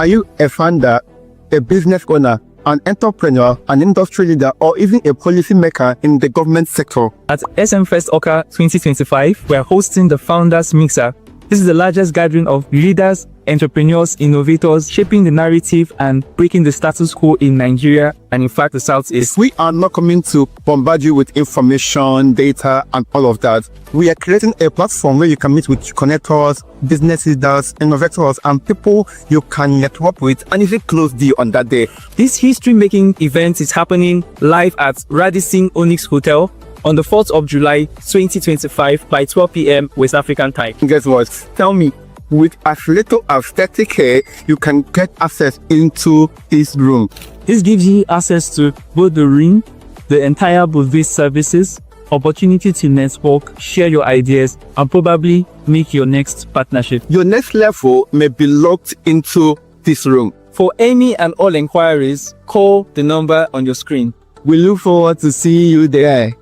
Are you a founder, a business owner, an entrepreneur, an industry leader, or even a policy maker in the government sector? At SMFest Oka 2025, we are hosting the Founders Mixer. This is the largest gathering of leaders, entrepreneurs, innovators, shaping the narrative and breaking the status quo in Nigeria and in fact the Southeast. We are not coming to bombard you with information, data, and all of that. We are creating a platform where you can meet with connectors, business leaders, innovators, and people you can network with and even close deal on that day. This history-making event is happening live at Radisson Onyx Hotel on the 4th of July 2025 by 12 p.m. West African time. Guess what? Tell me, with as little as 30K, you can get access into this room. This gives you access to both the room, the entire booth-based services, opportunity to network, share your ideas, and probably make your next partnership. Your next level may be locked into this room. For any and all inquiries, call the number on your screen. We look forward to seeing you there.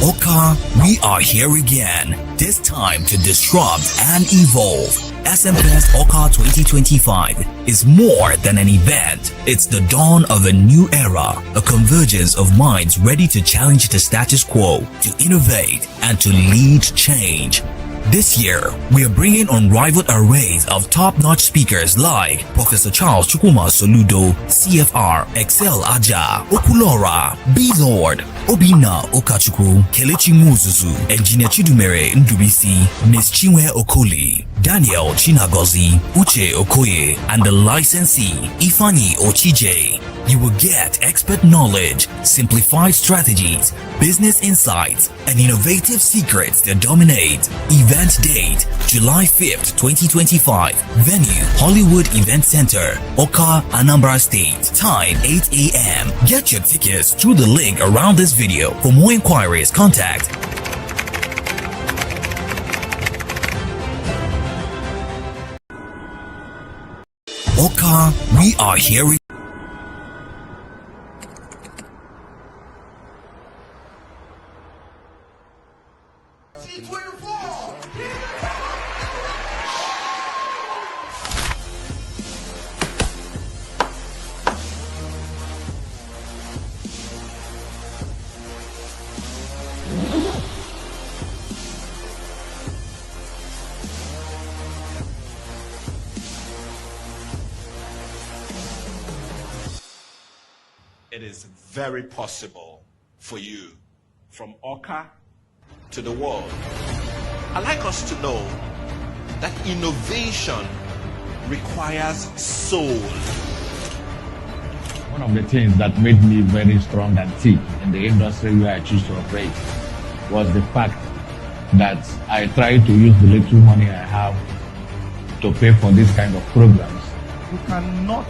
Oka, we are here again, this time to disrupt and evolve. SMFest Oka 2025 is more than an event. It's the dawn of a new era, a convergence of minds ready to challenge the status quo, to innovate, and to lead change. This year, we are bringing unrivaled arrays of top-notch speakers like Professor Charles Chukwuma Soludo, CFR, Excel Aja, Okulora, B-Lord, Obina Okachukwu, Kelechi Muzuzu, Engineer Chidumere Ndubisi, Miss Chinwe Okoli, Daniel Chinagozi, Uche Okoye, and the licensee, Ifani Ochije. You will get expert knowledge, simplified strategies, business insights, and innovative secrets that dominate. Event date, July 5th, 2025. Venue, Hollywood Event Center, Oka, Anambra State. Time, 8 a.m. Get your tickets through the link around this video. For more inquiries, contact Oka, we are here. It is very possible for you from Oka to the world. I'd like us to know that innovation requires soul. One of the things that made me very strong and thick in the industry where I choose to operate was the fact that I try to use the little money I have to pay for this kind of programs. You cannot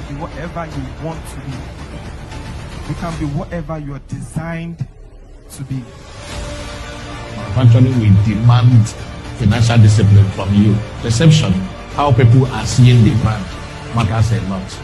be whatever you want to be. You can be whatever you are designed to be. Actually, we demand financial discipline from you. Perception, how people are seeing the brand, matters a lot.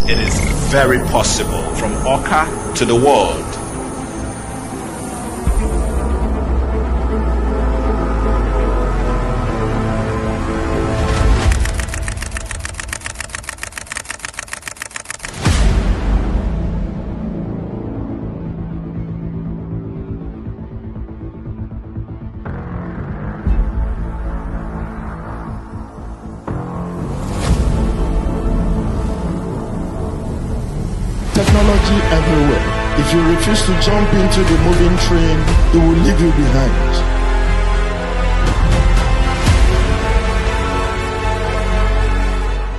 It is very possible from Oka to the world. Technology everywhere. If you refuse to jump into the moving train, it will leave you behind.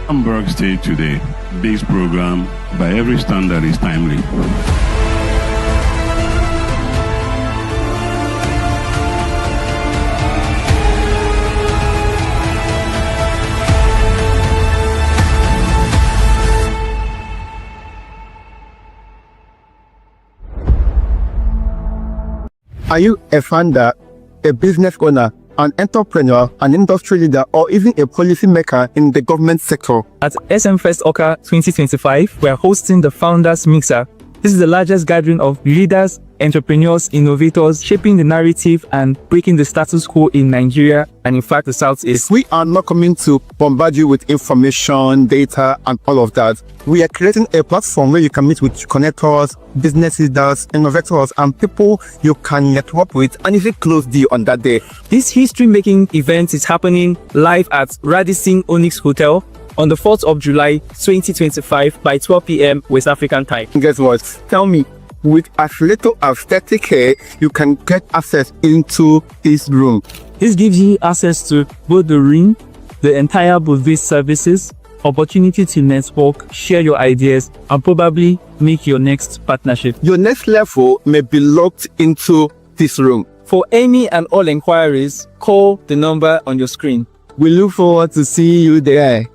Hamburg State today. This program, by every standard, is timely. Are you a founder, a business owner, an entrepreneur, an industry leader, or even a policymaker in the government sector? At SMFest Oka 2025, we are hosting the Founders Mixer. This is the largest gathering of leaders, entrepreneurs, innovators, shaping the narrative and breaking the status quo in Nigeria and in fact the Southeast. We are not coming to bombard you with information, data, and all of that. We are creating a platform where you can meet with connectors, business leaders, innovators, and people you can network with and even close deal on that day. This history-making event is happening live at Radisson Onyx Hotel on the 4th of July 2025 by 12 p.m. West African time. Guess what? Tell me, with as little as 30K, you can get access into this room. This gives you access to both the room, the entire booth services, opportunity to network, share your ideas, and probably make your next partnership. Your next level may be locked into this room. For any and all inquiries, call the number on your screen. We look forward to seeing you there.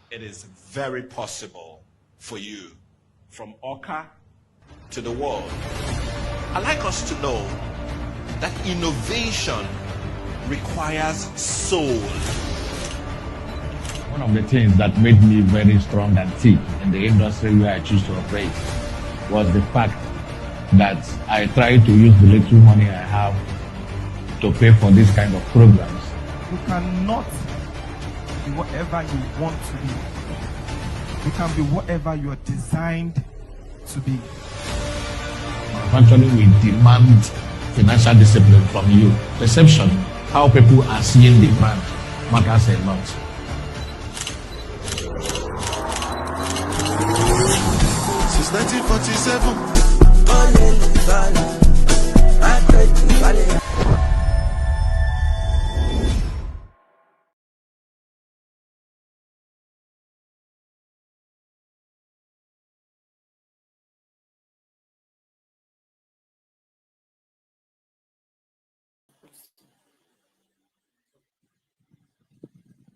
It is very possible for you from Oka to the world. I'd like us to know that innovation requires soul. One of the things that made me very strong and thick in the industry where I choose to operate was the fact that I try to use the little money I have to pay for this kind of programs. You cannot be whatever you want to be. You can be whatever you are designed to be. Actually, we demand financial discipline from you. Perception, how people are seeing the brand, matters a lot. Since 1947.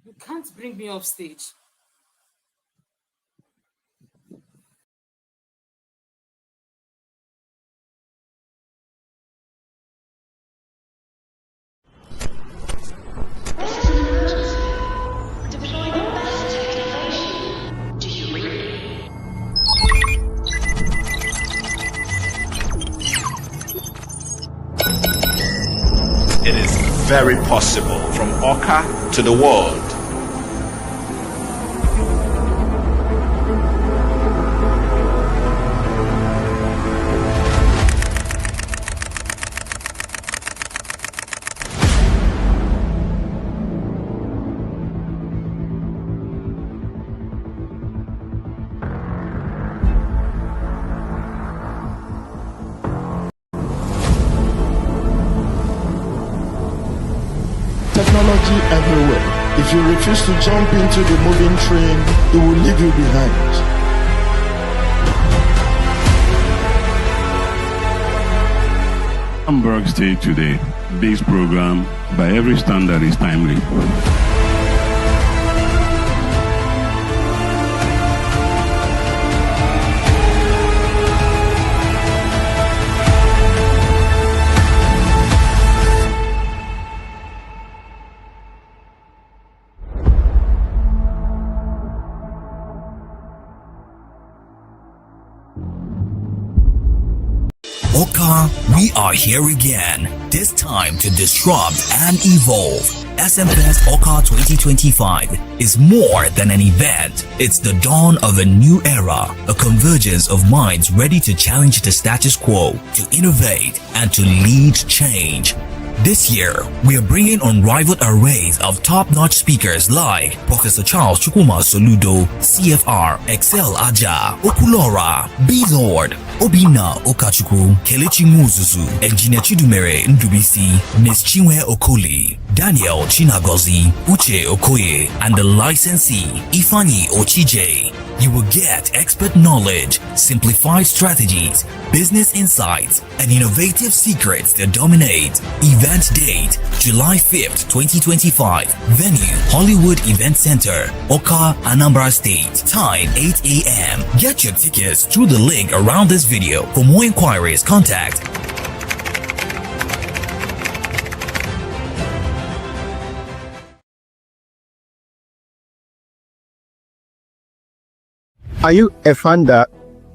You can't bring me off stage. It is very possible from Oka to the world. Technology everywhere. If you refuse to jump into the moving train, it will leave you behind. Hamburg State today. This program, by every standard, is timely. Oka, we are here again. This time to disrupt and evolve. SMFest Oka 2025 is more than an event. It's the dawn of a new era, a convergence of minds ready to challenge the status quo, to innovate and to lead change. This year, we are bringing unrivaled arrays of top-notch speakers like Professor Charles Chukwuma Soludo, CFR, Excel Aja, Okulora, B-Lord, Obina Okachukwu, Kelechi Muzuzu, Engineer Chidumere Ndubisi, Ms. Chinwe Okoli, Daniel Chinagozi, Uche Okoye, and the licensee, Ifani Ochije. You will get expert knowledge, simplified strategies, business insights, and innovative secrets that dominate. Event date, July 5th, 2025. Venue, Hollywood Event Center, Oka, Anambra State. Time, 8 a.m. Get your tickets through the link around this video. For more inquiries, contact Are you a founder,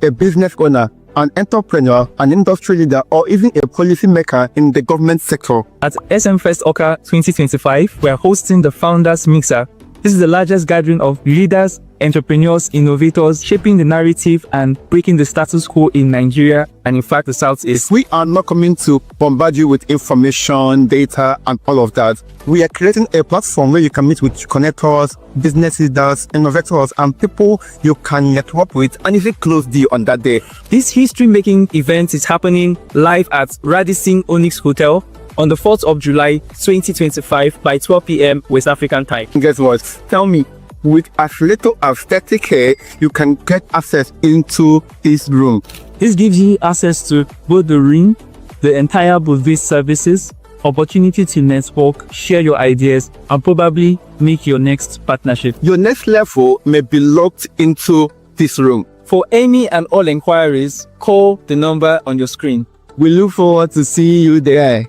a business owner, an entrepreneur, an industry leader, or even a policy maker in the government sector? At SMFest Oka 2025, we are hosting the Founders Mixer. This is the largest gathering of leaders, entrepreneurs, innovators, shaping the narrative and breaking the status quo in Nigeria and in fact the Southeast. We are not coming to bombard you with information, data, and all of that. We are creating a platform where you can meet with connectors, business leaders, innovators, and people you can network with and even close deal on that day. This history-making event is happening live at Radisson Onyx Hotel on the 4th of July 2025 by 12 p.m. West African time. Guess what? Tell me, with as little as 30K, you can get access into this room. This gives you access to both the room, the entire booth services, opportunity to network, share your ideas, and probably make your next partnership. Your next level may be locked into this room. For any and all inquiries, call the number on your screen. We look forward to seeing you there.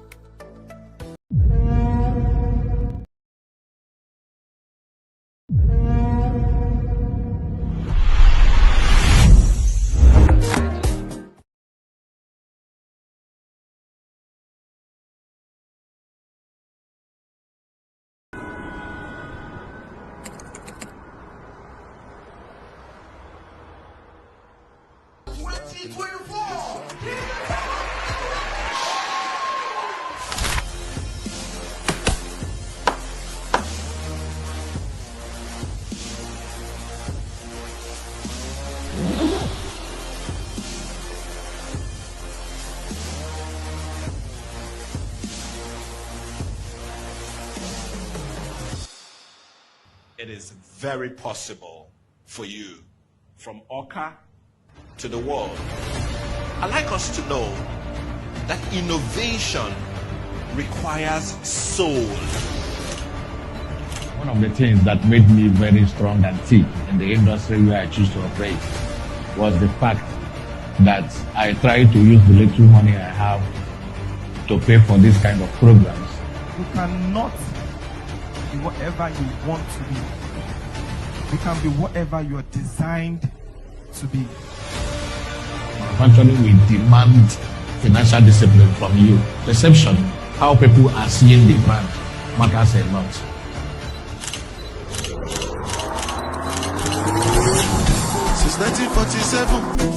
It is very possible for you from Oka to the world. I'd like us to know that innovation requires soul. One of the things that made me very strong and thick in the industry where I choose to operate was the fact that I try to use the little money I have to pay for this kind of programs. You cannot be whatever you want to be. You can be whatever you are designed to be. Actually, we demand financial discipline from you. Perception, how people are seeing the brand, matters a lot. Since 1947.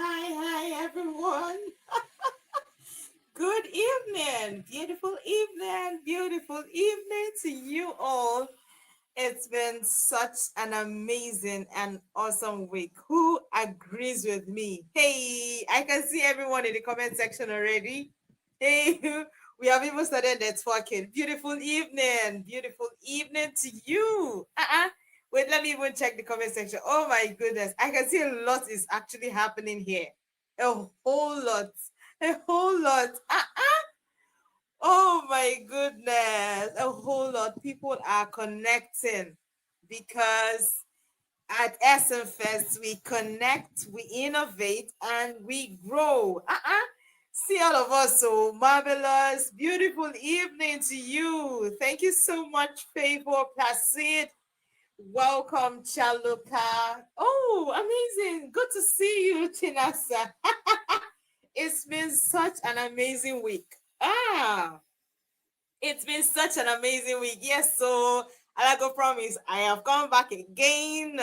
Hi, everyone. Good evening. Beautiful evening to you all. It's been such an amazing and awesome week. Who agrees with me? Hey, I can see everyone in the comment section already. Hey, we have even started networking. Beautiful evening to you. Wait, let me even check the comment section. Oh my goodness, I can see a lot is actually happening here. A whole lot. Oh my goodness, a whole lot. People are connecting because at SMFest we connect, we innovate, and we grow. See all of us, so marvelous. Beautiful evening to you. Thank you so much, Favor Placid. Welcome, Chaluka. Oh, amazing. Good to see you, Chinasa. It's been such an amazing week. It's been such an amazing week. Yes, so I like a promise. I have come back again.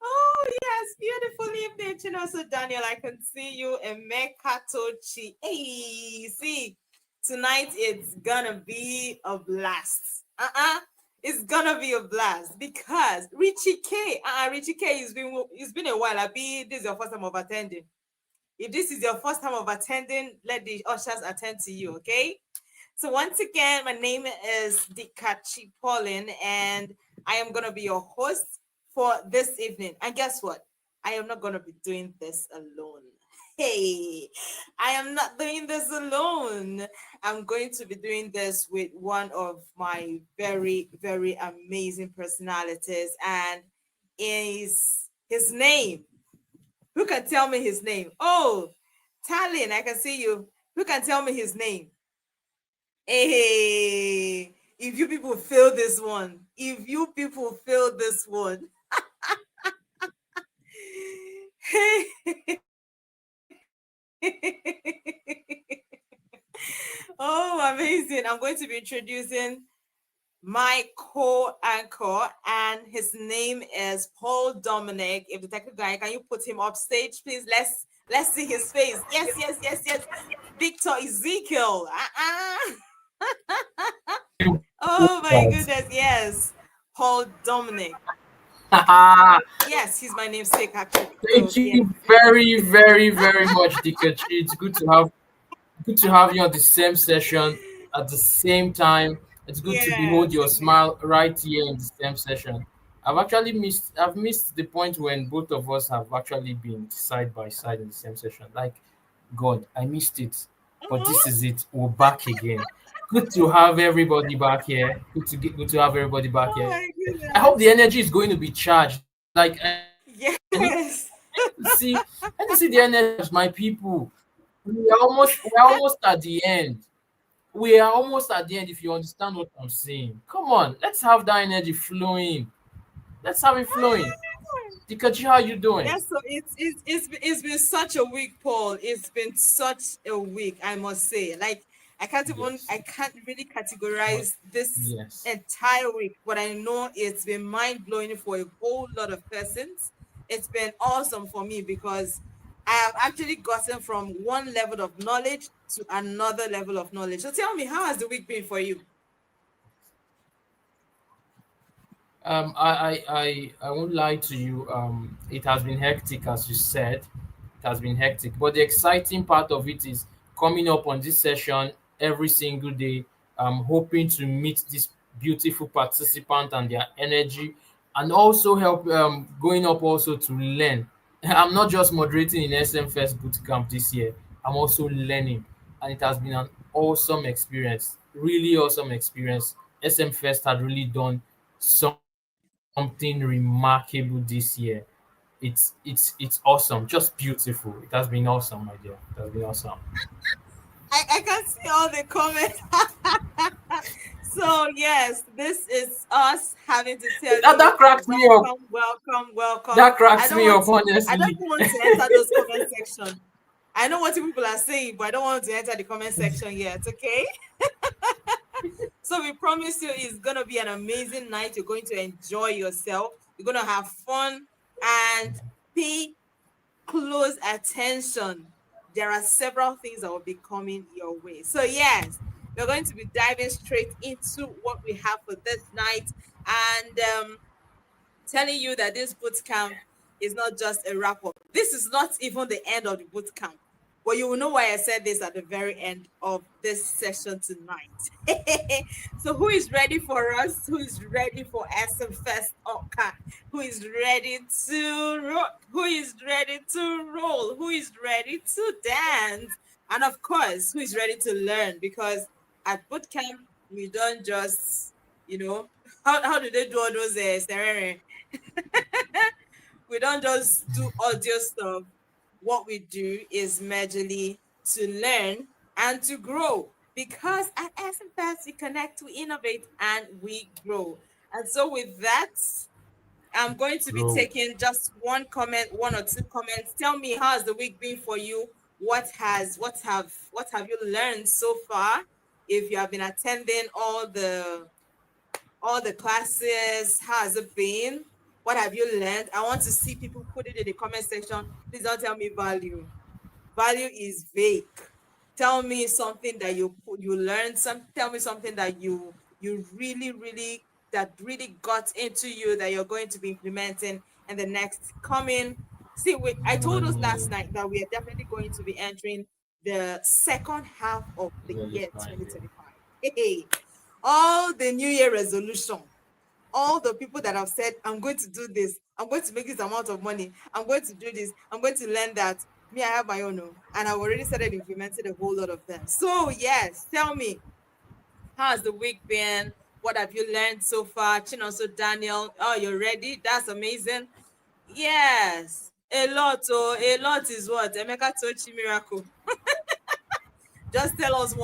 Oh, yes, beautiful evening, Chinoso Daniel. I can see you, Emeka Tochi. Hey, see, tonight it's gonna be a blast. It's gonna be a blast because Richie K. Richie K. It's been a while. This is your first time of attending. If this is your first time of attending, let the ushers attend to you, okay? So once again, my name is Dikachi Paulin, and I am gonna be your host for this evening. And guess what? I am not gonna be doing this alone. Hey, I am not doing this alone. I'm going to be doing this with one of my very, very amazing personalities, and is his name. Who can tell me his name? Oh, Talin, I can see you. Who can tell me his name? Hey, if you people feel this one, oh, amazing. I'm going to be introducing my co-anchor, and his name is Paul Dominic. If the technical guy, can you put him up stage, please? Let's see his face. Yes. Victor Ezekiel. Oh my goodness, yes. Paul Dominic. Yes, he's my namesake actually. Thank you very, very, very much, Dikachi. It's good to have you on the same session at the same time. It's good to behold your smile right here in the same session. I've missed the point when both of us have actually been side by side in the same session. Like, God, I missed it. But this is it. We're back again. Good to have everybody back here. Good to have everybody back here. I hope the energy is going to be charged. Like, yes. I need to see the energy of my people. We're almost at the end. We are almost at the end, if you understand what I'm saying. Come on, let's have that energy flowing. Let's have it flowing. Dikachi, how you doing? Yes, so it's been such a week, Paul. It's been such a week, I must say. Like, I can't really categorize this entire week, but I know it's been mind-blowing for a whole lot of persons. It's been awesome for me because I have actually gotten from one level of knowledge to another level of knowledge. So tell me, how has the week been for you? I won't lie to you. It has been hectic, as you said. It has been hectic, but the exciting part of it is coming up on this session every single day. I'm hoping to meet this beautiful participant and their energy, and also help going up also to learn. I'm not just moderating in SMFest Bootcamp this year. I'm also learning, and it has been an awesome experience. Really awesome experience. SMFest had really done something remarkable this year. It's awesome, just beautiful. It has been awesome, my dear. It has been awesome. I can see all the comments. So yes, this is us having to tell you that cracks me up. Welcome. That cracks me up, honestly. I don't want to enter those comment section. I know what people are saying, but I don't want to enter the comment section yet, okay? So we promise you it's gonna be an amazing night. You're going to enjoy yourself. You're gonna have fun and pay close attention. There are several things that will be coming your way. So yes, we're going to be diving straight into what we have for this night, and telling you that this boot camp is not just a wrap-up. This is not even the end of the boot camp. But you will know why I said this at the very end of this session tonight. So who is ready for us? Who is ready for SMFest Oka? Who is ready to rock? Who is ready to roll? Who is ready to dance? And of course, who is ready to learn? Because at bootcamp, we don't just, how do they do all those we don't just do audio stuff. What we do is majorly to learn and to grow, because at SMFest we connect, we innovate, and we grow. And so with that, I'm going to be taking just one or two comments. Tell me, how has the week been for you? What have you learned so far? if you have been attending all the classes. How has it been? What have you learned? I want to see people put it in the comment section. Please don't tell me value. Value is vague. Tell me something that you learned. Tell me something that you really that really got into you that you're going to be implementing in the next coming. See, I told us last night that we are definitely going to be entering the second half of the year 2025. Hey, all the New Year resolution, all the people that have said, I'm going to do this, I'm going to make this amount of money, I'm going to do this, I'm going to learn that. Me, I have my own, and I've already started implementing a whole lot of them. So, yes, tell me, how has the week been? What have you learned so far? Chinonso Daniel, oh, you're ready? That's amazing. Yes, a lot. Oh, a lot is what? Emeka Tochi Miracle. Just tell us just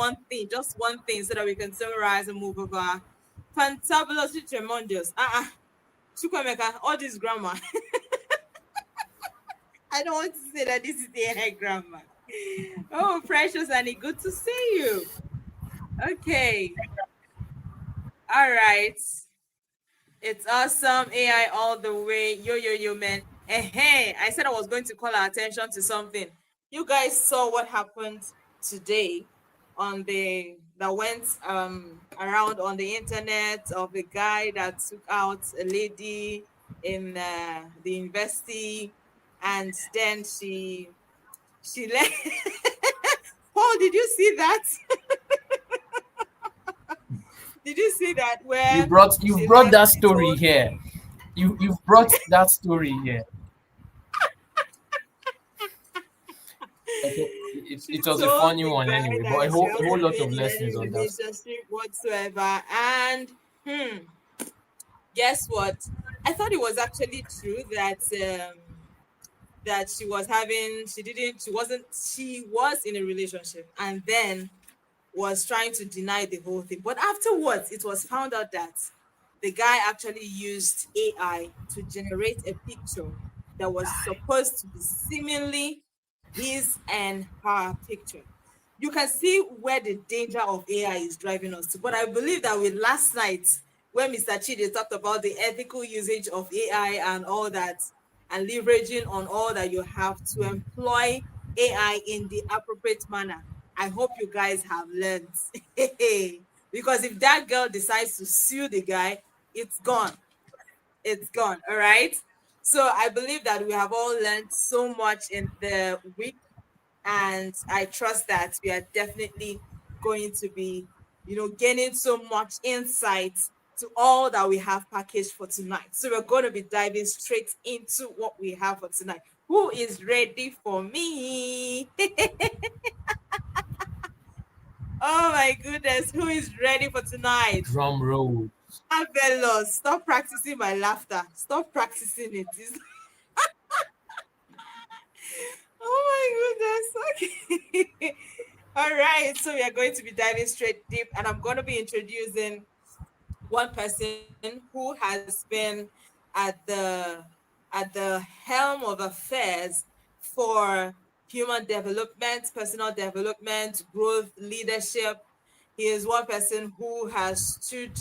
one thing, so that we can summarize and move over. Fantabulously tremendous. Chukwemeka, all this grammar. I don't want to say that this is the AI grammar. Oh, Precious Annie, good to see you. Okay. All right. It's awesome. AI all the way. Yo, man. Hey, I said I was going to call our attention to something. You guys saw what happened today on that went around on the internet of the guy that took out a lady in the university, and then she left. Paul, did you see that? Did you see that? Where You brought that story here. You've brought that story here. Okay. It was a funny one anyway, but a whole lot of lessons on that. Relationship whatsoever. And guess what? I thought it was actually true that that she was in a relationship and then was trying to deny the whole thing. But afterwards, it was found out that the guy actually used AI to generate a picture that was supposed to be seemingly his and her picture. You can see where the danger of AI is driving us to. But I believe that with last night, when Mr. Chide talked about the ethical usage of AI and all that, and leveraging on all that you have to employ AI in the appropriate manner, I hope you guys have learned. Because if that girl decides to sue the guy, it's gone. It's gone. All right. So I believe that we have all learned so much in the week, and I trust that we are definitely going to be, gaining so much insight to all that we have packaged for tonight. So we're going to be diving straight into what we have for tonight. Who is ready for me? Oh my goodness, who is ready for tonight? Drum roll. Marvelous. Stop practicing my laughter. Stop practicing it. Oh my goodness. Okay. All right. So we are going to be diving straight deep, and I'm going to be introducing one person who has been at the helm of affairs for human development, personal development, growth, leadership. He is one person who has stood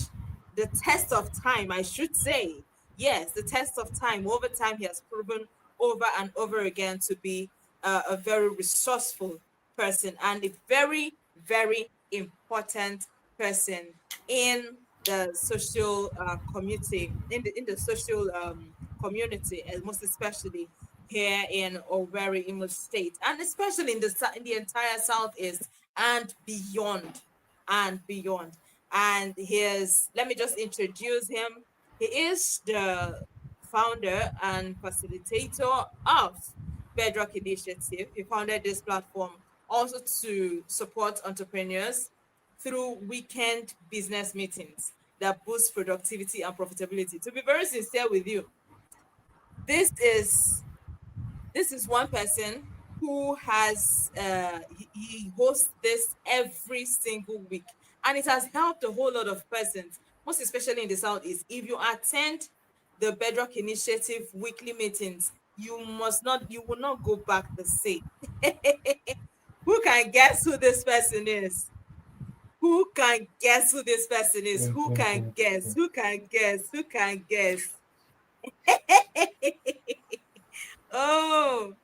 the test of time, I should say. Yes, the test of time. Over time, he has proven over and over again to be a very resourceful person and a very, very important person in the social community, in the social community, and most especially here in Owerri, Imo State, and especially in the entire Southeast and beyond, and beyond. And let me just introduce him. He is the founder and facilitator of Bedrock Initiative. He founded this platform also to support entrepreneurs through weekend business meetings that boost productivity and profitability. To be very sincere with you, this is one person who has he hosts this every single week, and it has helped a whole lot of persons, most especially in the Southeast. If you attend the Bedrock Initiative weekly meetings, you will not go back the same. Who can guess who this person is? Who can guess who this person is? Who can guess? Who can guess? Who can guess? Oh,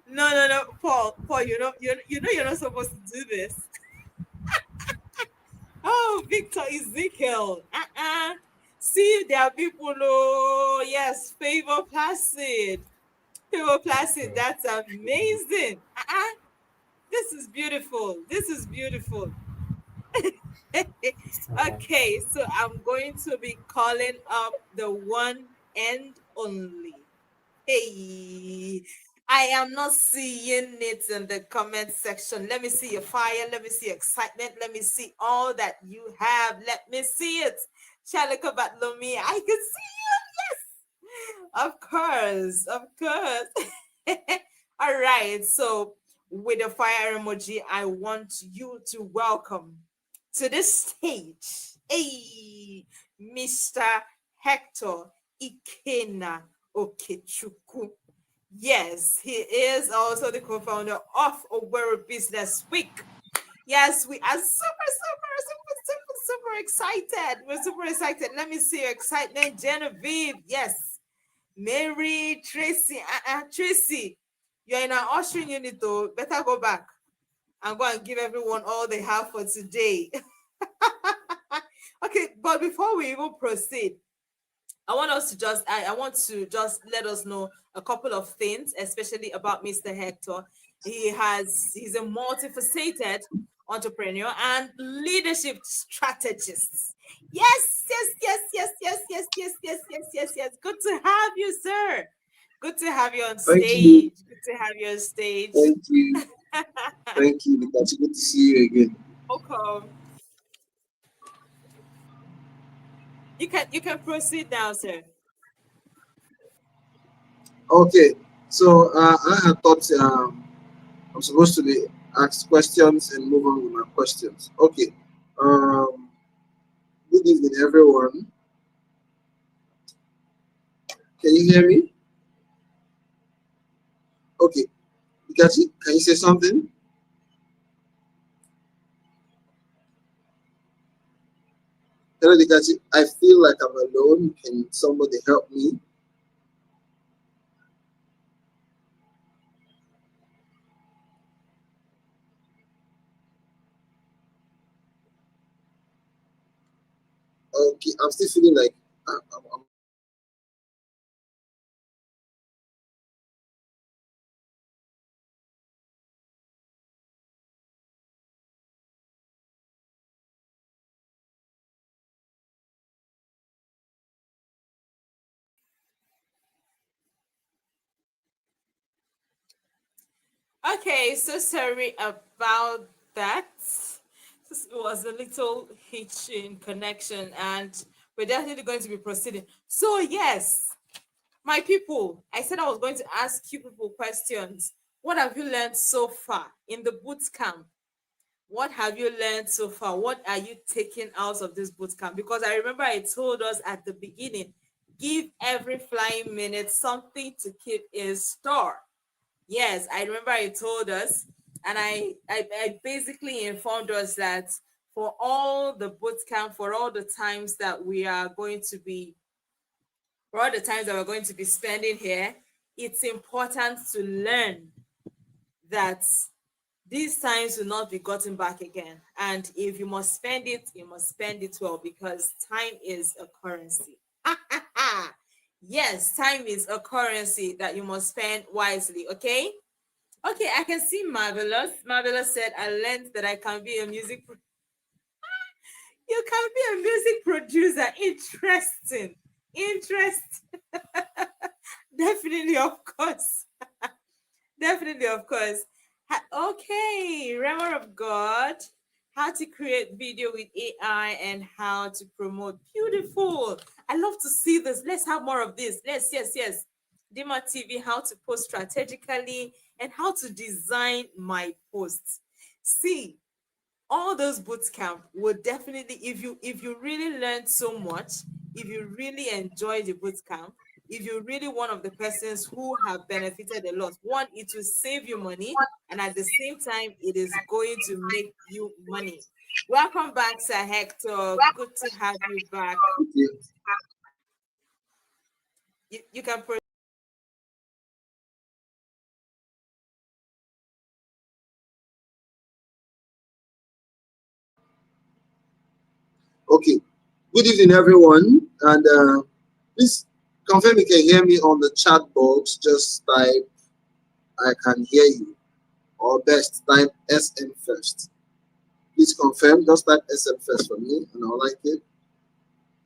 no, Paul, you're not supposed to do this. Oh, Victor Ezekiel. See, there are people. Oh, yes, Favor Placid. Favor Placid. That's amazing. This is beautiful. This is beautiful. Okay, so I'm going to be calling up the one and only. Hey, I am not seeing it in the comment section. Let me see your fire. Let me see your excitement. Let me see all that you have. Let me see it. Shalika Batlomi, I can see you. Yes, of course, of course. All right, so with the fire emoji, I want you to welcome to the stage, hey, Mr. Hector Ikena Okechukwu. Yes, he is also the co-founder of Owerri Business Week. Yes, we are super excited. We're super excited. Let me see your excitement, Genevieve. Yes, Mary, Tracy. Tracy, you're in an ushering unit though. Better go back and go and give everyone all they have for today. Okay, but before we even proceed, I want to just let us know a couple of things, especially about Mr. Hector. He's a multifaceted entrepreneur and leadership strategist. Yes. Good to have you, sir. Good to have you on stage. Good to have you on stage. Thank you. Thank you. It's good to see you again. Welcome. You can proceed now, sir. Okay, so I had thought I'm supposed to be asked questions and move on with my questions. Okay. Good evening, everyone. Can you hear me? Okay. Dikachi, can you say something? Hello, Dikachi. I feel like I'm alone. Can somebody help me? Okay, I'm still feeling like I'm Okay, so sorry about that. This was a little hitch in connection, and we're definitely going to be proceeding. So, yes, my people, I said I was going to ask you people questions. What have you learned so far in the boot camp? What have you learned so far? What are you taking out of this boot camp? Because I remember I told us at the beginning, give every flying minute something to keep in store. Yes, I remember I told us, and I basically informed us that for all the boot camp, for all the times that we're going to be spending here, it's important to learn that these times will not be gotten back again. And if you must spend it, you must spend it well, because time is a currency. Yes, time is a currency that you must spend wisely, okay? Okay, I can see Marvelous. Marvelous said, I learned that I can be a music you can be a music producer. Interesting. Definitely, of course. Definitely, of course. Okay, Remor of God. How to create video with AI and how to promote. Beautiful. I love to see this. Let's have more of this. Yes. Dima TV, how to post strategically and how to design my posts. See, all those boot camp would definitely, if you really learned so much, if you really enjoy the boot camp, if you're really one of the persons who have benefited a lot. One, it will save you money, and at the same time, it is going to make you money. Welcome back, Sir Hector. Good to have you back. You can proceed. Okay. Good evening, everyone. And please confirm you can hear me on the chat box. Just type I can hear you. Or best, type SM first. Please confirm. Just type SM first for me, and I'll like it.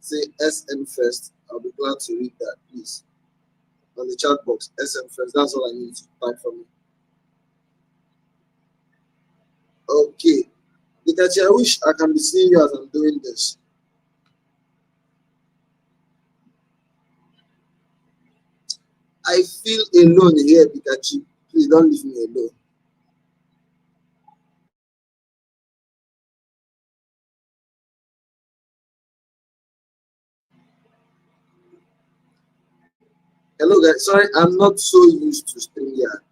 Say SM first. I'll be glad to read that, please. On the chat box, SM first. That's all I need to type for me. Okay. Because I wish I can be seeing you as I'm doing this. I feel alone here, Pikachu. Please don't leave me alone. Hello guys, sorry, I'm not so used to StreamYard.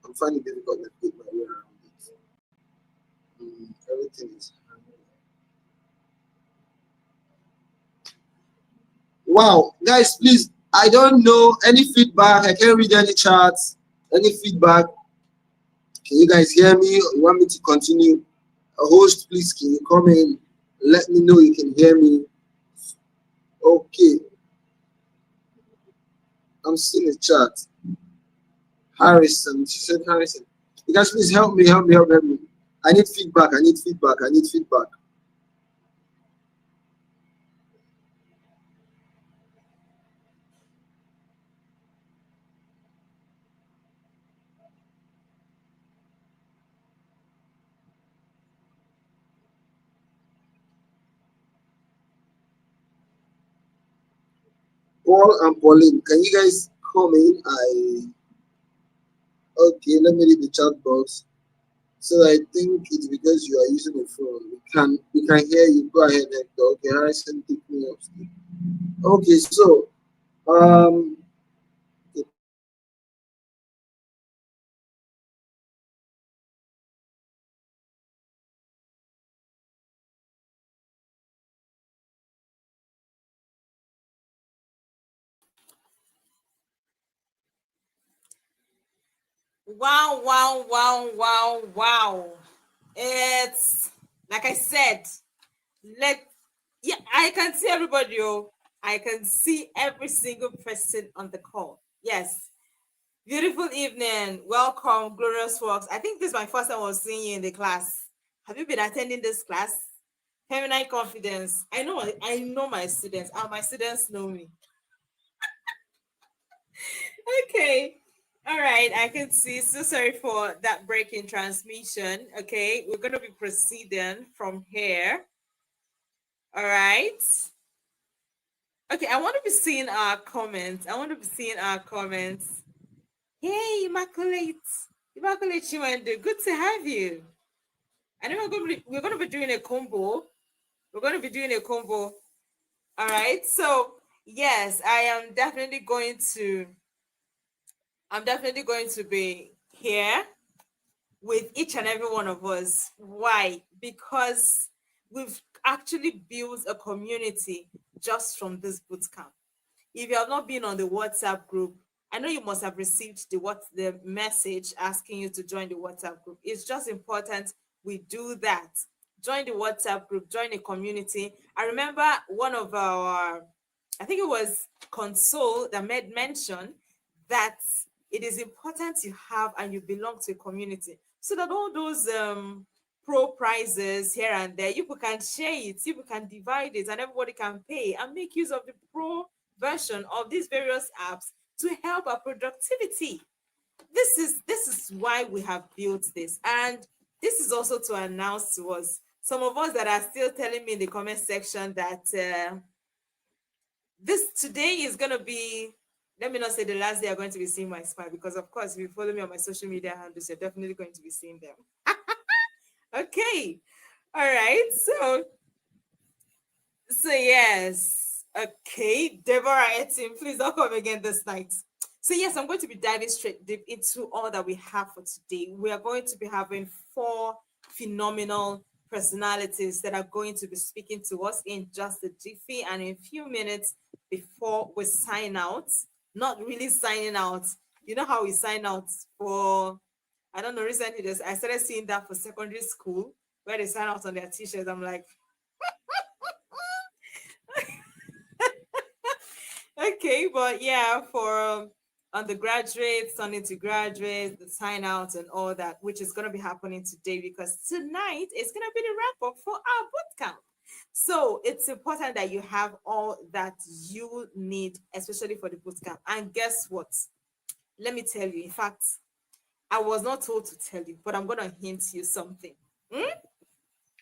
I'm finding it difficult to get my way around it. Everything is. Wow, guys, please, I don't know any feedback. I can't read any chats. Any feedback? Can you guys hear me? Or you want me to continue? A host, please, can you come in? Let me know you can hear me. Okay. I'm seeing a chat. Harrison, she said Harrison. You guys please help me. I need feedback. Paul and Pauline, can you guys come in? Okay, let me read the chat box. So I think it's because you are using a phone. We can hear you. Go ahead, Hector. Okay, Harrison, take me up. Okay, so Wow. It's like I said, I can see everybody. I can see every single person on the call. Yes. Beautiful evening. Welcome, Glorious Works. I think this is my first time I was seeing you in the class. Have you been attending this class? Feminine Confidence. I know my students. My students know me. Okay. All right, I can see. So sorry for that break in transmission. Okay, we're going to be proceeding from here. All right. Okay, I want to be seeing our comments. Hey, Immaculate Chiwendo, good to have you. I know we're going to be doing a combo. All right. So yes, I'm definitely going to be here with each and every one of us. Why? Because we've actually built a community just from this bootcamp. If you have not been on the WhatsApp group, I know you must have received the message asking you to join the WhatsApp group. It's just important we do that. Join the WhatsApp group, join a community. I remember one of our, I think it was Console that made mention that it is important you have and you belong to a community so that all those pro prizes here and there, you can share it, you can divide it, and everybody can pay and make use of the pro version of these various apps to help our productivity. This is why we have built this. And this is also to announce to us, some of us that are still telling me in the comment section that this today is going to be, let me not say the last day I'm going to be seeing my smile, because of course, if you follow me on my social media handles, you're definitely going to be seeing them. Okay. All right. So yes. Okay, Deborah Etim, please don't come again this night. So yes, I'm going to be diving straight deep into all that we have for today. We are going to be having 4 phenomenal personalities that are going to be speaking to us in just a jiffy and in a few minutes before we sign out. Not really signing out. You know how we sign out for, I don't know, recently I started seeing that for secondary school where they sign out on their t-shirts. I'm like, okay, but yeah, for undergraduates, turning to graduates, the sign out and all that, which is going to be happening today because tonight is going to be the wrap up for our bootcamp. So it's important that you have all that you need, especially for the bootcamp. And guess what? Let me tell you. In fact, I was not told to tell you, but I'm going to hint you something. And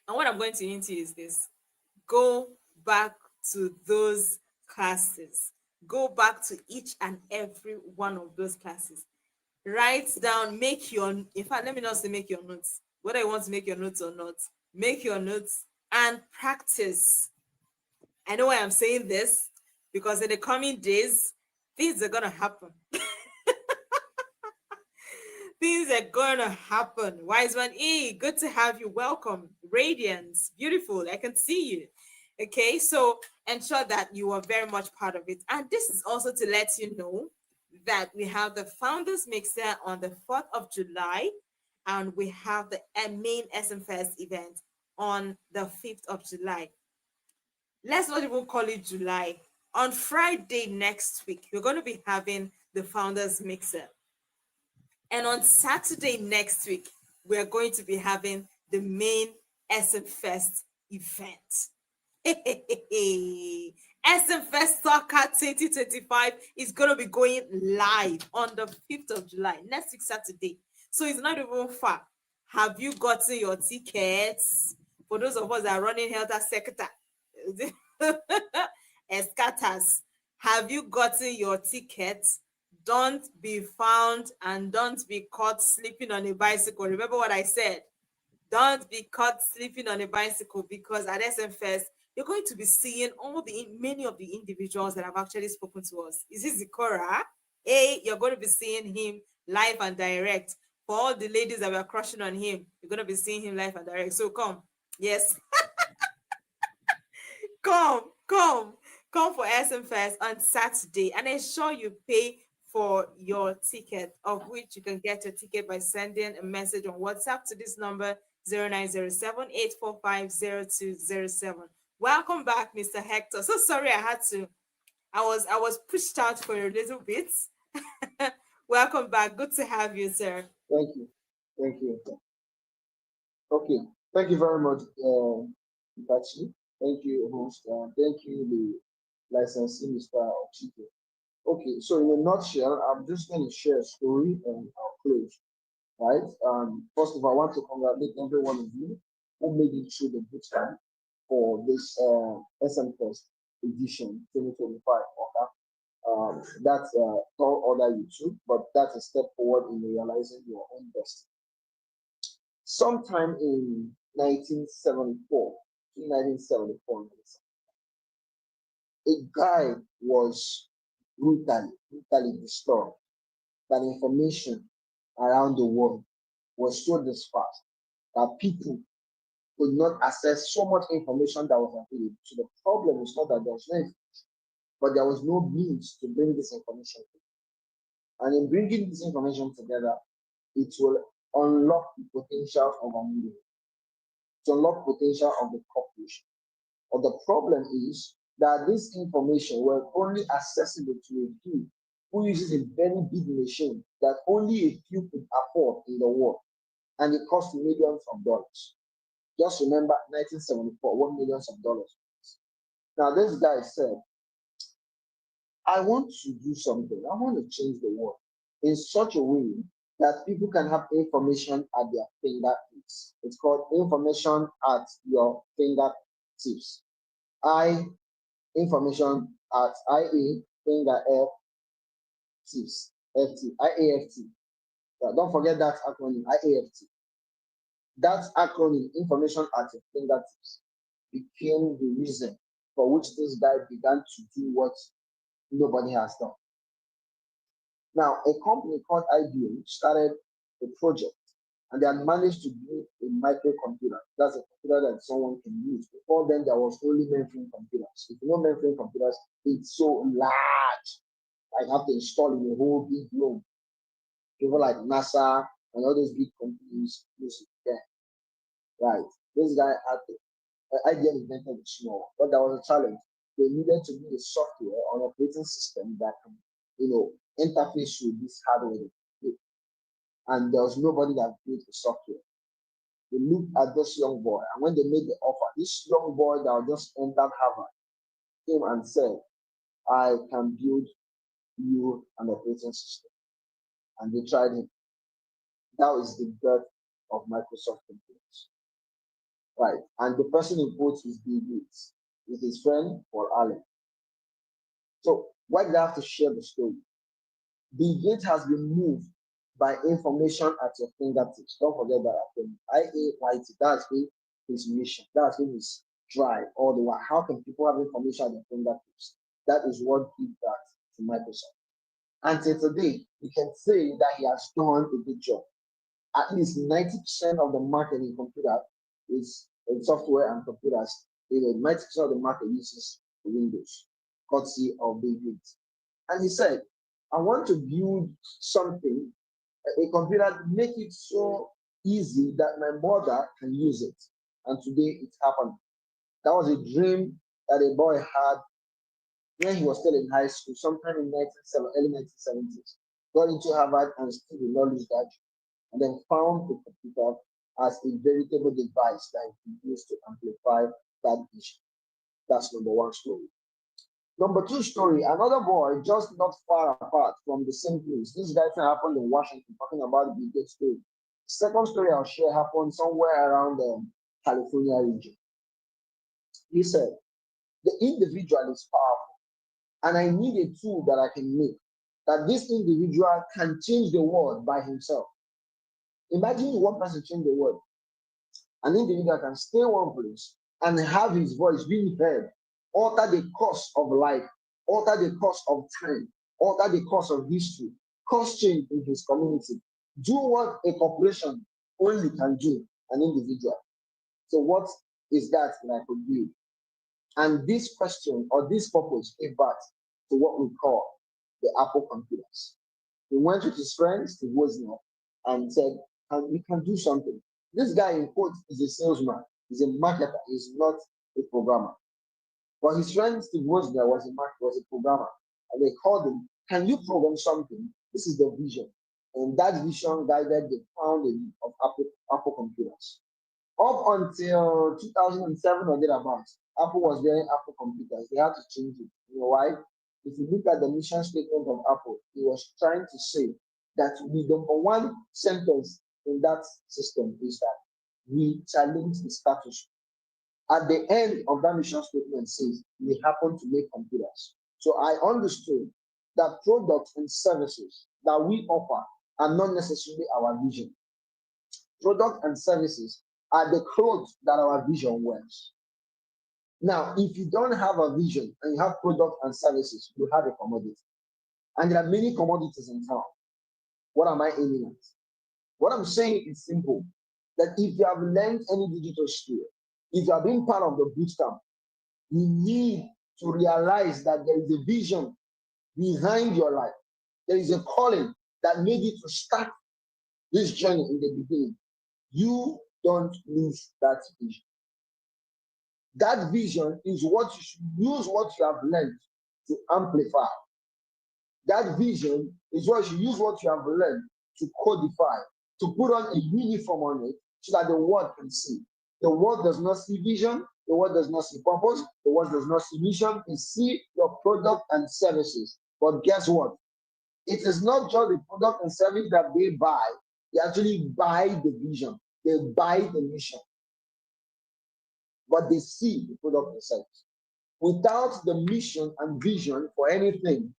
what I'm going to hint you is this: go back to those classes. Go back to each and every one of those classes. Write down, make your, in fact, let me not say make your notes. Whether you want to make your notes or not, make your notes and practice. I know why I'm saying this, because in the coming days, things are going to happen. Things are going to happen. Wise One E, good to have you. Welcome. Radiance, beautiful. I can see you. Okay, so ensure that you are very much part of it. And this is also to let you know that we have the Founders Mixer on the 4th of July, and we have the main SMFest event on the 5th of July. Let's not even call it July. On Friday next week, we're going to be having the Founders Mixer. And on Saturday next week, we are going to be having the main SMFest event. SMFest Soccer 2025 is going to be going live on the 5th of July, next week Saturday. So it's not even far. Have you gotten your tickets? For those of us that are running Helter Sector, Escatas, have you gotten your tickets? Don't be found and don't be caught sleeping on a bicycle. Remember what I said? Don't be caught sleeping on a bicycle, because at SMFest, you're going to be seeing many of the individuals that have actually spoken to us. Is this Zikora? Hey, you're going to be seeing him live and direct. For all the ladies that were crushing on him, you're going to be seeing him live and direct. So come. Yes. Come for SMFest on Saturday, and ensure you pay for your ticket, of which you can get your ticket by sending a message on WhatsApp to this number 0907-845-0207. Welcome back, Mr. Hector. So sorry I was pushed out for a little bit. Welcome back. Good to have you, sir. Thank you. Okay. Thank you very much, Patsy. Thank you, host. Thank you, the licensee, Mr. Okuku. Okay, so in a nutshell, I'm just going to share a story and I'll close. Right? First of all, I want to congratulate every one of you who made it through the bootcamp for this SMFest edition 2025. Okay? That's a tall order you took, but that's a step forward in realizing your own destiny. Sometime in 1974, a guy was brutally destroyed. That information around the world was so dispersed that people could not access so much information that was available. So the problem was not that there was no information, but there was no means to bring this information together. And in bringing this information together, it will unlock the potential of an individual, to unlock potential of the corporation. But the problem is that this information was only accessible to a few who uses a very big machine that only a few could afford in the world, and it cost millions of dollars. Just remember 1974, $1 million. Now this guy said, I want to do something. I want to change the world in such a way that people can have information at their fingertips. It's called information at your fingertips. Information at IA finger F tips FT IAFT. Don't forget that acronym IAFT. That acronym, information at your fingertips, became the reason for which this guy began to do what nobody has done. Now, a company called IBM started a project, and they had managed to build a microcomputer. That's a computer that someone can use. Before then, there was only mainframe computers. If you know mainframe computers, it's so large. I have to install in a whole big room. People like NASA and all those big companies use it there. Right. This guy had to, IBM invented it small, but there was a challenge. They needed to build a software or operating system that can, interface with this hardware. And there was nobody that built the software. They looked at this young boy, and when they made the offer, this young boy that just entered Harvard came and said, I can build you an operating system. And they tried him. That was the birth of Microsoft computers. Right. And the person in quotes is Bill Gates, with his friend Paul Allen. So why did I have to share the story? Bill Gates has been moved by information at your fingertips. Don't forget that. IAYT, that's been his mission. That's been his drive all the while. How can people have information at their fingertips? That is what gives that to Microsoft. Until today, we can say that he has done a good job. At least 90% of the market in computer is in software and computers. 90% of the market uses Windows, courtesy of Bill Gates. And he said, I want to build something, a computer, to make it so easy that my mother can use it. And today it happened. That was a dream that a boy had when he was still in high school, sometime in early 1970s. Got into Harvard and still did not lose that dream. And then found the computer as a veritable device that he could use to amplify that vision. That's number one story. Number two story, another boy just not far apart from the same place. This guy happened in Washington, talking about the Bill Gates story. Second story I'll share happened somewhere around the California region. He said, the individual is powerful, and I need a tool that I can make, that this individual can change the world by himself. Imagine one person change the world. An individual can stay one place and have his voice being heard, alter the course of life, alter the course of time, alter the course of history, cause change in his community, do what a corporation only can do, an individual. So what is that I could do? And this question or this purpose gave birth to what we call the Apple computers. He went with his friends to Wozniak and said, we can do something. This guy in quotes is a salesman, he's a marketer, he's not a programmer. But his friend Steve Wozniak was a programmer, and they called him, can you program something? This is the vision. And that vision guided the founding of Apple computers. Up until 2007 or thereabouts, Apple was wearing Apple computers. They had to change it. You know why? If you look at the mission statement of Apple, it was trying to say that the number one sentence in that system is that we challenge the status. At the end of that mission statement says, we happen to make computers. So I understood that products and services that we offer are not necessarily our vision. Products and services are the clothes that our vision wears. Now, if you don't have a vision and you have products and services, you have a commodity. And there are many commodities in town. What am I aiming at? What I'm saying is simple, that if you have learned any digital skill, if you have been part of the bootcamp, you need to realize that there is a vision behind your life. There is a calling that made you to start this journey in the beginning. You don't lose that vision. That vision is what you should use what you have learned to amplify. That vision is what you should use what you have learned to codify, to put on a uniform on it so that the world can see. The world does not see vision, the world does not see purpose, the world does not see mission, it see your product and services. But guess what? It is not just the product and service that they buy, they actually buy the vision, they buy the mission. But they see the product and service. Without the mission and vision for anything,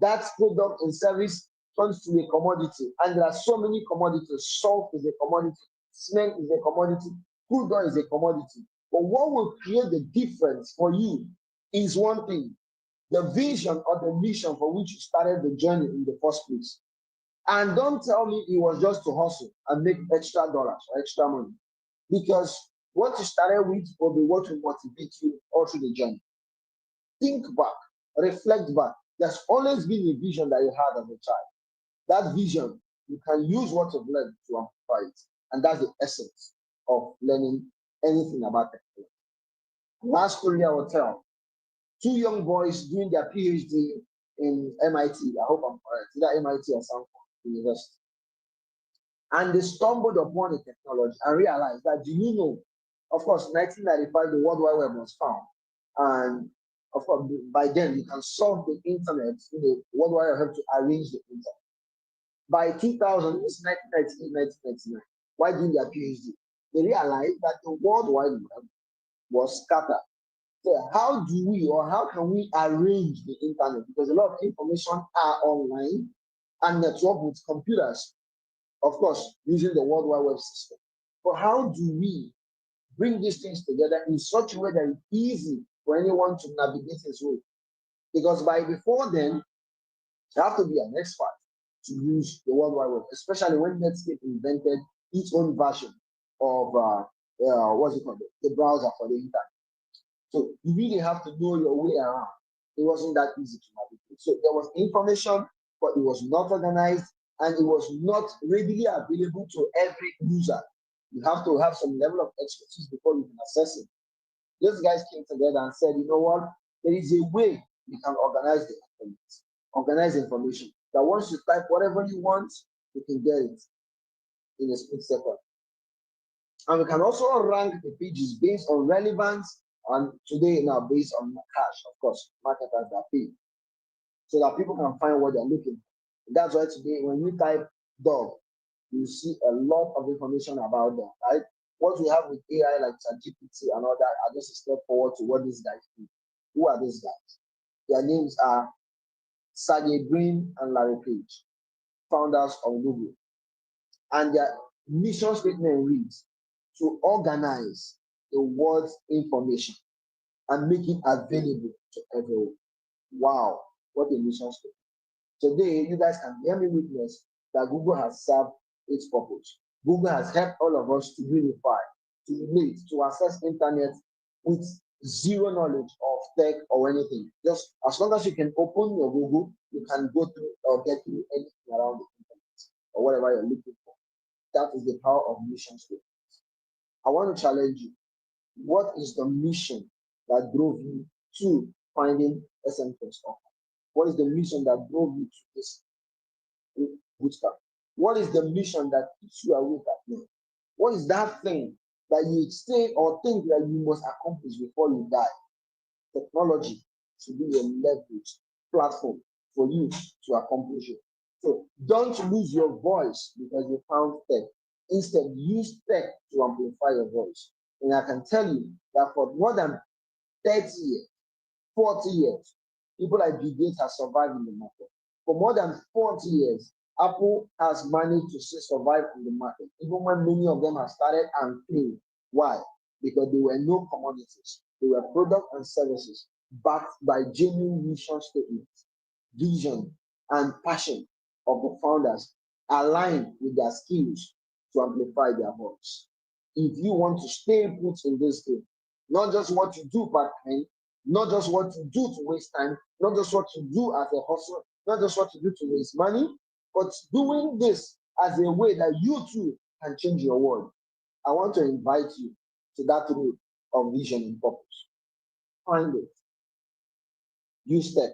that product and service turns to a commodity. And there are so many commodities. Salt is a commodity, cement is a commodity, crude oil is a commodity. But what will create the difference for you is one thing. The vision or the mission for which you started the journey in the first place. And don't tell me it was just to hustle and make extra dollars or extra money. Because what you started with will be what will motivate you all through the journey. Think back, reflect back. There's always been a vision that you had as a child. That vision, you can use what you've learned to amplify it. And that's the essence of learning anything about technology. Last story I will tell. Two young boys doing their PhD in MIT. I hope I'm correct. Either MIT or Stanford University. And they stumbled upon a technology and realized that, do you know, of course, 1995, the World Wide Web was found. And of course, by then, you can solve the internet. The World Wide Web helped to arrange the internet. By 2000, it's 1998, 1999, while doing their PhD, they realized that the World Wide Web was scattered. So how do we, or how can we arrange the internet? Because a lot of information are online and network with computers, of course, using the World Wide Web system. But how do we bring these things together in such a way that it's easy for anyone to navigate his way? Because before then, you have to be an expert to use the World Wide Web, especially when Netscape invented its own version of what's it called, the browser for the internet. So you really have to know your way around. It wasn't that easy to navigate. So there was information, but it was not organized and it was not readily available to every user. You have to have some level of expertise before you can access it. Those guys came together and said, you know what? There is a way we can organize the internet, organize information. That once you type whatever you want, you can get it in a split second. And we can also rank the pages based on relevance, and today now based on cash, of course, marketers that pay, so that people can find what they're looking for. That's why today when you type dog, you see a lot of information about them, right? What we have with AI like ChatGPT and all that are just a step forward to what these guys do. Who are these guys? Their names are Sergey Brin and Larry Page, founders of Google. And their mission statement reads to organize the world's information and make it available to everyone. Wow, what a mission statement. Today, you guys can hear me witness that Google has served its purpose. Google has helped all of us to unify, to relate, to access internet with zero knowledge of tech or anything. Just as long as you can open your Google, you can go through or get through anything around the internet or whatever you're looking for. That is the power of mission statements. I want to challenge you. What is the mission that drove you to finding SMFest? What is the mission that drove you to this bootcamp? What is the mission that keeps you awake at night? What is that thing that you say or think that you must accomplish before you die? Technology should be a leverage platform for you to accomplish it. So don't lose your voice because you found tech. Instead, use tech to amplify your voice. And I can tell you that for more than 30 years, 40 years, people like Bill Gates have survived in the market. For more than 40 years, Apple has managed to survive in the market, even when many of them have started and failed. Why? Because there were no commodities. They were products and services backed by genuine mission statements, vision, and passion of the founders aligned with their skills to amplify their voice. If you want to stay put in this game, not just what you do part-time, not just what you do to waste time, not just what you do as a hustle, not just what you do to waste money, but doing this as a way that you too can change your world. I want to invite you to that road of vision and purpose. Find it, use tech,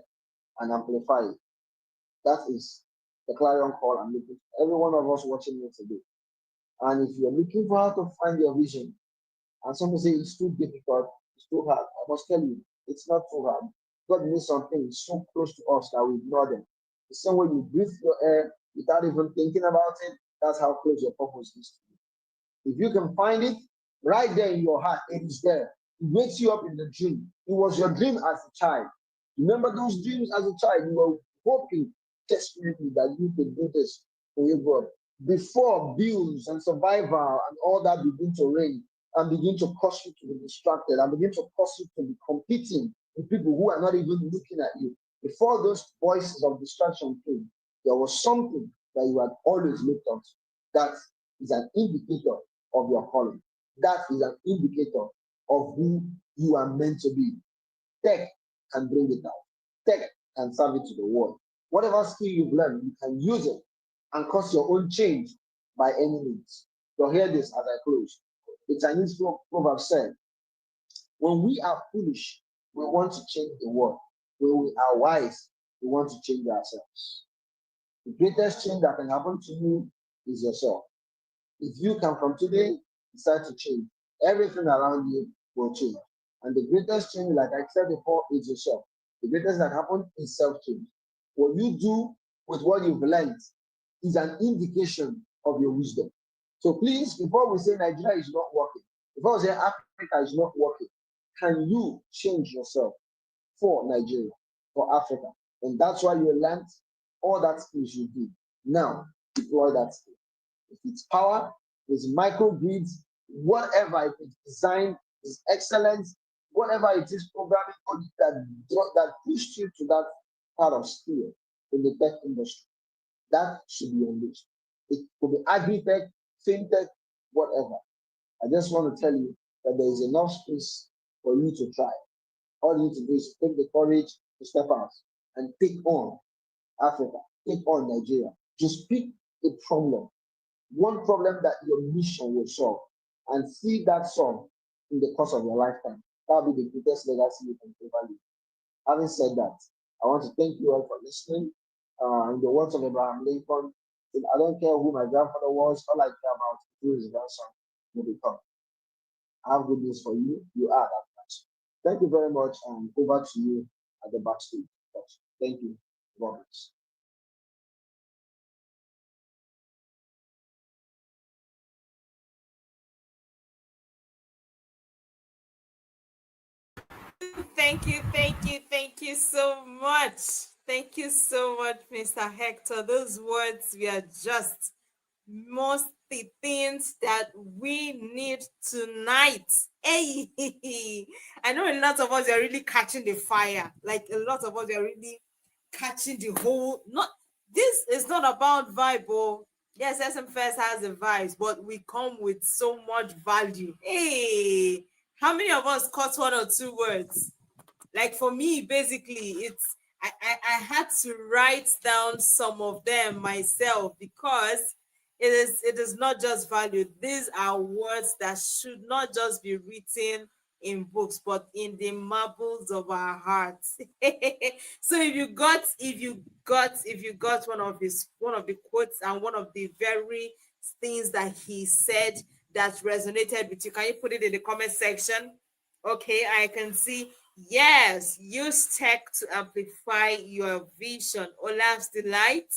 and amplify it. That is the clarion call I'm looking for every one of us watching me today. And if you're looking for how to find your vision, and some say it's too difficult, it's too hard, I must tell you, it's not too hard. God needs something so close to us that we ignore them. The same way you breathe your air without even thinking about it, that's how close your purpose is to you. If you can find it right there in your heart, it is there. It wakes you up in the dream. It was your dream as a child. Remember those dreams as a child? You were hoping desperately that you could do this when you grow up. Before bills and survival and all that begin to reign and begin to cause you to be distracted and begin to cause you to be competing with people who are not even looking at you. Before those voices of distraction came, there was something that you had always looked at. That is an indicator of your calling. That is an indicator of who you are meant to be. Tech can bring it out. Tech can serve it to the world. Whatever skill you've learned, you can use it and cause your own change by any means. So hear this as I close. The Chinese proverb said, when we are foolish, we want to change the world. When we are wise, we want to change ourselves. The greatest change that can happen to you is yourself. If you can from today decide to change, everything around you will change. And the greatest change, like I said before, is yourself. The greatest that happens is self-change. What you do with what you've learned is an indication of your wisdom. So please, before we say Nigeria is not working, before we say Africa is not working, can you change yourself for Nigeria, for Africa? And that's why you learned all that skills you did. Now, deploy that skill. If it's power, if it's microgrids, whatever it is, design is excellence, whatever it is, programming that pushed you to that part of skill in the tech industry, that should be unleashed. It could be agri-tech, fintech, whatever. I just want to tell you that there is enough space for you to try. All you need to do is take the courage to step out and take on Africa, take on Nigeria. Just pick a problem, one problem that your mission will solve, and see that solved in the course of your lifetime. That will be the greatest legacy you can ever leave. Having said that, I want to thank you all for listening. In the words of Abraham Lincoln, I don't care who my grandfather was, all I care about is who his grandson will become. I have good news for you. You are that much. Thank you very much, and over to you at the backstage. Thank you. God bless. Thank you so much. Thank you so much, Mr. Hector. Those words were just most the things that we need tonight. Hey, I know a lot of us are really catching the fire. Like a lot of us are really catching the whole. Not this is not about vibe. Oh, yes, SMFest has the vibes, but we come with so much value. Hey, how many of us caught one or two words? Like for me, basically, it's I had to write down some of them myself because it is not just value. These are words that should not just be written in books, but in the marbles of our hearts. So if you got one of the quotes and one of the very things that he said that resonated with you, can you put it in the comment section? Okay, I can see. Yes, use tech to amplify your vision. Olaf's Delight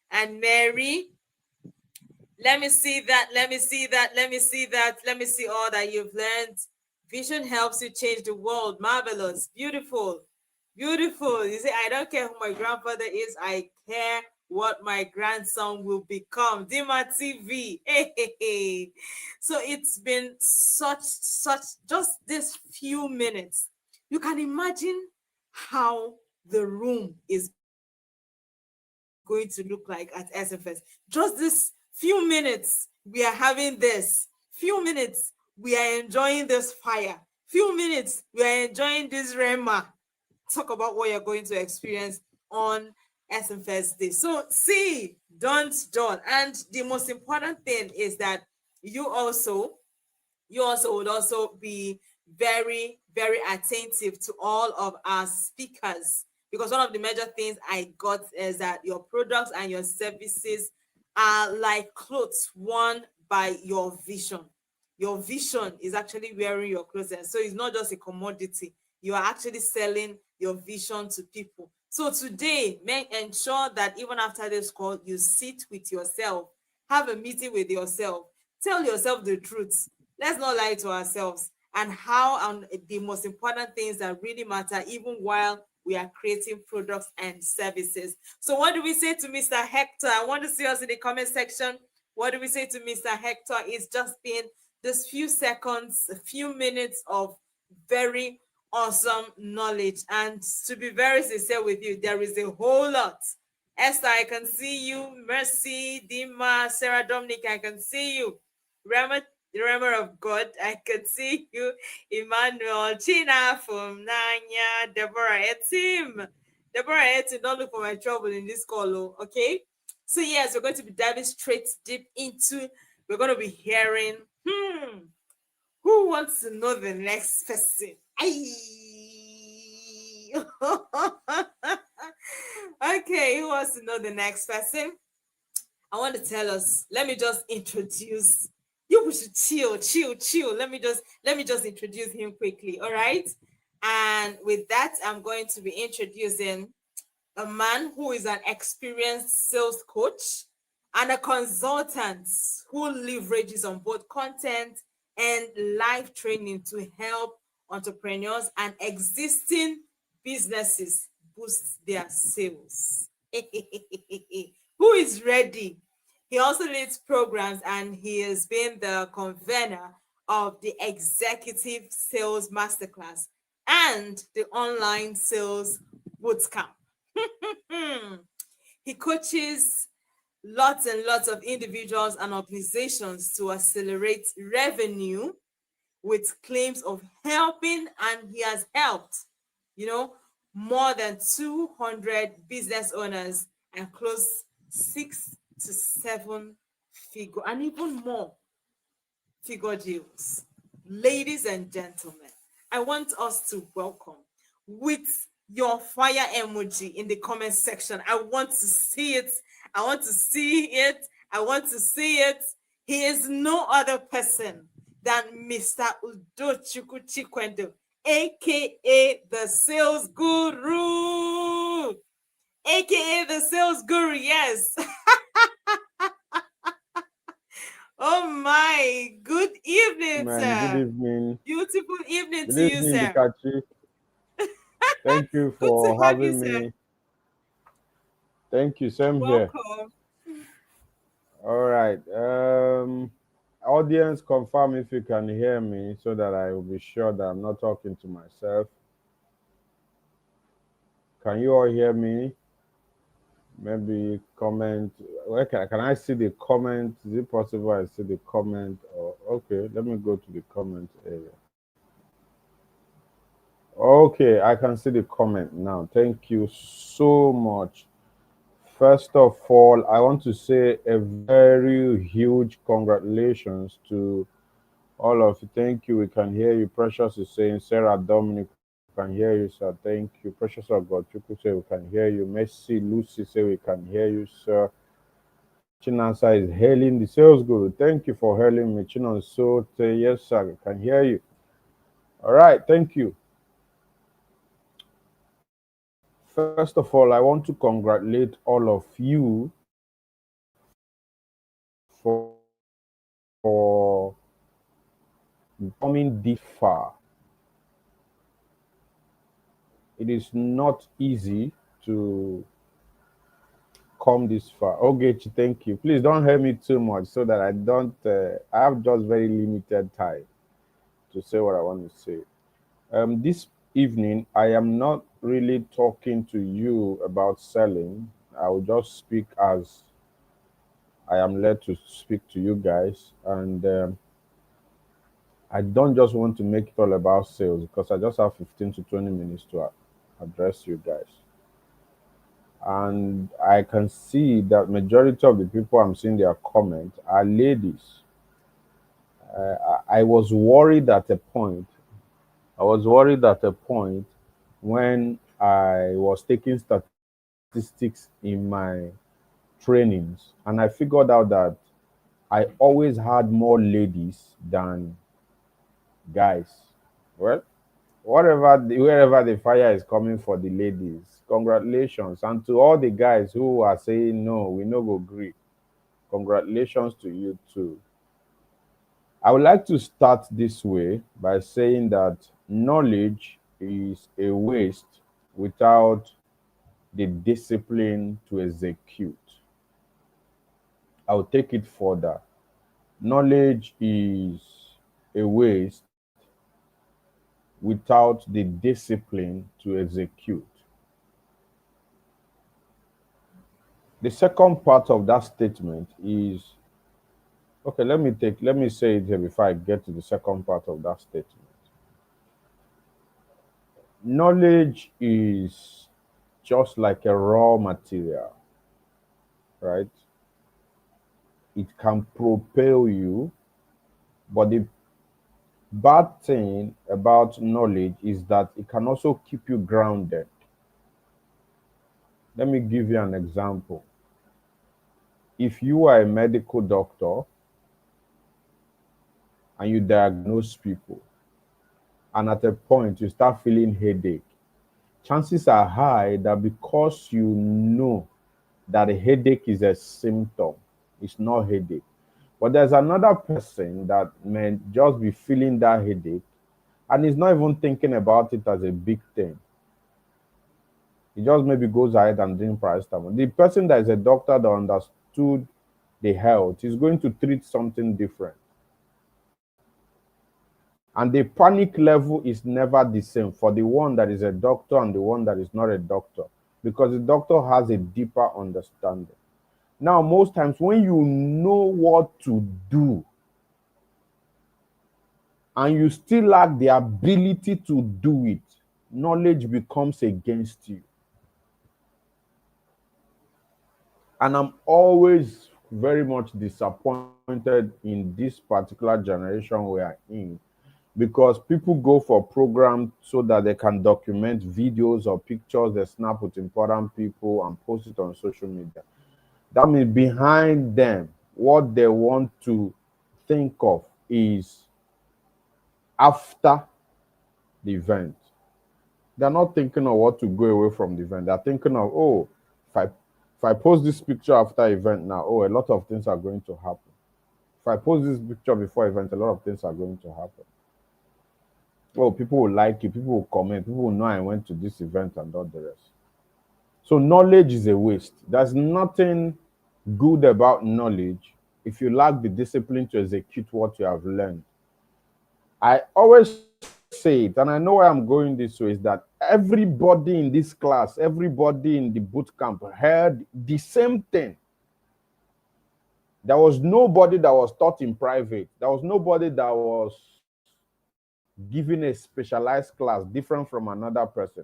and Mary. Let me see that. Let me see all that you've learned. Vision helps you change the world. Marvelous. Beautiful. Beautiful. You see, I don't care who my grandfather is. I care what my grandson will become. Dima TV. Hey. So it's been such just this few minutes. You can imagine how the room is going to look like at SMFest. Just this few minutes, we are having this. Few minutes, we are enjoying this fire. Few minutes, we are enjoying this Rema. Talk about what you're going to experience on SMFest Day. So see, don't. And the most important thing is that you also would also be very, very attentive to all of our speakers, because one of the major things I got is that your products and your services are like clothes worn by your vision. Your vision is actually wearing your clothes, and so it's not just a commodity. You are actually selling your vision to people. So today, ensure that even after this call, you sit with yourself, have a meeting with yourself, tell yourself the truth. Let's not lie to ourselves, and the most important things that really matter, even while we are creating products and services. So what do we say to Mr. Hector? I want to see us in the comment section. What do we say to Mr. Hector? It's just been this few seconds, a few minutes of very awesome knowledge. And to be very sincere with you, there is a whole lot. Esther, I can see you. Mercy, Dima, Sarah, Dominic, I can see you. Rema, the Rema of God, I can see you. Emmanuel, China from Nanya, Deborah, Etim. Deborah, Etim, don't look for my trouble in this call, okay? So yes, we're going to be diving straight deep into, we're going to be hearing, who wants to know the next person? Okay, who wants to know the next person? I want to tell us. Let me just introduce. You should chill. Let me just introduce him quickly. All right. And with that, I'm going to be introducing a man who is an experienced sales coach and a consultant who leverages on both content and live training to help entrepreneurs and existing businesses boost their sales. Who is ready? He also leads programs and he has been the convener of the Executive Sales Masterclass and the Online Sales Bootcamp. He coaches lots and lots of individuals and organizations to accelerate revenue with claims of helping, and he has helped, more than 200 business owners and close 6 to 7 figure and even more figure deals. Ladies and gentlemen, I want us to welcome with your fire emoji in the comment section. I want to see it. I want to see it. I want to see it. He is no other person than Mr. Udochukwu Chikwendo, aka the Sales Guru. AKA the Sales Guru, yes. Oh my, good evening, Man, sir. good evening. Beautiful evening Good to you, evening, sir. Dikachi. Thank you Good to for have you, having sir. me. Thank you, same here. Welcome. All right. Audience, confirm if you can hear me so that I will be sure that I'm not talking to myself. Can you all hear me? Maybe comment. Can I see the comment? Is it possible I see the comment? Or okay, let me go to the comment area. Okay, I can see the comment now. Thank you so much. First of all, I want to say a very huge congratulations to all of you. Thank you. We can hear you. Precious is saying, Sarah Dominic, we can hear you, sir. Thank you. Precious of God, Chuku say we can hear you. Messi Lucy say we can hear you, sir. Chinansa is hailing the sales guru. Thank you for hailing me. Chinonso, yes, sir. We can hear you. All right. Thank you. First of all, I want to congratulate all of you for coming this far. It is not easy to come this far. Okay, thank you. Please don't hear me too much so that I don't. I have just very limited time to say what I want to say. This evening, I am not really talking to you about selling. I will just speak as I am led to speak to you guys, and I don't just want to make it all about sales because I just have 15 to 20 minutes to address you guys. And I can see that majority of the people I'm seeing their comments are ladies. I was worried at a point. I was worried at a point when I was taking statistics in my trainings, and I figured out that I always had more ladies than guys. Well, wherever the fire is coming for the ladies, congratulations. And to all the guys who are saying no, we no go agree, congratulations to you too. I would like to start this way by saying that knowledge is a waste without the discipline to execute. I'll take it further. Knowledge is a waste without the discipline to execute. The second part of that statement is, okay, let me say it here before I get to the second part of that statement. Knowledge is just like a raw material, right? It can propel you, but the bad thing about knowledge is that it can also keep you grounded. Let me give you an example. If you are a medical doctor and you diagnose people, and at a point you start feeling headache, chances are high that because you know that a headache is a symptom, it's not headache. But there's another person that may just be feeling that headache and is not even thinking about it as a big thing. He just maybe goes ahead and drink paracetamol. The person that is a doctor that understood the health is going to treat something different. And the panic level is never the same for the one that is a doctor and the one that is not a doctor, because the doctor has a deeper understanding. Now, most times when you know what to do and you still lack the ability to do it, knowledge becomes against you. And I'm always very much disappointed in this particular generation we are in, because people go for programs so that they can document videos or pictures they snap with important people and post it on social media. That means behind them, what they want to think of is after the event. They're not thinking of what to go away from the event. They're thinking of, oh, if I post this picture after event now, oh, a lot of things are going to happen. If I post this picture before event, a lot of things are going to happen. Oh, people will like it, people will comment, people will know I went to this event and all the rest. So knowledge is a waste. There's nothing good about knowledge if you lack the discipline to execute what you have learned. I always say it, and I know where I'm going this way, is that everybody in this class, everybody in the boot camp heard the same thing. There was nobody that was taught in private. There was nobody that was given a specialized class different from another person.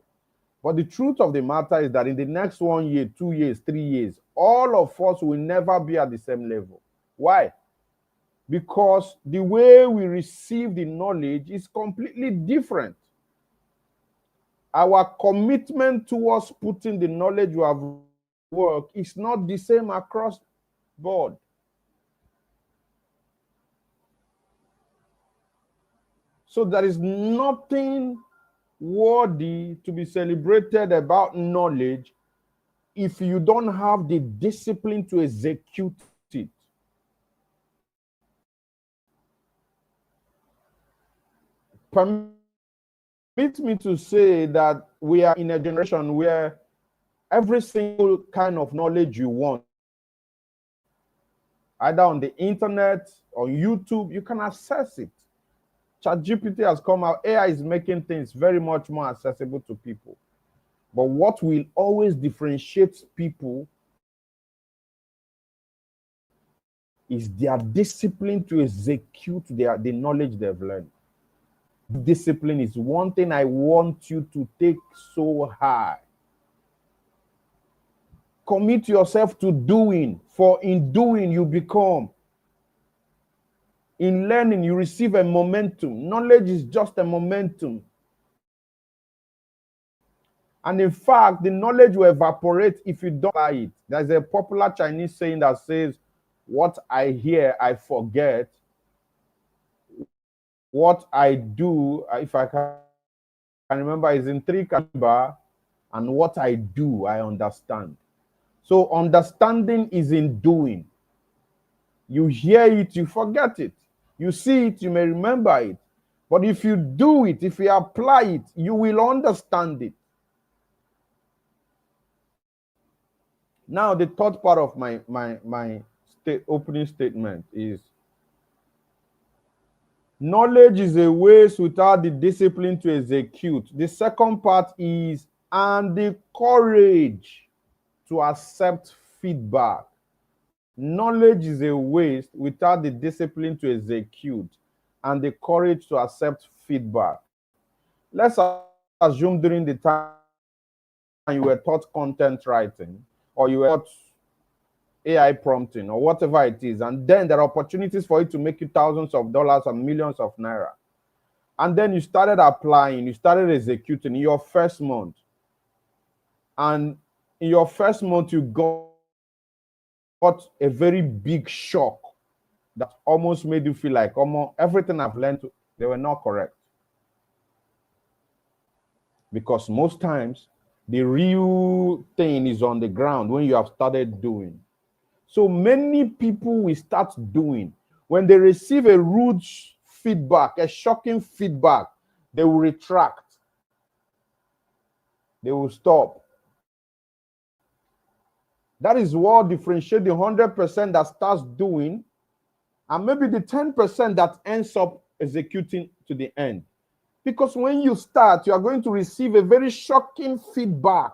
But the truth of the matter is that in the next 1 year, 2 years, 3 years, all of us will never be at the same level. Why? Because the way we receive the knowledge is completely different. Our commitment towards putting the knowledge we have work is not the same across board. So there is nothing worthy to be celebrated about knowledge if you don't have the discipline to execute it. Permit me to say that we are in a generation where every single kind of knowledge you want, either on the internet or YouTube, you can access it. ChatGPT has come out. AI is making things very much more accessible to people. But what will always differentiate people is their discipline to execute the knowledge they've learned. Discipline is one thing I want you to take so high. Commit yourself to doing, for in doing you become. In learning, you receive a momentum. Knowledge is just a momentum. And in fact, the knowledge will evaporate if you don't apply it. There's a popular Chinese saying that says, what I hear, I forget. What I do, if I can remember, is in three categories, and what I do, I understand. So understanding is in doing. You hear it, you forget it. You see it, you may remember it. But if you do it, if you apply it, you will understand it. Now, the third part of my opening statement is Knowledge is a waste without the discipline to execute. The second part is, and the courage to accept feedback. Knowledge is a waste without the discipline to execute and the courage to accept feedback. Let's assume during the time you were taught content writing, or you were taught AI prompting, or whatever it is, and then there are opportunities for it to make you thousands of dollars and millions of naira. And then you started applying, you started executing in your first month. And in your first month, you got a very big shock that almost made you feel like everything I've learned, they were not correct. Because most times, the real thing is on the ground when you have started doing. So many people will start doing. When they receive a rude feedback, a shocking feedback, they will retract. They will stop. That is what differentiates the 100% that starts doing and maybe the 10% that ends up executing to the end. Because when you start, you are going to receive a very shocking feedback.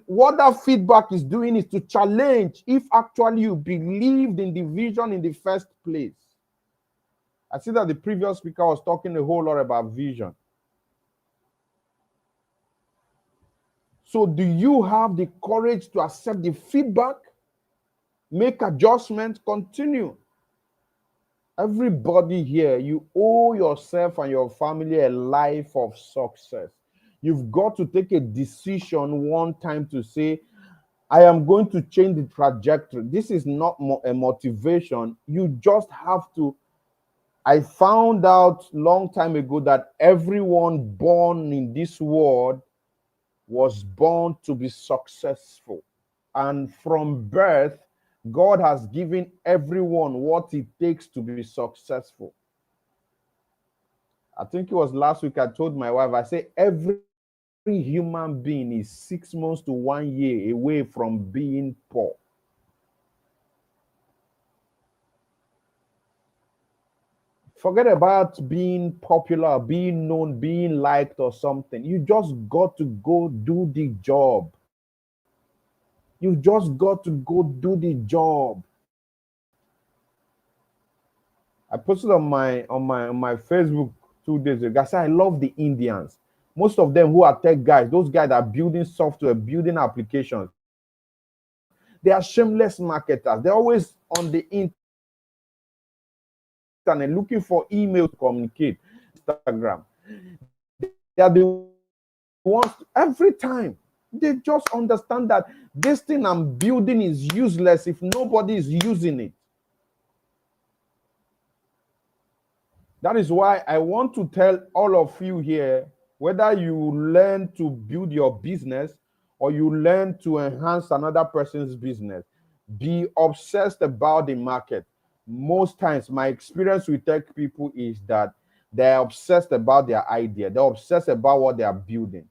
What that feedback is doing is to challenge if actually you believed in the vision in the first place. I see that the previous speaker was talking a whole lot about vision. So do you have the courage to accept the feedback, make adjustments, continue? Everybody here, you owe yourself and your family a life of success. You've got to take a decision one time to say, I am going to change the trajectory. This is not a motivation. You just have to. I found out long time ago that everyone born in this world was born to be successful. And from birth, God has given everyone what it takes to be successful. I think it was last week I told my wife, I say every human being is 6 months to 1 year away from being poor. Forget about being popular, being known, being liked or something. You just got to go do the job. You just got to go do the job. I posted on my Facebook 2 days ago. I said I love the Indians. Most of them who are tech guys, those guys that are building software, building applications, they are shameless marketers. They're always on the internet looking for email to communicate, Instagram. They are the ones every time. They just understand that this thing I'm building is useless if nobody is using it. That is why I want to tell all of you here, whether you learn to build your business or you learn to enhance another person's business, be obsessed about the market. Most times, my experience with tech people is that they're obsessed about their idea. They're obsessed about what they are building,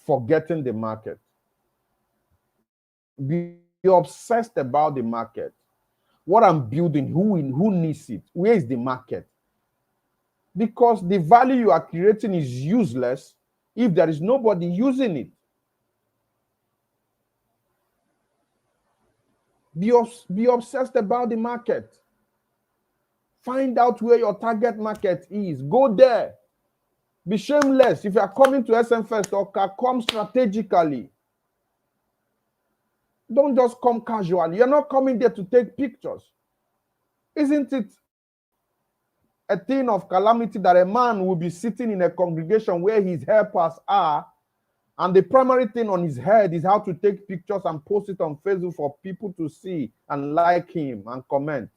forgetting the market. Be obsessed about the market. What I'm building, who needs it? Where is the market? Because the value you are creating is useless if there is nobody using it. Be obsessed about the market. Find out where your target market is. Go there. Be shameless. If you are coming to SMFest or come strategically. Don't just come casually. You're not coming there to take pictures. Isn't it a thing of calamity that a man will be sitting in a congregation where his helpers are, and the primary thing on his head is how to take pictures and post it on Facebook for people to see and like him and comment?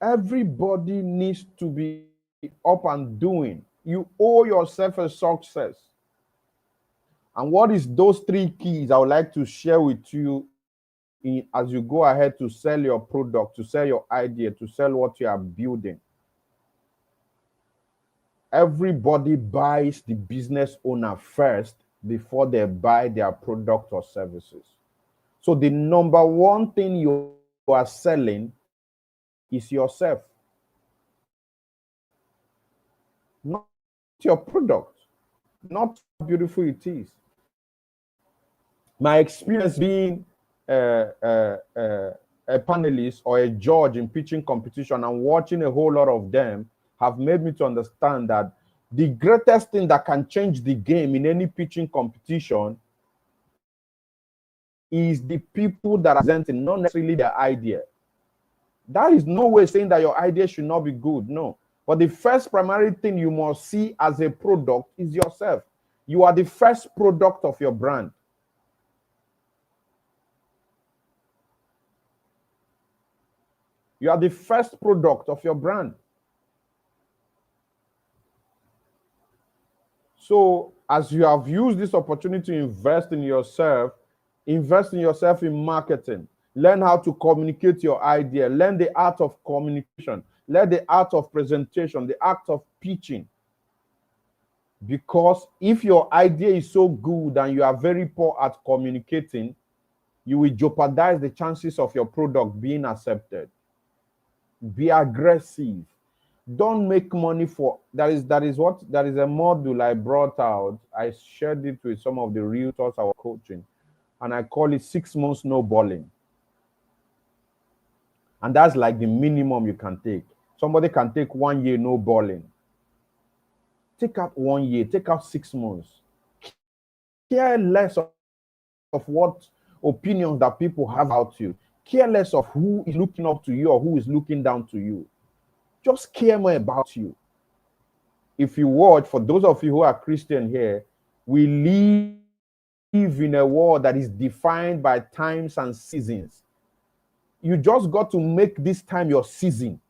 Everybody needs to be up and doing. You owe yourself a success. And what is those 3 keys I would like to share with you as you go ahead to sell your product, to sell your idea, to sell what you are building? Everybody buys the business owner first before they buy their product or services. So the number one thing you are selling is yourself, not your product, not how beautiful it is. My experience being a panelist or a judge in pitching competition and watching a whole lot of them have made me to understand that the greatest thing that can change the game in any pitching competition is the people that are presenting, not necessarily their idea. That is no way saying that your idea should not be good, no. But the first primary thing you must see as a product is yourself. You are the first product of your brand. You are the first product of your brand. So as you have used this opportunity to invest in yourself in marketing. Learn how to communicate your idea. Learn the art of communication. Learn the art of presentation, the art of pitching. Because if your idea is so good and you are very poor at communicating, you will jeopardize the chances of your product being accepted. Be aggressive. Don't make money for that is a module I brought out. I shared it with some of the realtors I was coaching, and I call it 6 months no balling. And that's like the minimum you can take. Somebody can take 1 year no balling. Take out 1 year, take out 6 months. Care less of what opinions that people have about you. Care less of who is looking up to you or who is looking down to you. Just care more about you. If you watch, for those of you who are Christian here, we live in a world that is defined by times and seasons. You just got to make this time your season.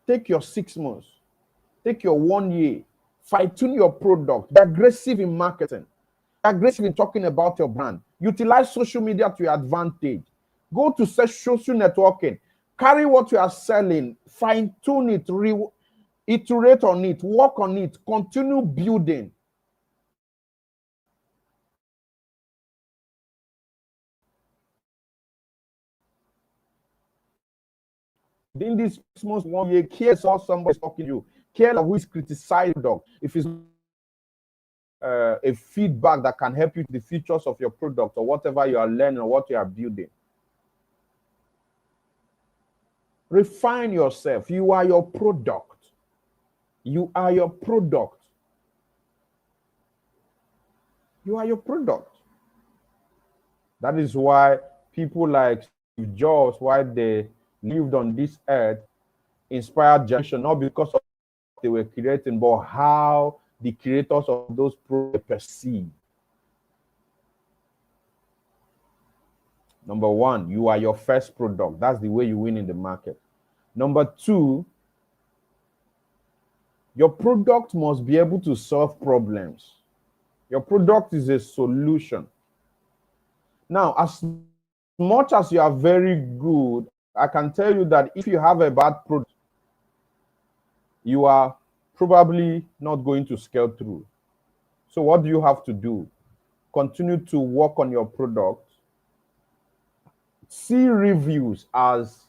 Take your 6 months. Take your 1 year. Fine-tune your product. Be aggressive in marketing. Be aggressive in talking about your brand. Utilize social media to your advantage. Go to social networking. Carry what you are selling. Fine-tune it. Iterate on it. Work on it. Continue building. In this 6 months, 1 year, care how somebody is talking to you. Care who is criticizing the dog. If it's a feedback that can help you with the features of your product or whatever you are learning or what you are building. Refine yourself. You are your product. You are your product. You are your product. That is why people like Steve Jobs, why they lived on this earth, inspired generation, not because of what they were creating, but how the creators of those products perceive. Number one, you are your first product. That's the way you win in the market. Number two, your product must be able to solve problems. Your product is a solution. Now, as much as you are very good, I can tell you that if you have a bad product, you are probably not going to scale through. So what do you have to do? Continue to work on your product. See reviews as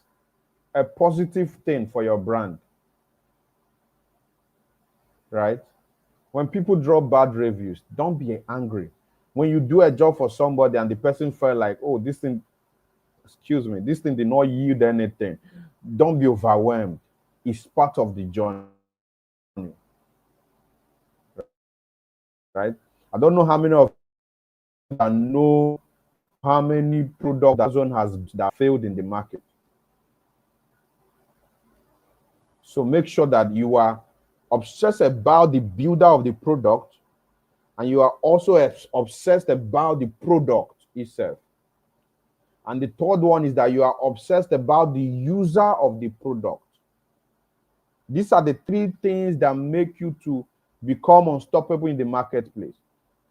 a positive thing for your brand. Right? When people drop bad reviews, don't be angry. When you do a job for somebody and the person felt like, oh, this thing did not yield anything, don't be overwhelmed. It's part of the journey. Right? I don't know how many of you know how many products that zone has that failed in the market. So make sure that you are obsessed about the builder of the product, and you are also obsessed about the product itself. And the third one is that you are obsessed about the user of the product. These are the three things that make you to become unstoppable in the marketplace.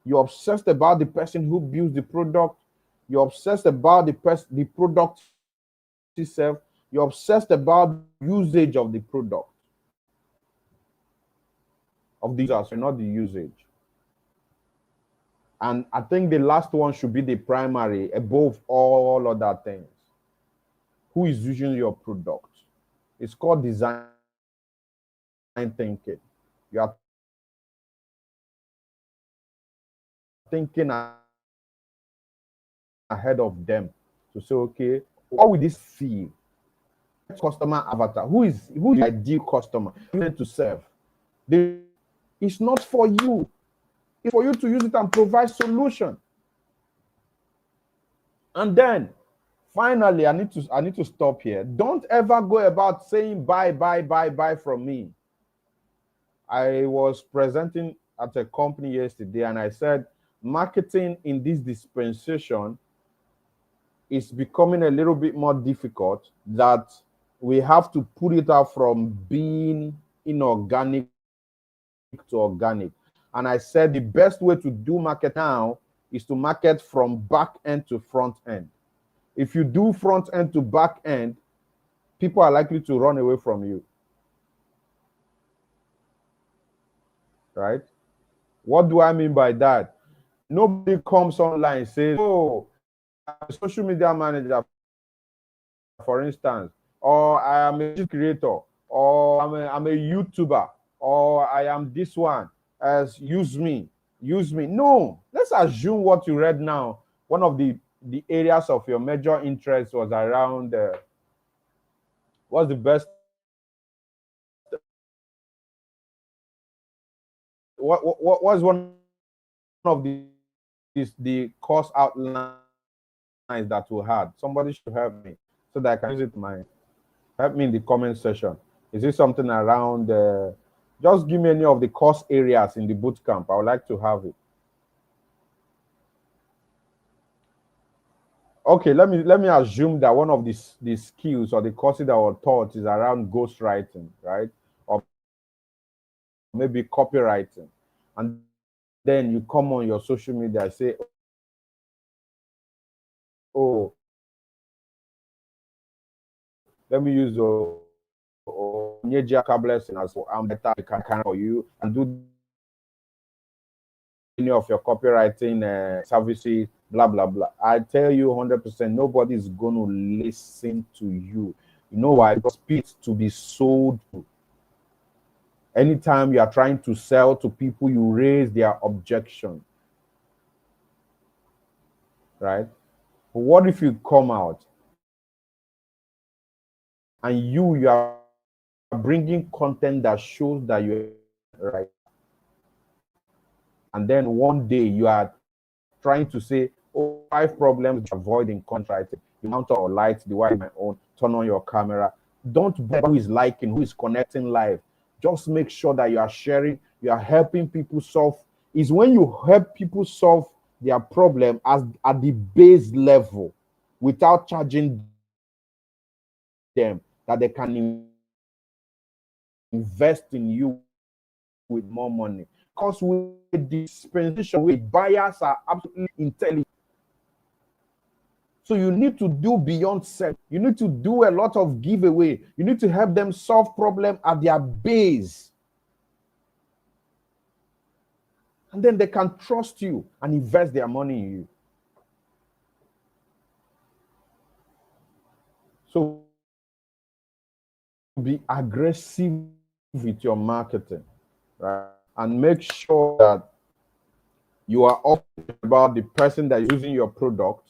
You're obsessed about the person who builds the product. You're obsessed about the product itself. You're obsessed about the usage of the product. of the users, not the usage. And I think the last one should be the primary above all other things. Who is using your product? It's called design thinking. You are thinking ahead of them to say, okay, what will this feel? Customer avatar. Who is the ideal customer you need to serve? It's not for you. It's for you to use it and provide solution. And then finally, I need to stop here. Don't ever go about saying buy from me. I was presenting at a company yesterday and I said marketing in this dispensation is becoming a little bit more difficult, that we have to put it out from being inorganic to organic. And I said the best way to do market now is to market from back end to front end. If you do front end to back end, people are likely to run away from you. Right? What do I mean by that? Nobody comes online and says, oh, I'm a social media manager, for instance, or I am a creator, or I'm a YouTuber, or I am this one, as use me. No, let's assume what you read now. One of the areas of your major interest was around what's the best, what was one of the course outlines that we had? Somebody should help me so that I can use it help me in the comment section. Is it something around just give me any of the course areas in the bootcamp? I would like to have it. Okay, let me assume that one of the skills or the courses that were taught is around ghostwriting, right? Or maybe copywriting. And then you come on your social media and say, oh, let me use blessing as I'm better can for you and do any of your copywriting services, blah blah blah. I tell you 100%, nobody is going to listen to you. You know why? Because it's to be sold to. Anytime you are trying to sell to people, you raise their objection, right? But what if you come out and you are bringing content that shows that you're right, and then one day you are trying to say, oh, 5 problems to avoid in contracting. You mount on lights, the way my own, turn on your camera. Don't bother who is liking, who is connecting live. Just make sure that you are sharing, you are helping people solve. Is when you help people solve their problem at the base level without charging them, that they can invest in you with more money. Because with dispensation, with buyers are absolutely intelligent. So you need to do beyond self. You need to do a lot of giveaway. You need to help them solve problems at their base. And then they can trust you and invest their money in you. So be aggressive with your marketing, right? And make sure that you are up about the person that is using your product,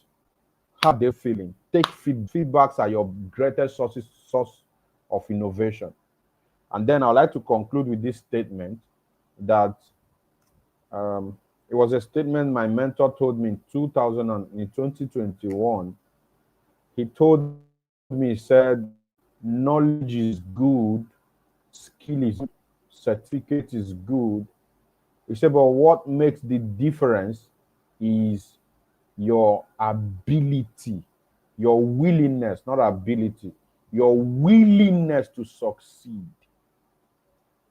how they're feeling. Take feedbacks are your greatest source of innovation. And then I'd like to conclude with this statement that it was a statement my mentor told me in 2021. He told me, he said, knowledge is good, skill is good, certificate is good. He said, but what makes the difference is your ability, your willingness, not ability, your willingness to succeed.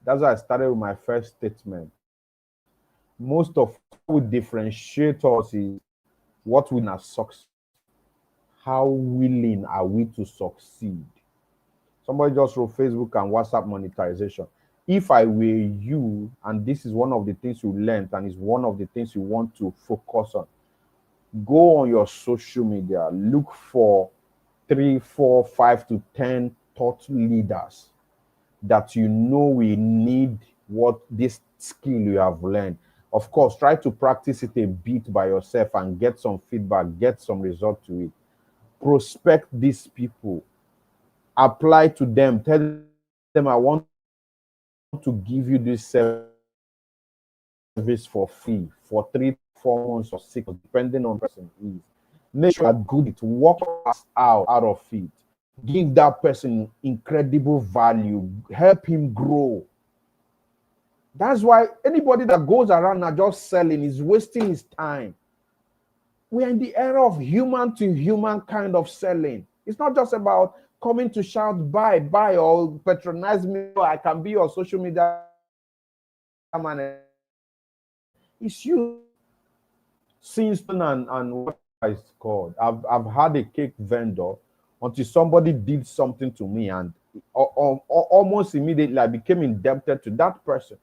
That's why I started with my first statement. Most of what would differentiate us is what we are succeed. How willing are we to succeed? Somebody just wrote Facebook and WhatsApp monetization. if I were you, and this is one of the things you learned and is one of the things you want to focus on, go on your social media, look for 3, 4, 5 to 10 thought leaders that you know we need what this skill you have learned. Of course, try to practice it a bit by yourself and get some feedback, get some result to it. Prospect these people, apply to them, tell them, I want to give you this service for free for 3, 4 months or 6, depending on the person is. Make sure you're good at work out of it. Give that person incredible value, help him grow. That's why anybody that goes around now just selling is wasting his time. We're in the era of human to human kind of selling. It's not just about coming to shout buy, or patronize me, or I can be your social media man. It's you. Since and what it's called. I've had a cake vendor until somebody did something to me, and almost immediately I became indebted to that person.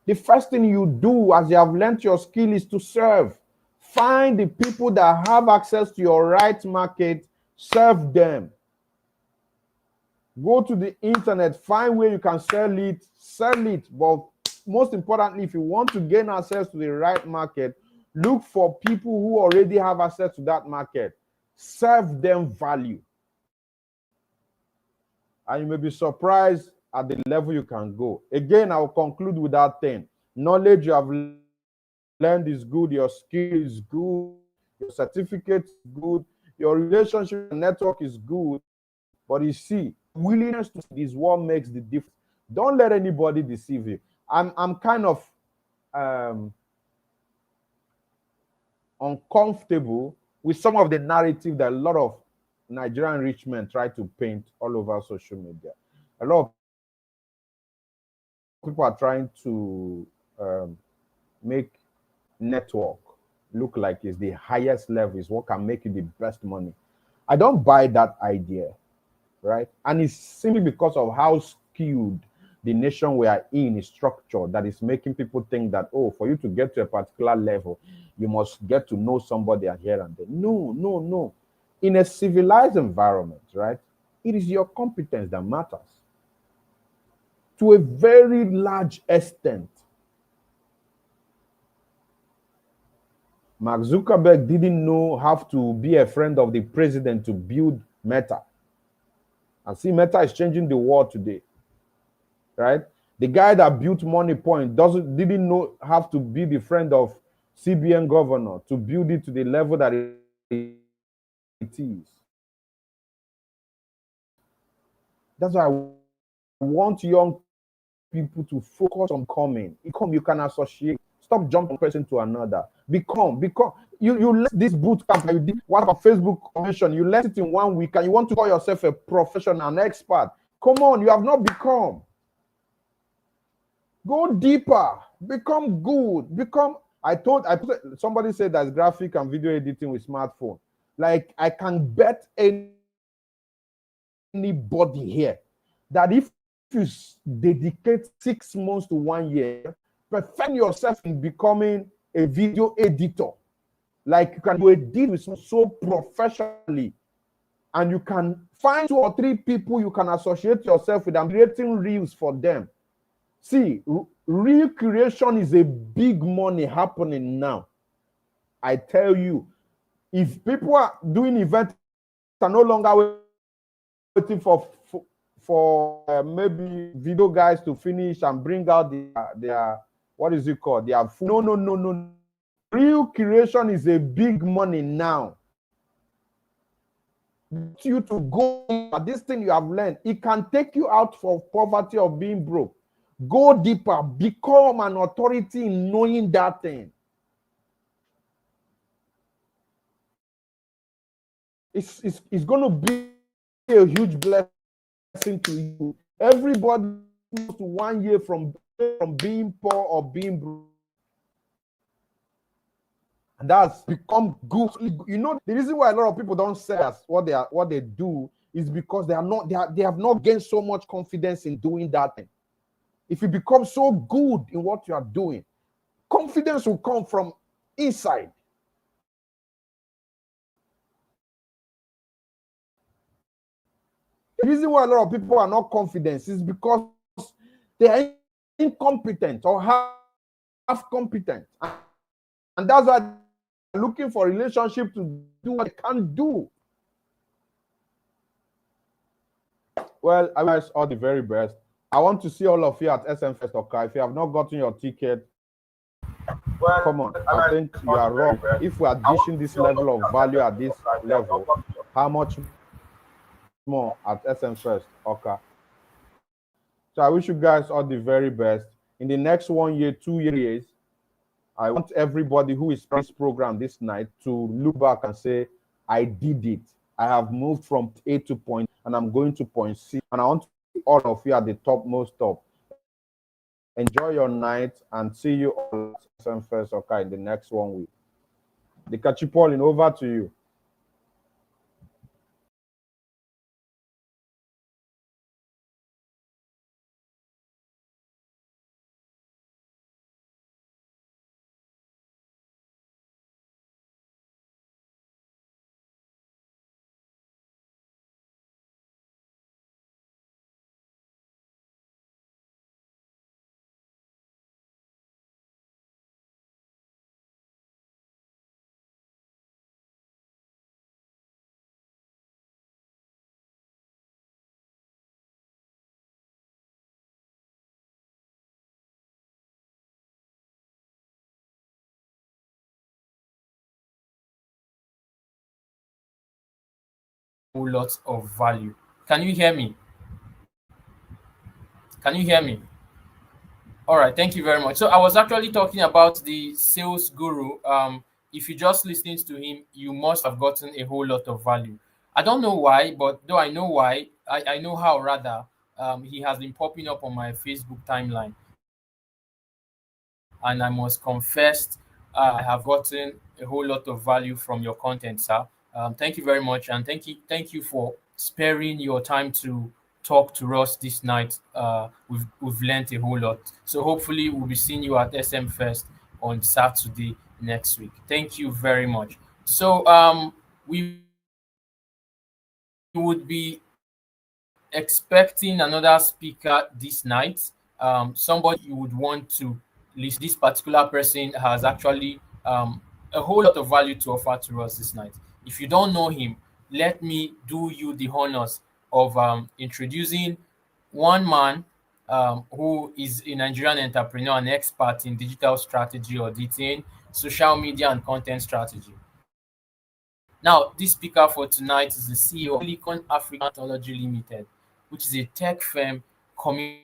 The first thing you do as you have learned your skill is to serve. Find the people that have access to your right market, serve them. Go to the internet, find where you can sell it. But most importantly, if you want to gain access to the right market, look for people who already have access to that market. Serve them value. And you may be surprised at the level you can go. Again, I will conclude with that thing. Knowledge you have learned is good, your skill is good, your certificate is good, your relationship and network is good. But you see, willingness to is what makes the difference. Don't let anybody deceive you. I'm kind of uncomfortable with some of the narrative that a lot of Nigerian rich men try to paint all over social media. A lot of people are trying to make network look like it's the highest level, is what can make you the best money. I don't buy that idea, right? And it's simply because of how skewed the nation we are in is structured that is making people think that, oh, for you to get to a particular level, you must get to know somebody here and there. No. In a civilized environment, right, it is your competence that matters to a very large extent. Mark Zuckerberg didn't know how to be a friend of the president to build Meta. And see, Meta is changing the world today, right? The guy that built Money Point didn't know how to be the friend of CBN governor to build it to the level that it is. That's why I want young people to focus on coming. You can associate. Stop jumping from person to another. Become. You let this boot camp, you did what about Facebook convention, you let it in 1 week, and you want to call yourself a professional, an expert. Come on, you have not become. Go deeper. Become good. Somebody said that's graphic and video editing with smartphone. Like, I can bet anybody here that if you dedicate 6 months to 1 year, perfect yourself in becoming a video editor. Like, you can do a deal with so professionally, and you can find 2 or 3 people you can associate yourself with and creating reels for them. See, real creation is a big money happening now. I tell you, if people are doing events are no longer waiting for maybe video guys to finish and bring out their what is it called? No. Real creation is a big money now. You to go at this thing you have learned, it can take you out of poverty of being broke. Go deeper, become an authority in knowing that thing. It's going to be a huge blessing to you. Everybody goes to 1 year from being poor or being broke. And that's become good. You know, the reason why a lot of people don't say as what they do is because they have not gained so much confidence in doing that thing. if you become so good in what you are doing, confidence will come from inside. The reason why a lot of people are not confident is because they are incompetent or half competent. And that's why they're looking for a relationship to do what they can't do. Well, I wish all the very best. I want to see all of you at SMFest Oka. If you have not gotten your ticket, well, come on. I think you are wrong. If we are dishing this level of value at this level, how much more at SMFest Oka? So I wish you guys all the very best. In the next 1 year, 2 years, I want everybody who is in this program this night to look back and say, I did it. I have moved from A to point, and I'm going to point C. And I want to see all of you at the topmost top. Enjoy your night and see you all at SMFest Oka in the next 1 week. The Kachipolin, over to you. Whole lot of value. Can you hear me? Can you hear me? All right, thank you very much. So I was actually talking about the sales guru. If you just listening to him, you must have gotten a whole lot of value. I don't know why, but though I know why, I know how rather. He has been popping up on my Facebook timeline, and I must confess, I have gotten a whole lot of value from your content, sir. Thank you very much, and thank you for sparing your time to talk to us this night. We've learned a whole lot. So hopefully we'll be seeing you at SM Fest on Saturday next week. Thank you very much. So we would be expecting another speaker this night. Somebody you would want to list. This particular person has actually a whole lot of value to offer to us this night. If you don't know him, let me do you the honors of introducing one man who is a Nigerian entrepreneur and expert in digital strategy auditing, social media, and content strategy. Now, this speaker for tonight is the CEO of Silicon African Technology Limited, which is a tech firm committed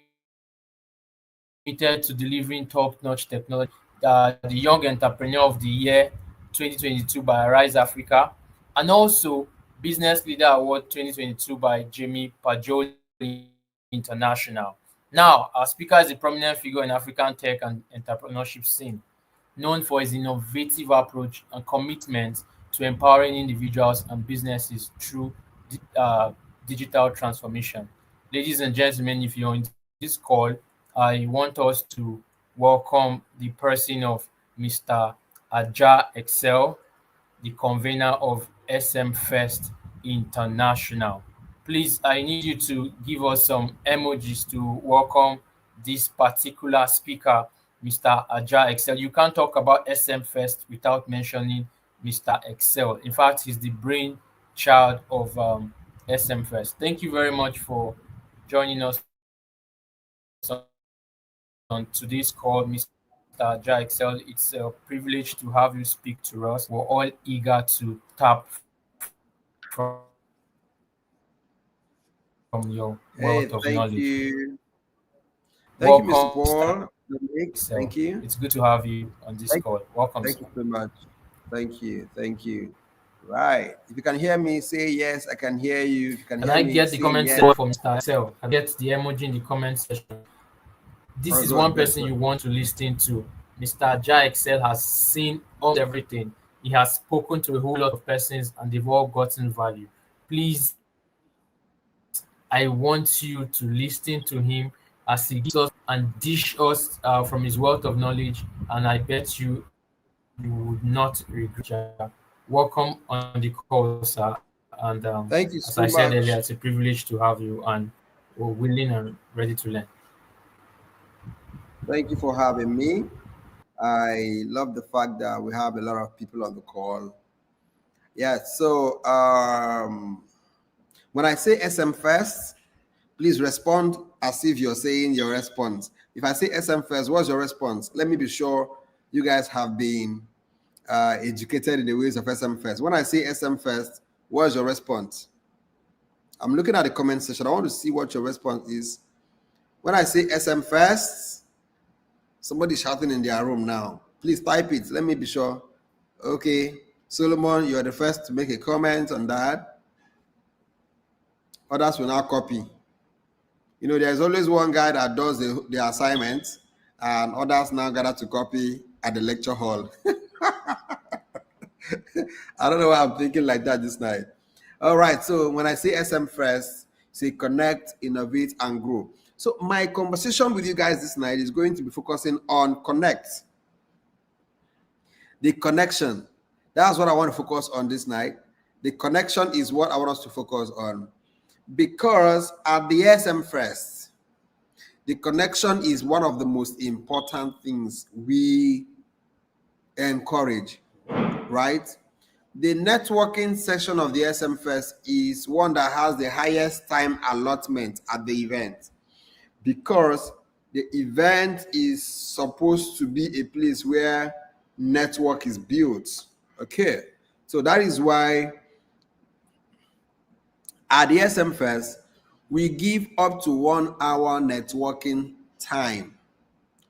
to delivering top-notch technology. The Young Entrepreneur of the Year 2022 by Rise Africa, and also Business Leader Award 2022 by Jamie Pajoli International. Now, our speaker is a prominent figure in African tech and entrepreneurship scene, known for his innovative approach and commitment to empowering individuals and businesses through digital transformation. Ladies and gentlemen, if you're on this call, I want us to welcome the person of Mr. Aja Excel, the convener of SMFest International. Please, I need you to give us some emojis to welcome this particular speaker, Mr. Aja Excel. You can't talk about SMFest without mentioning Mr. Excel. In fact, he's the brainchild of SMFest. Thank you very much for joining us on today's call, Mr. Aja Excel. It's a privilege to have you speak to us. We're all eager to tap from your wealth of knowledge. You. Welcome, you, Mr. Paul. Thank you. It's good to have you on this call. Welcome. Thank you so much. Thank you. Right. If you can hear me, say yes. I can hear you. If you can I get the comment section for Mr. Excel? Can I get the emoji in the comment section? This is one person you want to listen to. Mr. Aja Excel has seen almost everything. He has spoken to a whole lot of persons and they've all gotten value. Please, I want you to listen to him as he gives us and dish us from his wealth of knowledge, and I bet you would not regret. Welcome on the call, sir. And Thank as you I so said earlier, much. it's a privilege to have you, and we're willing and ready to learn. Thank you for having me. I love the fact that we have a lot of people on the call. Yeah, so when I say SMFest, please respond as if you're saying your response. If I say SMFest, what's your response? Let me be sure you guys have been educated in the ways of SMFest. When I say SMFest, what's your response? I'm looking at the comment section. I want to see what your response is. When I say SMFest, somebody's shouting in their room now. Please type it. Let me be sure. Okay, Solomon, you're the first to make a comment on that. Others will now copy. You know, there's always one guy that does the assignments, and others now gather to copy at the lecture hall. I don't know why I'm thinking like that this night. All right, so when I say SMFest, say connect, innovate, and grow. So my conversation with you guys this night is going to be focusing on connect. The connection. That's what I want to focus on this night. The connection is what I want us to focus on. Because at the SMFest, the connection is one of the most important things we encourage, right? The networking session of the SMFest is one that has the highest time allotment at the event, because the event is supposed to be a place where network is built. Okay, so that is why at the SMFest, we give up to 1 hour networking time.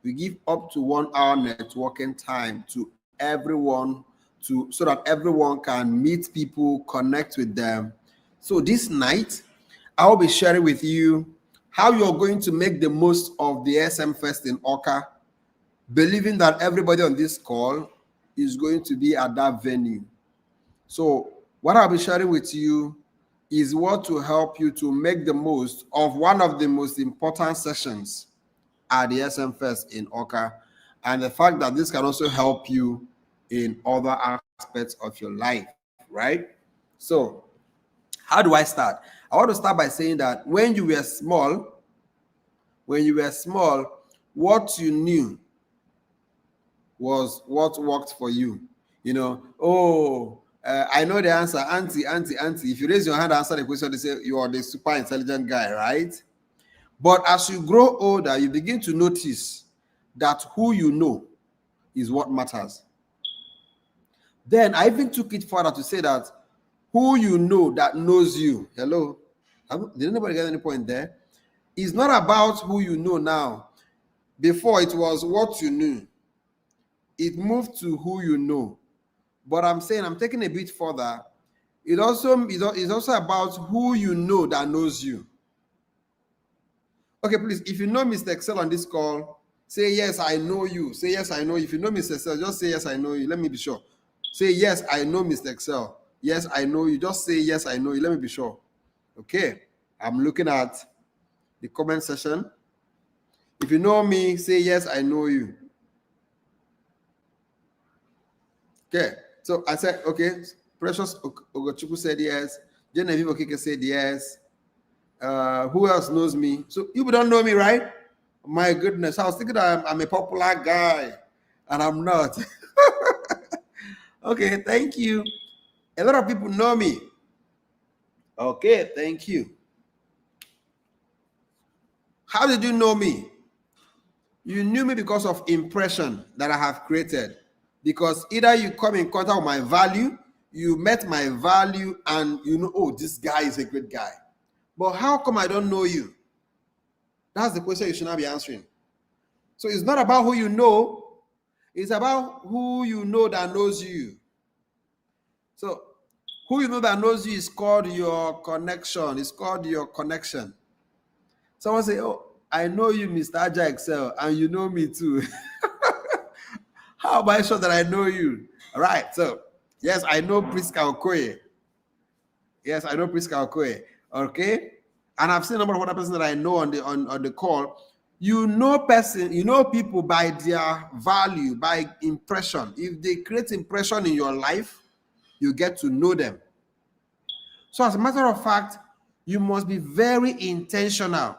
We give up to 1 hour networking time to everyone, so that everyone can meet people, connect with them. So this night, I'll be sharing with you how you're going to make the most of the SMFest in Oka, believing that everybody on this call is going to be at that venue. So what I'll be sharing with you is what to help you to make the most of one of the most important sessions at the SMFest in Oka, and the fact that this can also help you in other aspects of your life, right? So how do I start? I want to start by saying that when you were small, what you knew was what worked for you. You know, I know the answer, auntie. If you raise your hand and answer the question, they say you are the super intelligent guy, right? But as you grow older, you begin to notice that who you know is what matters. Then I even took it further to say that who you know that knows you. Hello? Did anybody get any point there? It's not about who you know now. Before it was what you knew. It moved to who you know. But I'm saying, I'm taking a bit further. It's also about who you know that knows you. Okay, please, if you know Mr. Excel on this call, say, yes, I know you. Say, yes, I know you. If you know Mr. Excel, just say, yes, I know you. Let me be sure. Say, yes, I know Mr. Excel. Yes, I know you. Just say, yes, I know you. Let me be sure. Okay, I'm looking at the comment section. If you know me, say, yes, I know you. Okay, so I said, okay, Precious Ogochukwu said yes. Genevieve Okike said yes. Who else knows me? So you don't know me, right? My goodness, I was thinking that I'm a popular guy, and I'm not. Okay, thank you. A lot of people know me. Okay, thank you. How did you know me? You knew me because of impression that I have created. Because either you come in contact with my value, you met my value, and you know, oh, this guy is a great guy. But how come I don't know you? That's the question you should not be answering. So it's not about who you know, it's about who you know that knows you. So who you know that knows you is called your connection. It's called your connection. Someone say, oh, I know you, Mr. Aja Excel, and you know me too. How am I sure that I know you? All right, so yes, I know Priska Okoye. Yes, I know Priska Okoye. Okay, and I've seen a number of other persons that I know on the call. You know person, you know people by their value, by impression. If they create impression in your life, you get to know them. So as a matter of fact, you must be very intentional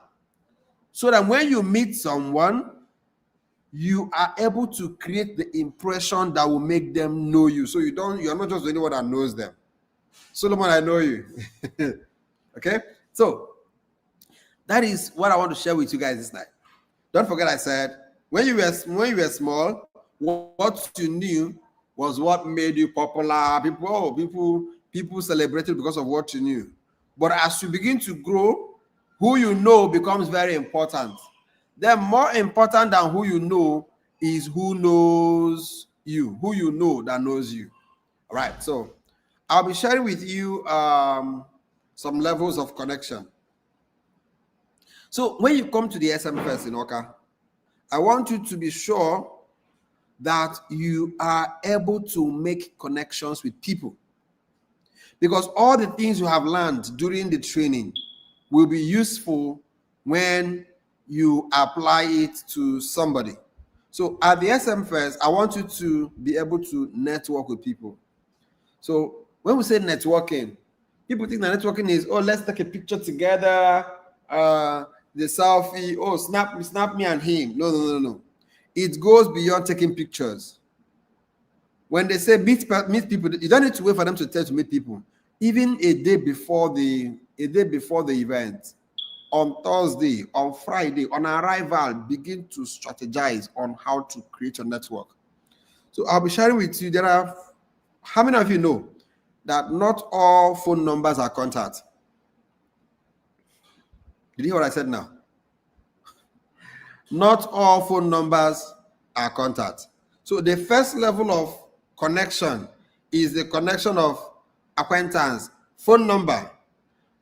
so that when you meet someone, you are able to create the impression that will make them know you. So you're not just the only one that knows them. Solomon, I know you. Okay? So that is what I want to share with you guys this night. Don't forget I said when you were small, what you knew was what made you popular. People celebrated because of what you knew. But as you begin to grow, who you know becomes very important. Then more important than who you know is who knows you, who you know that knows you. All right, so I'll be sharing with you some levels of connection. So when you come to the SMFest in Oka, I want you to be sure that you are able to make connections with people. Because all the things you have learned during the training will be useful when you apply it to somebody. So at the SMFest, I want you to be able to network with people. So when we say networking, people think that networking is, oh, let's take a picture together, the selfie, oh, snap me and him. No. It goes beyond taking pictures. When they say meet people, you don't need to wait for them to tell you to meet people. Even a day before the event, on Thursday, on Friday, on arrival, begin to strategize on how to create a network. So I'll be sharing with you. How many of you know that not all phone numbers are contact? Did you hear what I said now? Not all phone numbers are contact. So the first level of connection is the connection of acquaintance, phone number.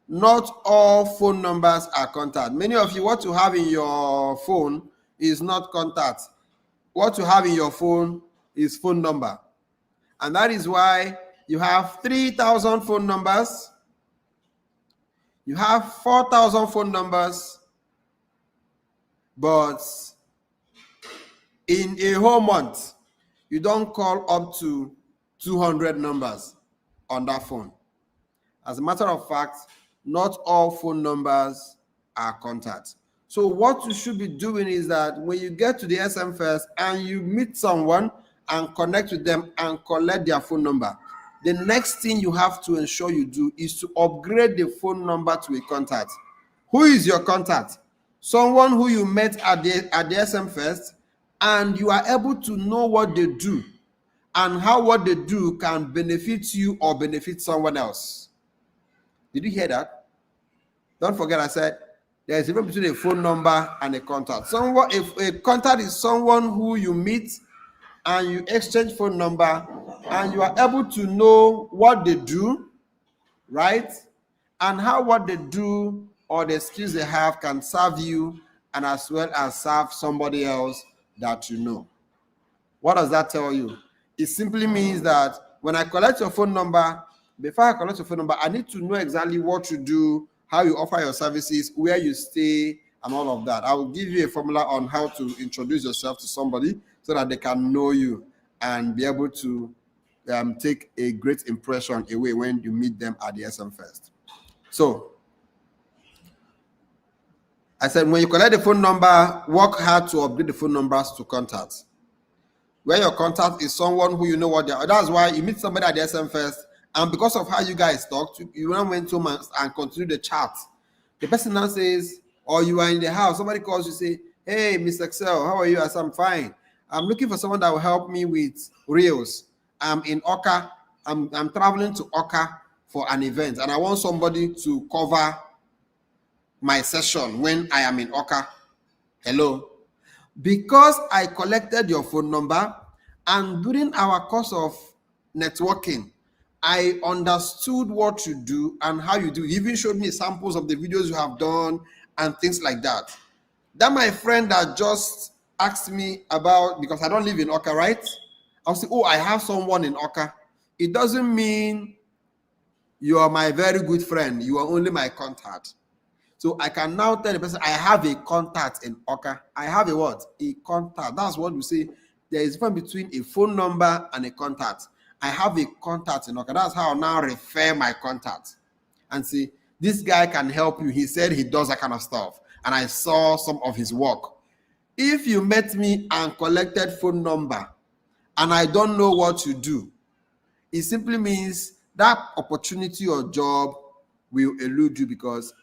Not all phone numbers are contact. Many of you, what you have in your phone is not contact. What you have in your phone is phone number. And that is why you have 3,000 phone numbers. You have 4,000 phone numbers. But in a whole month, you don't call up to 200 numbers on that phone. As a matter of fact, not all phone numbers are contacts. So what you should be doing is that when you get to the SMFest and you meet someone and connect with them and collect their phone number, the next thing you have to ensure you do is to upgrade the phone number to a contact. Who is your contact? Someone who you met at the SMFest and you are able to know what they do and how what they do can benefit you or benefit someone else. Did you hear that? Don't forget I said there's a difference between a phone number and a contact. If a contact is someone who you meet and you exchange phone number and you are able to know what they do, right? And how what they do or the skills they have can serve you and as well as serve somebody else that you know. What does that tell you? It simply means that when I collect your phone number, before I collect your phone number, I need to know exactly what you do, how you offer your services, where you stay, and all of that. I will give you a formula on how to introduce yourself to somebody so that they can know you and be able to take a great impression away when you meet them at the SMFest. So, I said when you collect the phone number, work hard to upgrade the phone numbers to contacts. Where your contact is someone who you know what they are. That's why you meet somebody at the SMFest, and because of how you guys talked, you now went home and continue the chat. The person now says, or you are in the house, somebody calls you, say, hey, Mr. Excel, how are you? I said, I'm fine. I'm looking for someone that will help me with Reels. I'm in Oka. I'm traveling to Oka for an event, and I want somebody to cover my session when I am in Oka. Hello. Because I collected your phone number, and during our course of networking, I understood what you do and how you do. You even showed me samples of the videos you have done and things like that. That my friend that just asked me about, because I don't live in Oka, right? I'll say, oh, I have someone in Oka. It doesn't mean you are my very good friend. You are only my contact. So I can now tell the person, I have a contact in Oka. I have a what? A contact. That's what we say. There is a difference between a phone number and a contact. I have a contact in Oka. That's how I now refer my contact and say, this guy can help you. He said he does that kind of stuff. And I saw some of his work. If you met me and collected phone number and I don't know what you do, it simply means that opportunity or job will elude you because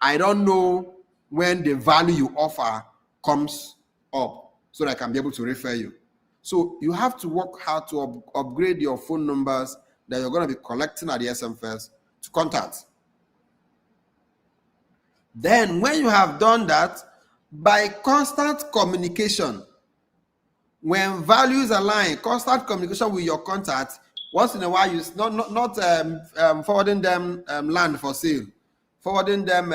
I don't know when the value you offer comes up so that I can be able to refer you. So you have to work hard to upgrade your phone numbers that you're going to be collecting at the SMFest to contact. Then when you have done that, by constant communication, when values align, constant communication with your contact, once in a while, you not forwarding them land for sale, forwarding them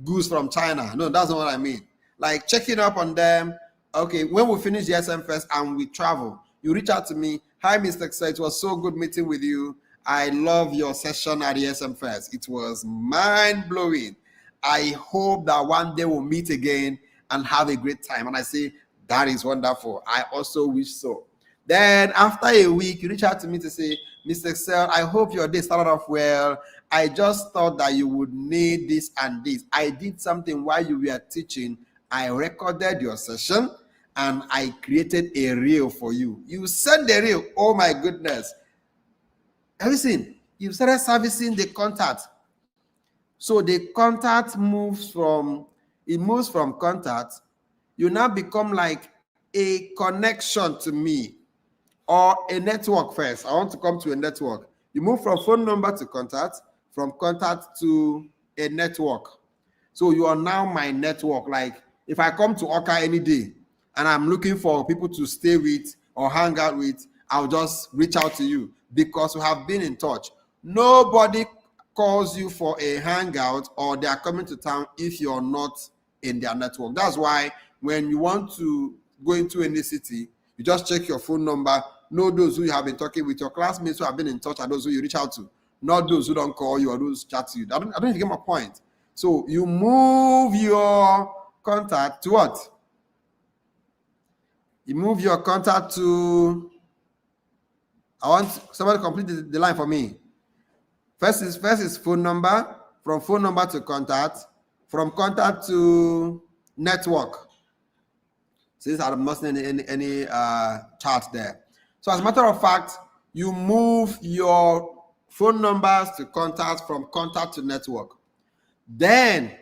goods from China. No, that's not what I mean. Like checking up on them. Okay, when we finish the SMFest and we travel, you reach out to me. Hi, Mr. Xe, it was so good meeting with you. I love your session at the SMFest. It was mind-blowing. I hope that one day we'll meet again and have a great time. And I say, that is wonderful. I also wish so. Then after a week, you reach out to me to say, Mr. Excel, I hope your day started off well. I just thought that you would need this and this. I did something while you were teaching. I recorded your session and I created a reel for you. You sent the reel. Oh my goodness. Everything. You started servicing the contact. So the contact moves from contact. You now become like a connection to me. Or a network first. I want to come to a network. You move from phone number to contact, from contact to a network. So you are now my network. Like if I come to Oka any day and I'm looking for people to stay with or hang out with, I'll just reach out to you because we have been in touch. Nobody calls you for a hangout or they are coming to town if you're not in their network. That's why when you want to go into any city, you just check your phone number, know those who you have been talking with, your classmates who have been in touch are those who you reach out to, not those who don't call you or those who chat to you. I don't know if you get my point. So you move your contact to what? You move your contact to, I want somebody to complete the line for me. First is phone number, from phone number to contact, from contact to network. Since I'm not seeing any chart there. So as a matter of fact, you move your phone numbers to contact, from contact to network. Then,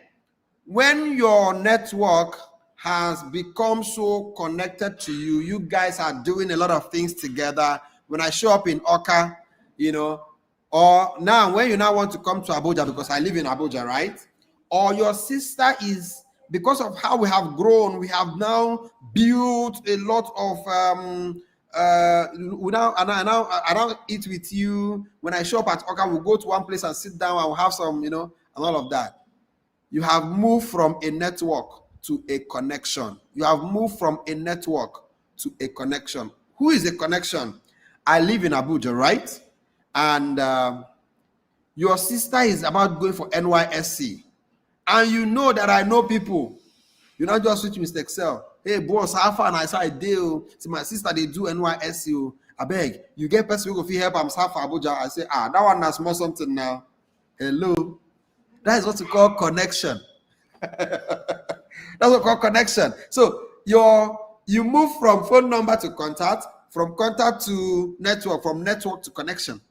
when your network has become so connected to you, you guys are doing a lot of things together. When I show up in Oka, or now when you now want to come to Abuja, because I live in Abuja, right? Or your sister is, because of how we have grown, we have now built a lot of I now eat with you. When I show up at Oka, we'll go to one place and sit down and we'll have some, and all of that. You have moved from a network to a connection. You have moved from a network to a connection. Who is a connection? I live in Abuja, right? And your sister is about going for NYSC. And you know that I know people. You not just switch Mr. Excel. Hey, boss, how far? And I saw a deal. See, my sister, they do NYSC. I beg, you get person who go feel help. I'm for Abuja. I say, that one has more something now. Hello. That is what we call connection. That's what we call connection. So you move from phone number to contact, from contact to network, from network to connection.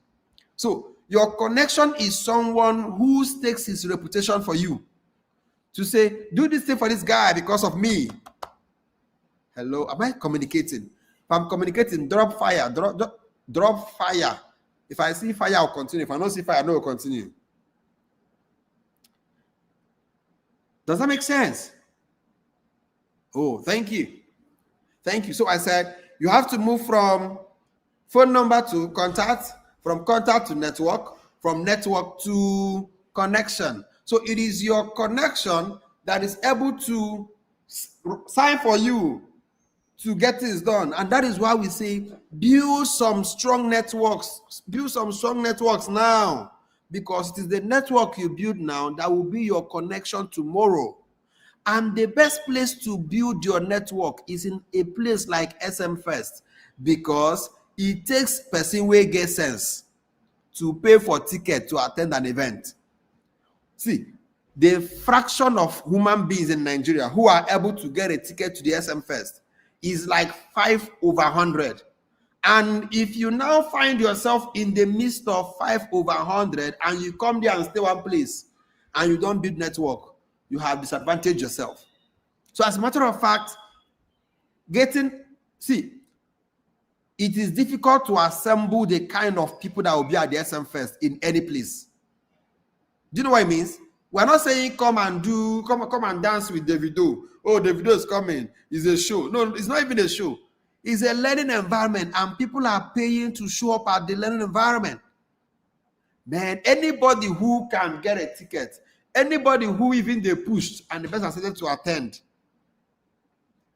So your connection is someone who stakes his reputation for you. To say, do this thing for this guy because of me. Hello, am I communicating? If I'm communicating, drop fire, drop fire. If I see fire, I'll continue. If I don't see fire, I know I'll continue. Does that make sense? Oh, thank you. Thank you. So I said, you have to move from phone number to contact, from contact to network, from network to connection. So it is your connection that is able to sign for you to get this done. And that is why we say, build some strong networks. Build some strong networks now. because it is the network you build now that will be your connection tomorrow. And the best place to build your network is in a place like SMFest, because it takes person wey get sense to pay for ticket to attend an event. See, the fraction of human beings in Nigeria who are able to get a ticket to the SMFest is like 5 over 100. And if you now find yourself in the midst of 5 over 100 and you come there and stay one place and you don't build network, you have disadvantaged yourself. So as a matter of fact, it is difficult to assemble the kind of people that will be at the SMFest in any place. Do you know what it means? We're not saying come and dance with Davido. Oh, Davido is coming. It's a show. No, it's not even a show. It's a learning environment, and people are paying to show up at the learning environment. Man, anybody who can get a ticket, anybody who even they pushed and the person decided to attend,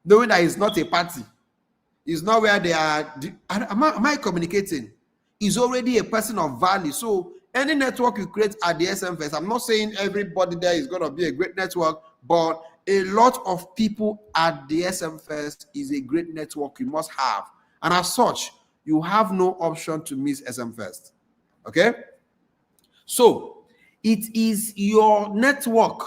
knowing that it's not a party, it's not where they are. Am I communicating? Is already a person of value. So any network you create at the SMFest, I'm not saying everybody there is going to be a great network, but a lot of people at the SMFest is a great network you must have. And as such, you have no option to miss SMFest. Okay? So it is your network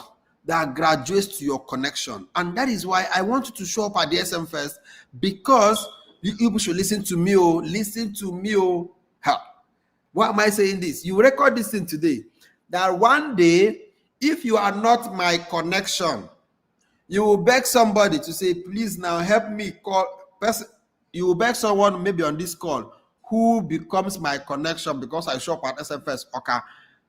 that graduates to your connection. And that is why I want you to show up at the SMFest, because you people should listen to me. Listen to me. Why am I saying this? You record this thing today, that one day, if you are not my connection, you will beg somebody to say, please now help me call person. You will beg someone maybe on this call who becomes my connection because I show up at SMFest, okay,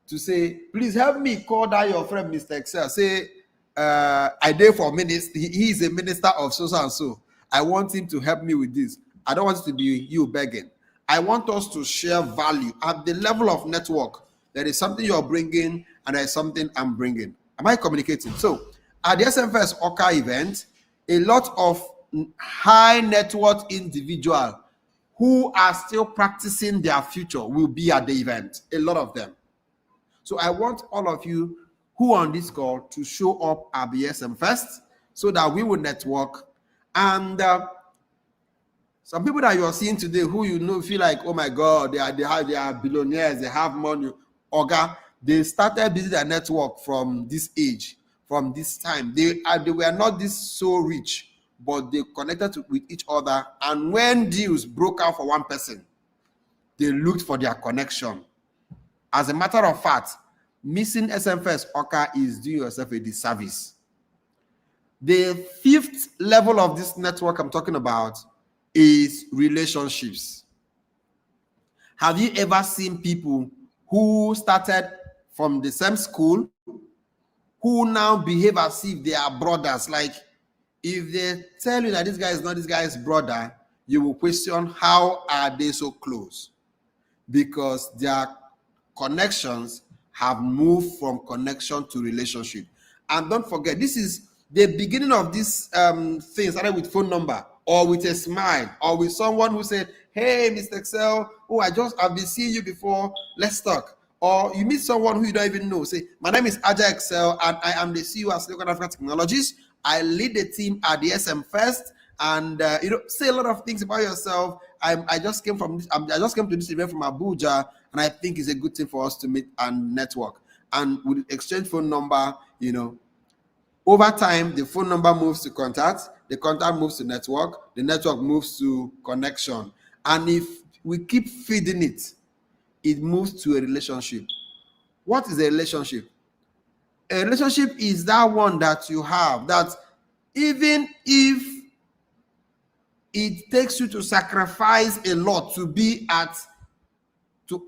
to say, please help me call that your friend Mr. Excel. Say, I did for minister. He is a minister of so and so. I want him to help me with this. I don't want it to be you begging. I want us to share value at the level of network. There is something you're bringing and there is something I'm bringing. Am I communicating? So at the SMFest Oka event, a lot of high net worth individuals who are still practicing their future will be at the event. A lot of them. So I want all of you who are on this call to show up at the SMFest so that we will network. And some people that you are seeing today who you know feel like, oh my God, they are billionaires, they have money. Oga, they started building their network from this age, from this time. They were not this so rich, but they connected with each other. And when deals broke out for one person, they looked for their connection. As a matter of fact, missing SMFest Oka is doing yourself a disservice. The fifth level of this network I'm talking about is relationships. Have you ever seen people who started from the same school who now behave as if they are brothers? Like, if they tell you that this guy is not this guy's brother, you will question how are they so close? Because their connections have moved from connection to relationship. And don't forget, this is the beginning of this thing started with phone number, or with a smile, or with someone who said, hey, Mr. Excel, oh, I've been seeing you before, let's talk. Or you meet someone who you don't even know, say, my name is Aja Excel, and I am the CEO of Silicon Africa Technologies. I lead the team at the SMFest, and say a lot of things about yourself. I just came to this event from Abuja, and I think it's a good thing for us to meet and network. And we'll exchange phone number, Over time, the phone number moves to contact, the contact moves to network, the network moves to connection. And if we keep feeding it, it moves to a relationship. What is a relationship? A relationship is that one that you have, that even if it takes you to sacrifice a lot to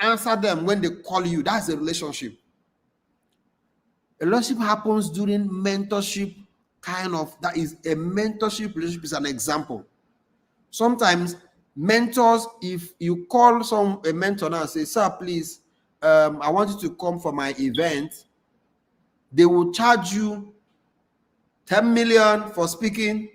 answer them when they call you, that's a relationship. A relationship happens during mentorship, that is a mentorship relationship is an example. Sometimes mentors, if you call a mentor now and say, sir, please, I want you to come for my event, they will charge you 10 million for speaking,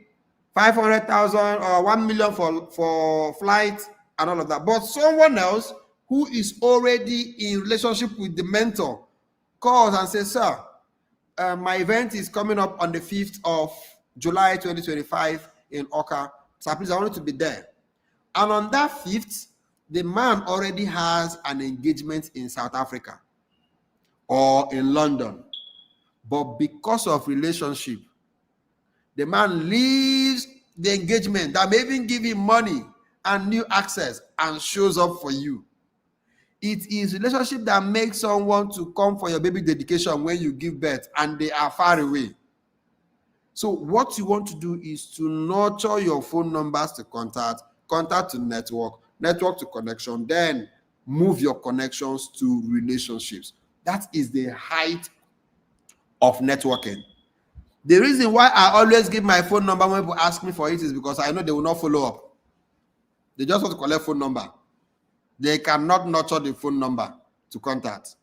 500,000 or 1 million for flight and all of that. But someone else who is already in relationship with the mentor calls and says, sir, my event is coming up on the 5th of July 2025 in Oka. So please, I want you to be there. And on that 5th, the man already has an engagement in South Africa or in London. But because of relationship, the man leaves the engagement that may even give him money and new access and shows up for you. It is relationship that makes someone to come for your baby dedication when you give birth and they are far away. So what you want to do is to nurture your phone numbers to contact, contact to network, network to connection, then move your connections to relationships. That is the height of networking. The reason why I always give my phone number when people ask me for it is because I know they will not follow up. They just want to collect phone number. They cannot nurture the phone number to contact,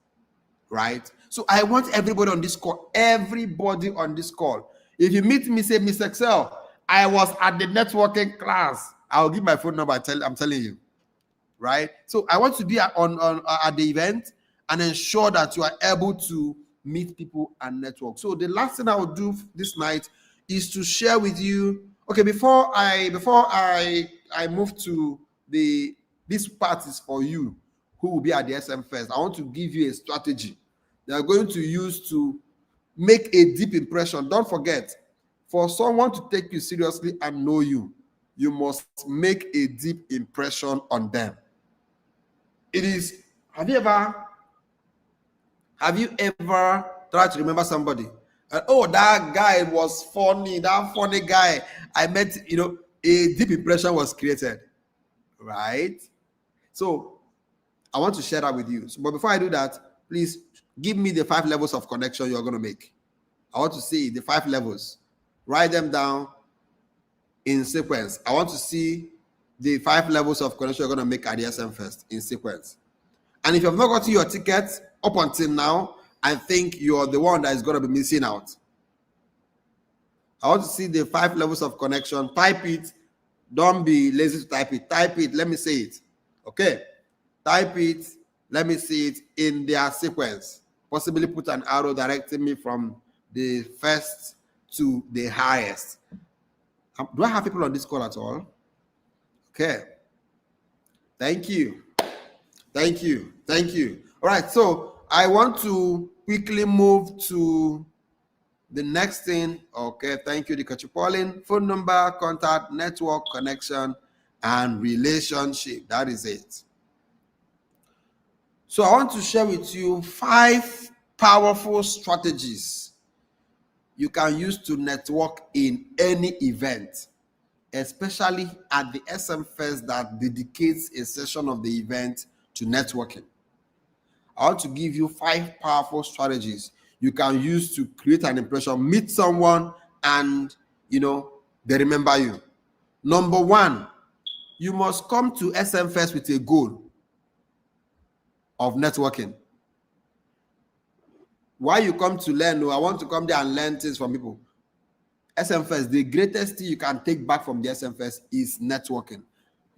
right? So I want everybody on this call, if you meet me, say, Mr. Excel, I was at the networking class. I'll give my phone number. I'm telling you, right? So I want to be at the event and ensure that you are able to meet people and network. So the last thing I will do this night is to share with you. Okay, before I move to this part is for you who will be at the SMFest. I want to give you a strategy they are going to use to make a deep impression. Don't forget, for someone to take you seriously and know you, you must make a deep impression on them. It is, have you ever tried to remember somebody? Oh, that guy was funny, that funny guy I met, a deep impression was created, right? So I want to share that with you. But before I do that, please give me the 5 levels of connection you're going to make. I want to see the 5 levels. Write them down in sequence. I want to see the 5 levels of connection you're going to make at the SMFest in sequence. And if you have not gotten your ticket up until now, I think you're the one that is going to be missing out. I want to see the 5 levels of connection. Type it. Don't be lazy to type it. Type it. Let me see it. Okay. Type it. Let me see it in their sequence. Possibly put an arrow directing me from the first to the highest. Do I have people on this call at all? Okay. Thank you. Thank you. Thank you. All right. So I want to quickly move to the next thing. Okay. Thank you, Dikachi Pauline. Phone number, contact, network, connection, and relationship. That is it. So I want to share with you 5 powerful strategies you can use to network in any event, especially at the SMFest that dedicates a session of the event to networking. I want to give you 5 powerful strategies you can use to create an impression, meet someone, and they remember you. Number 1, you must come to SMFest with a goal of networking. Why you come to learn? No, I want to come there and learn things from people. SMFest, the greatest thing you can take back from the SMFest is networking.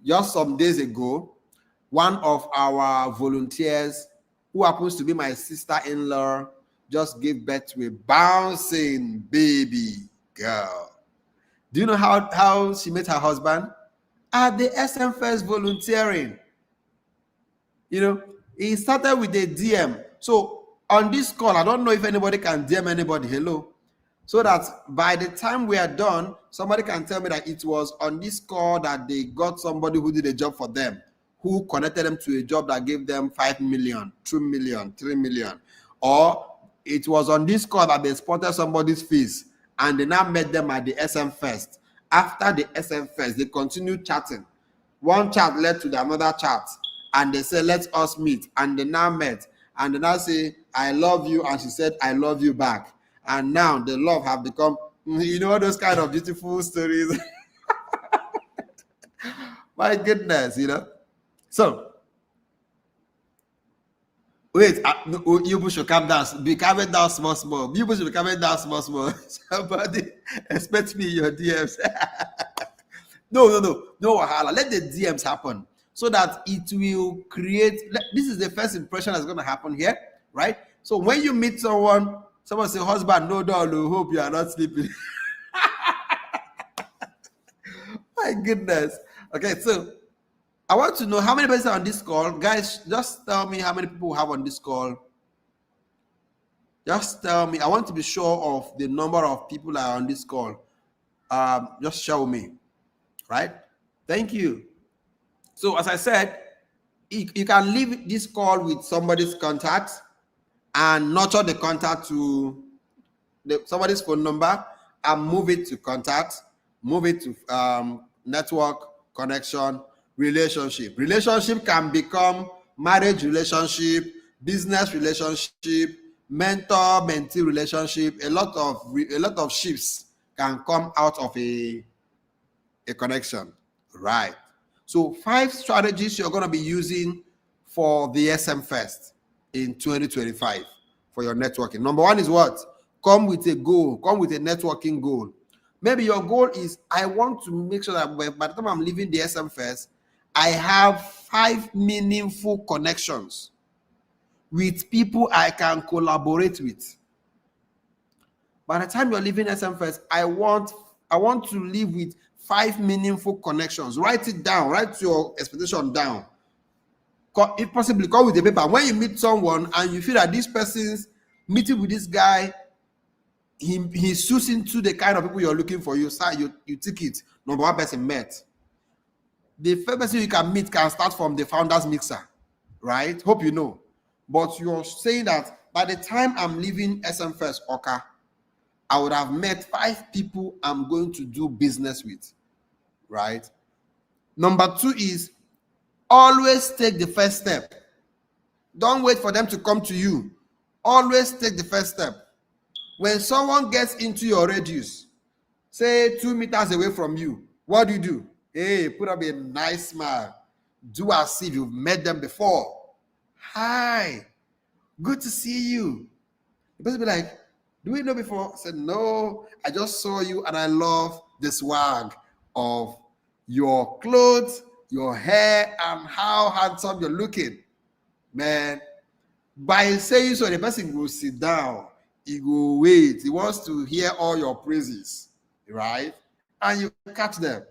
Just some days ago, one of our volunteers, who happens to be my sister-in-law, just gave birth to a bouncing baby girl. Do you know how she met her husband? At the SMFest volunteering. He started with a DM. So on this call, I don't know if anybody can DM anybody, hello, so that by the time we are done, somebody can tell me that it was on this call that they got somebody who did a job for them, who connected them to a job that gave them 5 million, 2 million, 3 million. Or it was on this call that they spotted somebody's face and they now met them at the SMFest. After the SMFest, they continued chatting. One chat led to another chat. And they said, let us meet. And they now met. And they now say, I love you. And she said, I love you back. And now the love have become, those kind of beautiful stories. My goodness, So, wait, you should calm down. Be calming down small. You should be calming down small. Somebody expect me in your DMs. No, Wahala. Let the DMs happen. so that it will create. This is the first impression that's going to happen here, right? So when you meet someone say, husband, no door, hope you are not sleeping. My goodness. Okay, so I want to know how many people are on this call. Guys, just tell me how many people we have on this call. Just tell me. I want to be sure of the number of people that are on this call. Just show me. Right? Thank you. So as I said, you can leave this call with somebody's contact and nurture the contact to somebody's phone number and move it to contact, move it to network, connection, relationship. Relationship can become marriage relationship, business relationship, mentor-mentee relationship. A lot of ships can come out of a connection, right? So 5 strategies you're going to be using for the SMFest in 2025 for your networking. Number 1 is what? Come with a goal. Come with a networking goal. Maybe your goal is, I want to make sure that by the time I'm leaving the SMFest, I have 5 meaningful connections with people I can collaborate with. By the time you're leaving SMFest, I want to live with 5 meaningful connections. Write it down. Write your expectation down. If possible, come with a paper. When you meet someone and you feel that this person's meeting with this guy, he suits into the kind of people you're looking for, you tick it. Number 1 person met. The first person you can meet can start from the founders mixer, right? Hope you know. But you're saying that by the time I'm leaving SMFest Oka, I would have met 5 people I'm going to do business with, right? Number 2 is always take the first step. Don't wait for them to come to you. Always take the first step. When someone gets into your radius, say 2 meters away from you, what do? Hey, put up a nice smile. Do as if you've met them before. Hi, good to see you. The person be like, do we know before? I said, no, I just saw you and I love the swag of your clothes, your hair, and how handsome you're looking. Man, by saying so, the person will sit down. He will wait. He wants to hear all your praises, right? And you catch them.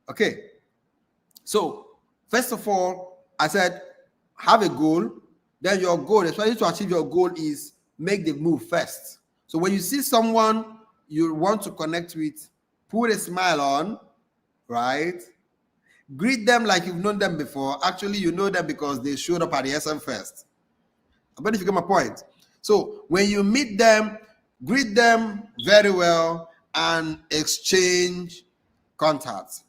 Okay. So, first of all, I said, have a goal. Then your goal, especially to achieve your goal, is make the move first. So when you see someone you want to connect with, put a smile on, right? Greet them like you've known them before. Actually, you know them because they showed up at the SMFest. I bet if you get my point. So when you meet them, greet them very well and exchange contacts.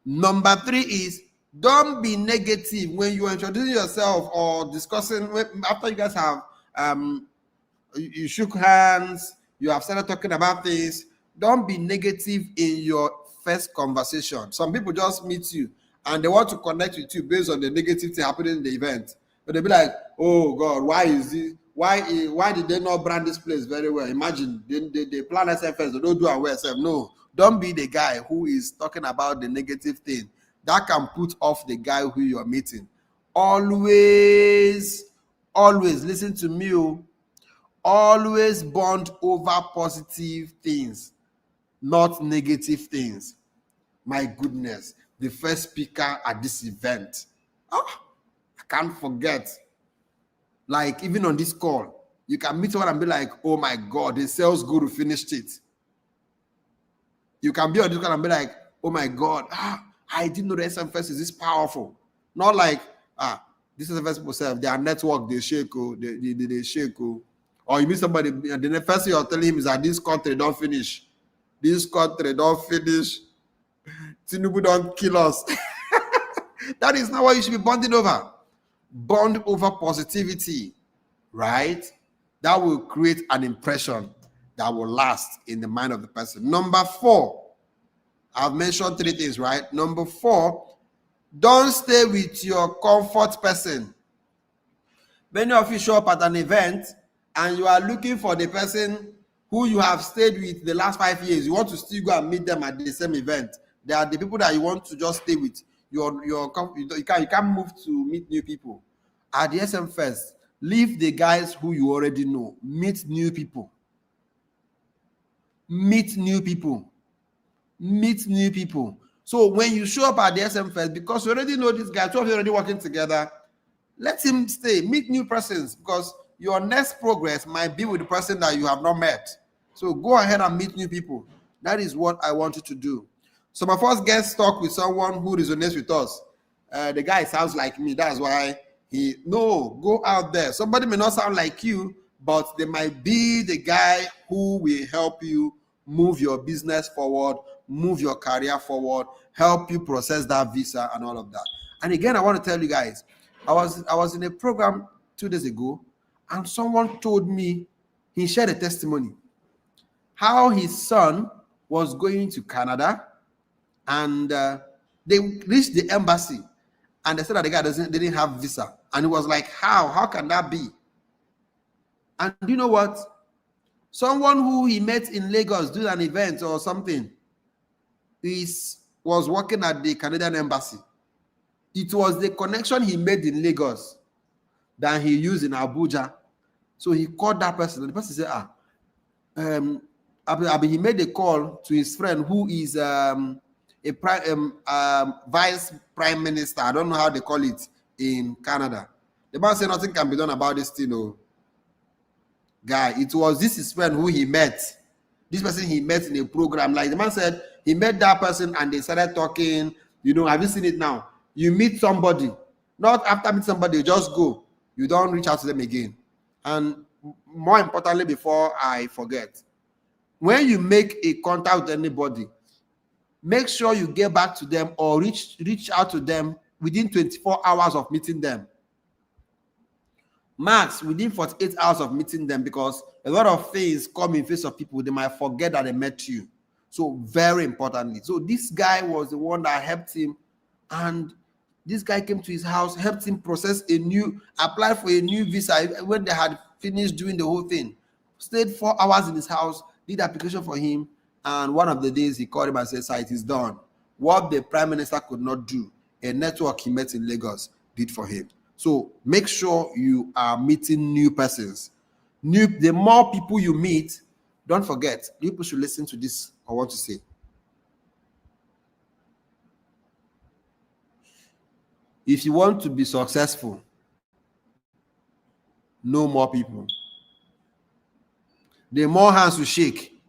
Number 3 is don't be negative when you are introducing yourself or discussing. After you guys have you shook hands, you have started talking about things. Don't be negative in your first conversation. Some people just meet you and they want to connect with you based on the negative thing happening in the event. But they'll be like, oh God, why is this? Why did they not brand this place very well? Imagine they plan SMFest, they don't do it well. No, don't be the guy who is talking about the negative thing. That can put off the guy who you are meeting. Always listen to me. Always bond over positive things, not negative things. My goodness, the first speaker at this event. I can't forget. Like, even on this call, you can meet someone and be like, oh my God, the sales guru finished it. You can be on this call and be like, oh my God, I didn't know the SMFest is this powerful. Not like, this is the first people say, their network, they shake, they shake. Or you meet somebody, and the first thing you're telling him is that this country don't finish. This country don't finish. Tinubu don't kill us. That is not what you should be bonding over. Bond over positivity, right? That will create an impression that will last in the mind of the person. Number 4, I've mentioned 3 things, right? Number 4, don't stay with your comfort person. Many of you show up at an event and you are looking for the person who you have stayed with the last 5 years. You want to still go and meet them at the same event. They are the people that you want to just stay with. you can't move to meet new people. At the SMFest, leave the guys who you already know. Meet new people. Meet new people. Meet new people. So when you show up at the SMFest, because you already know this guy, two of you already working together, let him stay. Meet new persons, because your next progress might be with the person that you have not met. So go ahead and meet new people. That is what I want you to do. Some of us get stuck with someone who resonates with us. The guy sounds like me. That's why go out there. Somebody may not sound like you, but they might be the guy who will help you move your business forward, move your career forward, help you process that visa and all of that. And again, I want to tell you guys, I was in a program 2 days ago, and someone told me, he shared a testimony, how his son was going to Canada, and they reached the embassy, and they said that the guy didn't have visa. And it was like, how can that be? And you know what? Someone who he met in Lagos doing an event or something was working at the Canadian embassy. It was the connection he made in Lagos that he used in Abuja. So he called that person, and the person said, he made a call to his friend who is vice prime minister. I don't know how they call it in Canada. The man said nothing can be done about this thing. Oh, guy, this his friend who he met. This person he met in a program. Like the man said, he met that person and they started talking. Have you seen it now? You meet somebody, not after meet somebody, you just go. You don't reach out to them again. And more importantly, before I forget, when you make a contact with anybody, make sure you get back to them or reach out to them within 24 hours of meeting them. Max, within 48 hours of meeting them, because a lot of things come in face of people, they might forget that they met you. So very importantly. So this guy was the one that helped him, and this guy came to his house, helped him apply for a new visa when they had finished doing the whole thing. Stayed 4 hours in his house, did application for him, and one of the days he called him and said, "Sir, it is done." What the prime minister could not do, a network he met in Lagos did for him. So make sure you are meeting new persons. The more people you meet, don't forget, people should listen to this I want to say. If you want to be successful, know more people. The more hands you shake,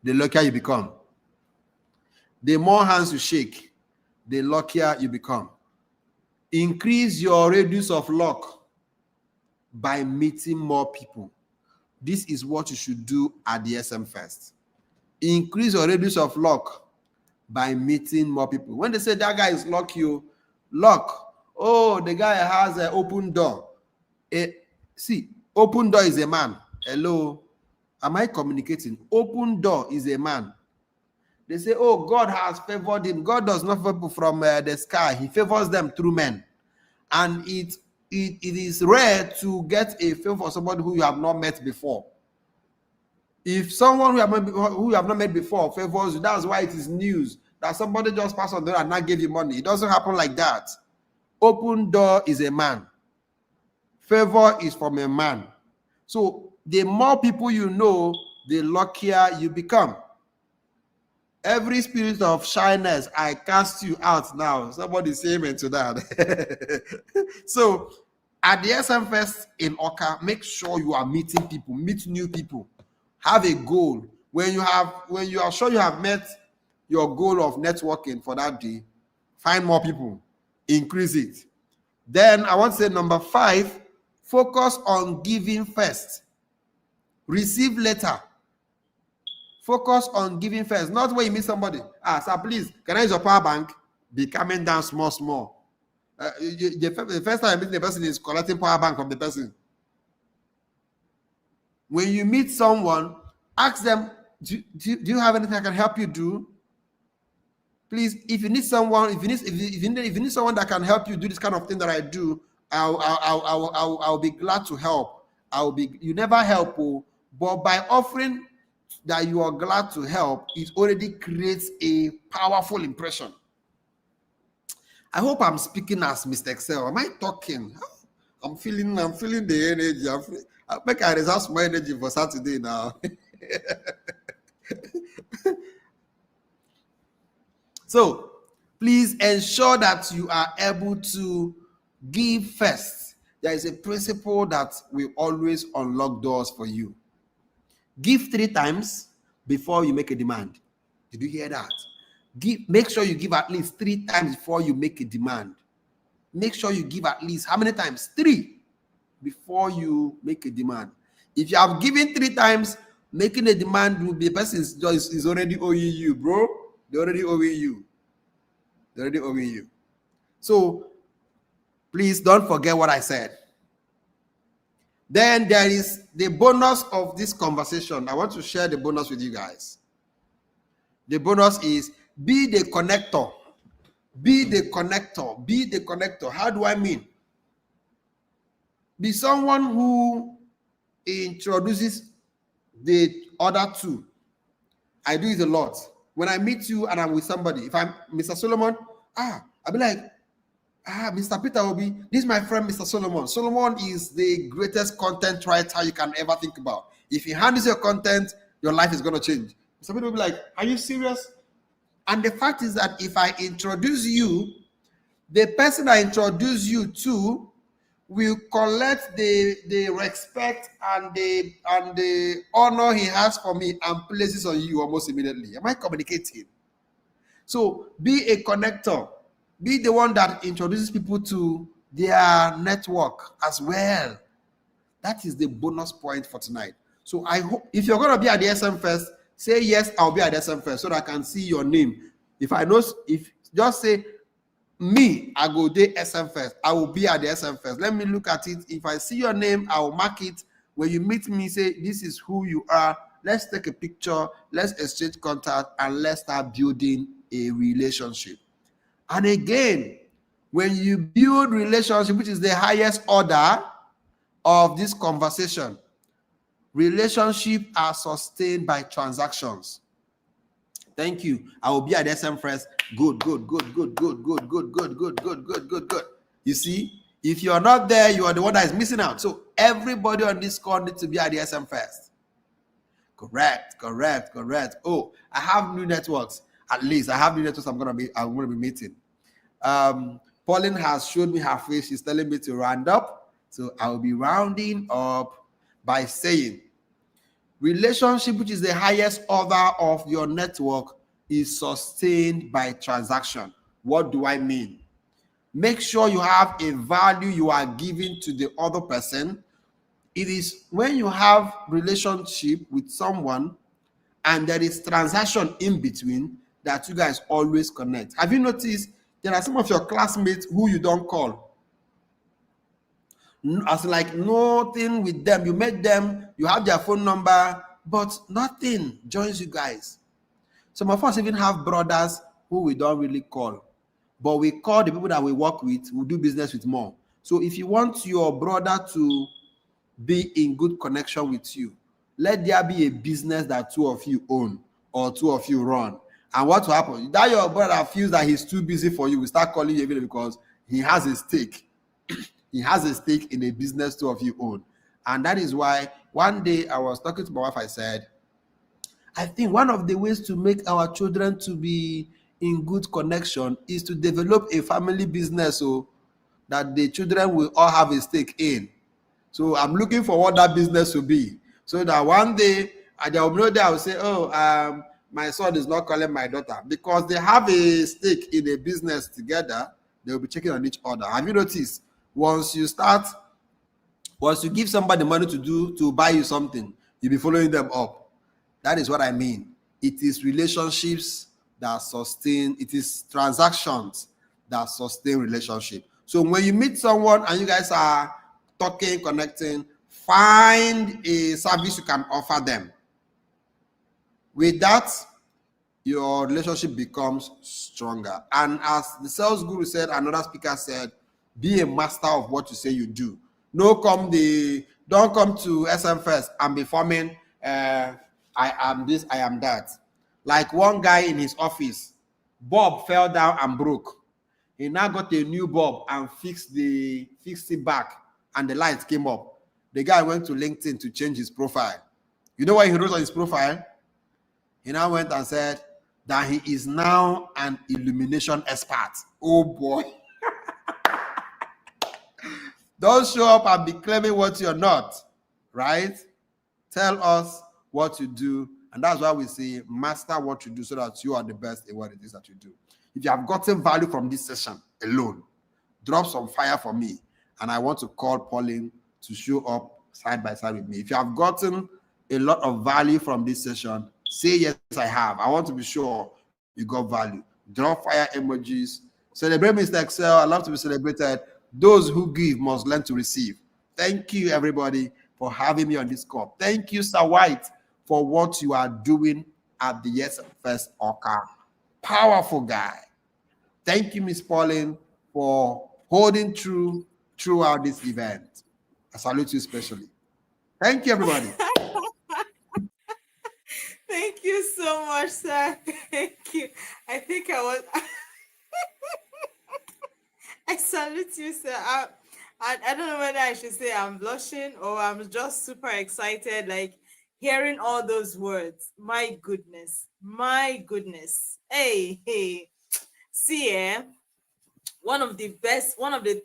the luckier you become. The more hands you shake, the luckier you become. Increase your radius of luck by meeting more people. This is what you should do at the SMFest. Increase your radius of luck by meeting more people. When they say that guy is lucky, the guy has an open door. Open door is a man. Hello, am I communicating? Open door is a man. They say, oh, God has favored him. God does not favor people from the sky. He favors them through men. And it is rare to get a favor for somebody who you have not met before. If someone who you have not met before favors you, that's why it is news that somebody just passed on there and not give you money. It doesn't happen like that. Open door is a man. Favor is from a man. So the more people you know, the luckier you become. Every spirit of shyness, I cast you out now. Somebody say amen to that. So at the SMFest in Oka, make sure you are meeting people, meet new people. Have a goal. When you are sure you have met your goal of networking for that day, find more people, increase it. Then I want to say number 5, focus on giving first. Receive later. Focus on giving first. Not when you meet somebody. Sir, please, can I use your power bank? Be coming down small. The first time you meet the person is collecting power bank from the person. When you meet someone, ask them, do you have anything I can help you do? Please, if you need someone, if you need someone that can help you do this kind of thing that I do, I'll be glad to help. You never help, but by offering that you are glad to help, it already creates a powerful impression. I hope I'm speaking as Mr. Excel. Am I talking? I'm feeling the energy. I make I reserve my energy for Saturday now. So please ensure that you are able to give first. There is a principle that will always unlock doors for you. Give 3 times before you make a demand. Did you hear that? Make sure you give at least 3 times before you make a demand. Make sure you give at least how many times? 3 before you make a demand. If you have given 3 times, making a demand will be a person is already owing you, bro. They're already owing you. They're already owing you. So please don't forget what I said. Then there is the bonus of this conversation. I want to share the bonus with you guys. The bonus is be the connector. Be the connector. Be the connector. How do I mean? Be someone who introduces the other two. I do it a lot. When I meet you and I'm with somebody, if I'm Mr. Solomon, I'll be like, Mr. Peter Obi, this is my friend, Mr. Solomon. Solomon is the greatest content writer you can ever think about. If he handles your content, your life is going to change. Mr. Peter will be like, are you serious? And the fact is that if I introduce you, the person I introduce you to will collect the respect and the honor he has for me and places on you almost immediately. Am I communicating? So be a connector. Be the one that introduces people to their network as well. That is the bonus point for tonight. So I hope if you're going to be at the SMFest, say yes, I'll be at the SMFest so that I can see your name. If just say me, I go to SMFest. I will be at the SMFest. Let me look at it. If I see your name, I will mark it. When you meet me, say this is who you are. Let's take a picture. Let's exchange contact and let's start building a relationship. And again, when you build relationship, which is the highest order of this conversation, relationships are sustained by transactions. Thank you. I will be at SMFest. Good. You see, if you are not there, you are the one that is missing out. So everybody on this call needs to be at the SMFest. Correct. Oh, I have new networks. At least I have new networks I'm gonna be meeting. Pauline has showed me her face. She's telling me to round up. So I will be rounding up by saying relationship, which is the highest order of your network, is sustained by transaction. What do I mean? Make sure you have a value you are giving to the other person. It is when you have relationship with someone and there is transaction in between that you guys always connect. Have you noticed there are some of your classmates who you don't call? As like nothing with them. You met them, you have their phone number, but nothing joins you guys. Some of us even have brothers who we don't really call, but we call the people that we work with, who do business with more. So if you want your brother to be in good connection with you, let there be a business that 2 of you own or 2 of you run. And what will happen? That your brother feels that he's too busy for you, will start calling you every day because he has a stake. He has a stake in a business 2 of you own. And that is why one day I was talking to my wife, I said, I think one of the ways to make our children to be in good connection is to develop a family business so that the children will all have a stake in. So I'm looking for what that business will be. So that one day, I will say, my son is not calling my daughter. Because they have a stake in a business together, they will be checking on each other. Have you noticed? Once you give somebody money to buy you something, you'll be following them up. That is what I mean. It is relationships that sustain, it is transactions that sustain relationship. So when you meet someone and you guys are talking, connecting, find a service you can offer them. With that, your relationship becomes stronger. And as the sales guru said, another speaker said, be a master of what you say you do. Don't come to SMFest and be forming, I am this, I am that. Like one guy in his office, Bob fell down and broke. He now got a new bulb and fixed it back, and the lights came up. The guy went to LinkedIn to change his profile. You know what he wrote on his profile? He now went and said that he is now an illumination expert. Oh boy. Don't show up and be claiming what you're not, right? Tell us what you do. And that's why we say master what you do so that you are the best in what it is that you do. If you have gotten value from this session alone, drop some fire for me. And I want to call Pauline to show up side by side with me. If you have gotten a lot of value from this session, say yes, I have. I want to be sure you got value. Drop fire emojis. Celebrate Mr. Excel. I love to be celebrated. Those who give must learn to receive. Thank you, everybody, for having me on this call. Thank you, Sir White, for what you are doing at the SMFest Oka. Powerful guy. Thank you, Miss Pauline, for holding true throughout this event. I salute you especially. Thank you, everybody. Thank you so much, sir. Thank you. I think I was... I salute you, sir. I don't know whether I should say I'm blushing or I'm just super excited, like hearing all those words. My goodness. My goodness. Hey. See, one of the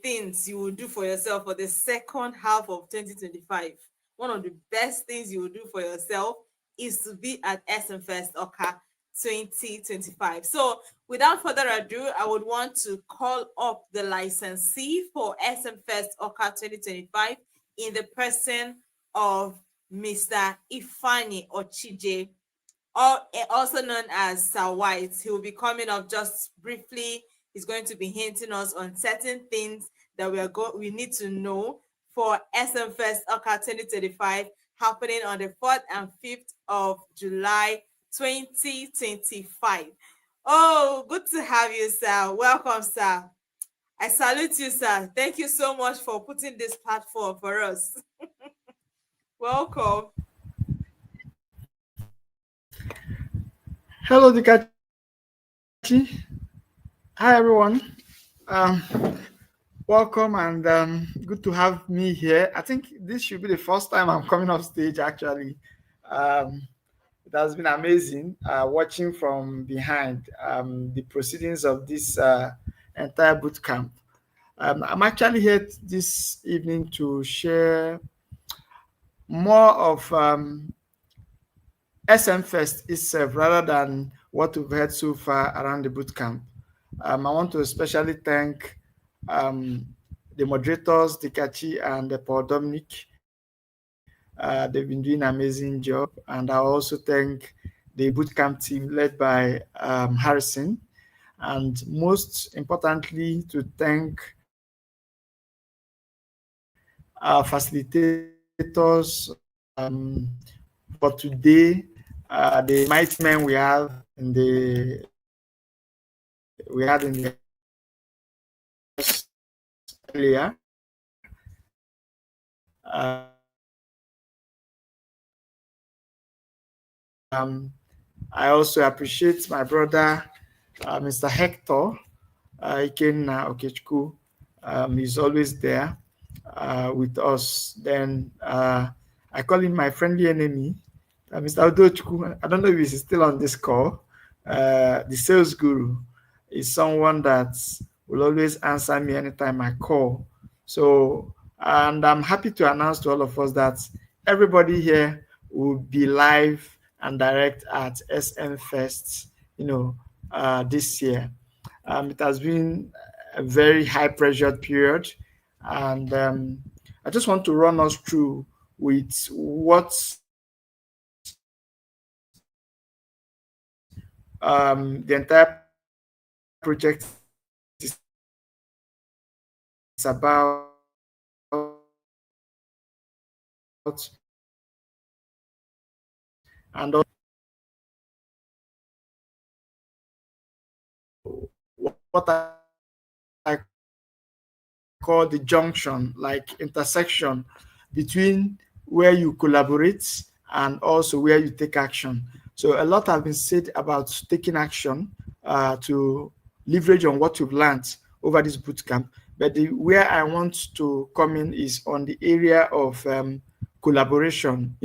things you will do for yourself for the second half of 2025, one of the best things you will do for yourself is to be at SMFest Oka 2025. So without further ado, I would want to call up the licensee for SMFest Oka 2025 in the person of Mr. Ifani Ochije, also known as Sir White. He will be coming up just briefly. He's going to be hinting us on certain things that we need to know for SMFest Oka 2025 happening on the 4th and 5th of July 2025. Oh, good to have you, sir. Welcome, sir. I salute you, sir. Thank you so much for putting this platform for us. Welcome. Hello, Dikachi. Hi, everyone. Welcome and good to have me here. I think this should be the first time I'm coming off stage, actually. It has been amazing watching from behind the proceedings of this entire boot camp. I'm actually here this evening to share more of SMFest itself rather than what we've heard so far around the boot camp. I want to especially thank the moderators, Dikachi and Paul Dominic. They've been doing an amazing job. And I also thank the bootcamp team led by Harrison. And most importantly, to thank our facilitators for today, the mighty men we had in the earlier. I also appreciate my brother, Mr. Hector Okuku. He's always there with us. Then I call him my friendly enemy, Mr. Odochukwu. I don't know if he's still on this call. The sales guru is someone that will always answer me anytime I call. So, and I'm happy to announce to all of us that everybody here will be live and direct at SMFest, this year. It has been a very high pressured period. And I just want to run us through with what the entire project is about, and what I call the junction, like intersection between where you collaborate and also where you take action. So a lot has been said about taking action to leverage on what you've learned over this bootcamp. But where I want to come in is on the area of collaboration,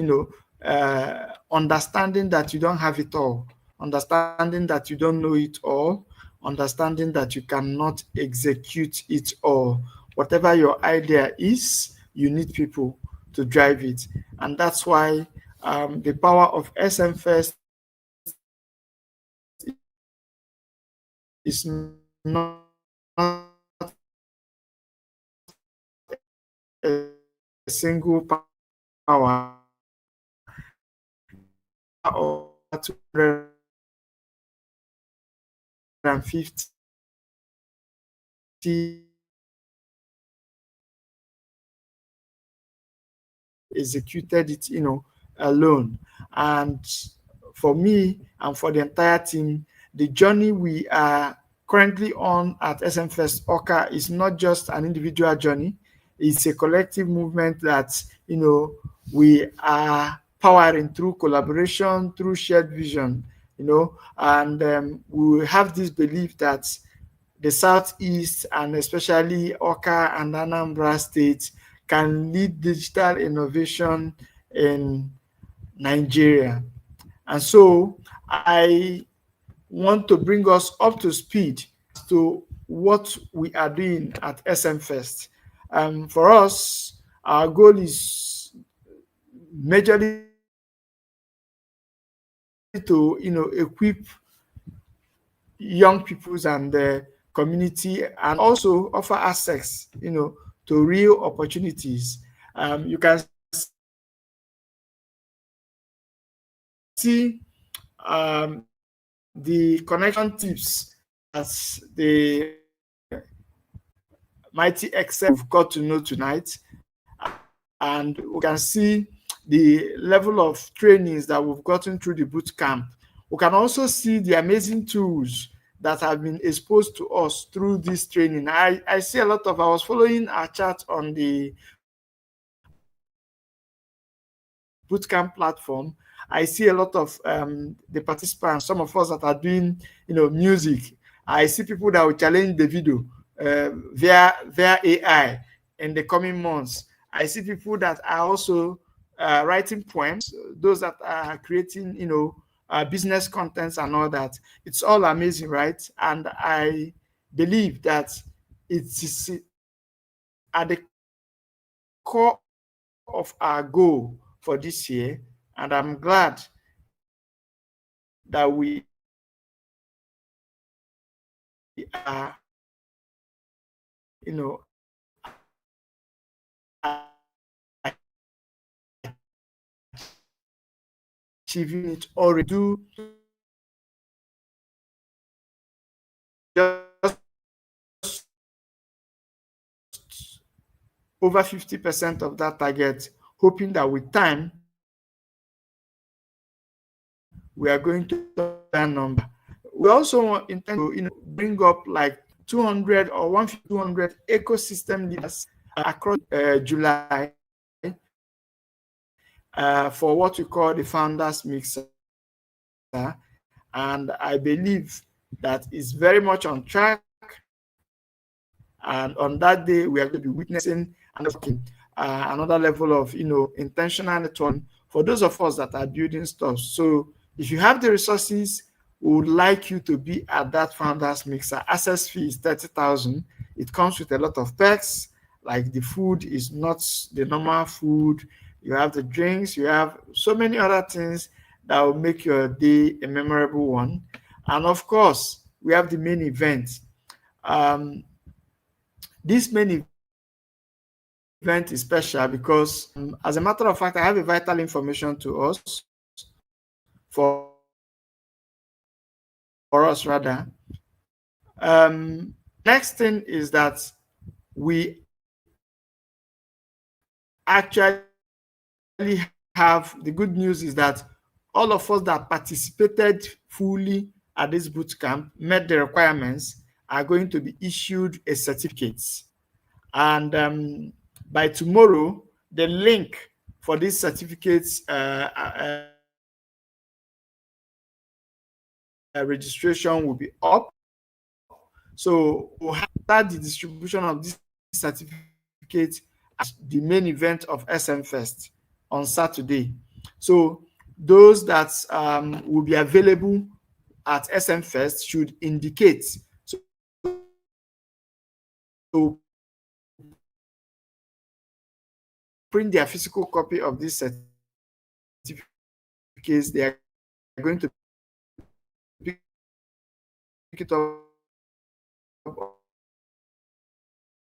understanding that you don't have it all, understanding that you don't know it all, understanding that you cannot execute it all. Whatever your idea is, you need people to drive it. And that's why the power of SMFest is not a single power of 250 executed it, alone. And for me and for the entire team, the journey we are currently on at SMFest Oka is not just an individual journey. It's a collective movement that, we are powering through collaboration, through shared vision, and we have this belief that the Southeast and especially Oka and Anambra states can lead digital innovation in Nigeria. And so I want to bring us up to speed to what we are doing at SMFest. For us, our goal is majorly to equip young peoples and the community, and also offer access to real opportunities. You can see the connection tips as the mighty Excel we've got to know tonight, and we can see the level of trainings that we've gotten through the boot camp. We can also see the amazing tools that have been exposed to us through this training. I see a lot of, I was following our chat on the bootcamp platform. I see a lot of the participants, some of us that are doing, music. I see people that will challenge the video via AI in the coming months. I see people that are also writing poems, those that are creating, business contents and all that. It's all amazing, right? And I believe that it's at the core of our goal for this year, and I'm glad that we are, achieving it already. Do just over 50% of that target, hoping that with time we are going to that number. We also intend to bring up like 200 or 150 ecosystem leaders across July for what we call the Founders Mixer. And I believe that is very much on track. And on that day, we are going to be witnessing another level of intentional networking for those of us that are building stuff. So if you have the resources, we would like you to be at that Founders Mixer. Access fee is 30,000. It comes with a lot of perks, like the food is not the normal food. You have the drinks, you have so many other things that will make your day a memorable one. And of course, we have the main event. This main event is special because, as a matter of fact, I have a vital information to us, for us rather. Next thing is that we actually have, the good news is that all of us that participated fully at this bootcamp, met the requirements, are going to be issued a certificate. And by tomorrow, the link for these certificates registration will be up. So we'll start the distribution of this certificate at the main event of SMFest on Saturday. So those that will be available at SMFest should indicate. So print their physical copy of this certificates. They are going to pick it up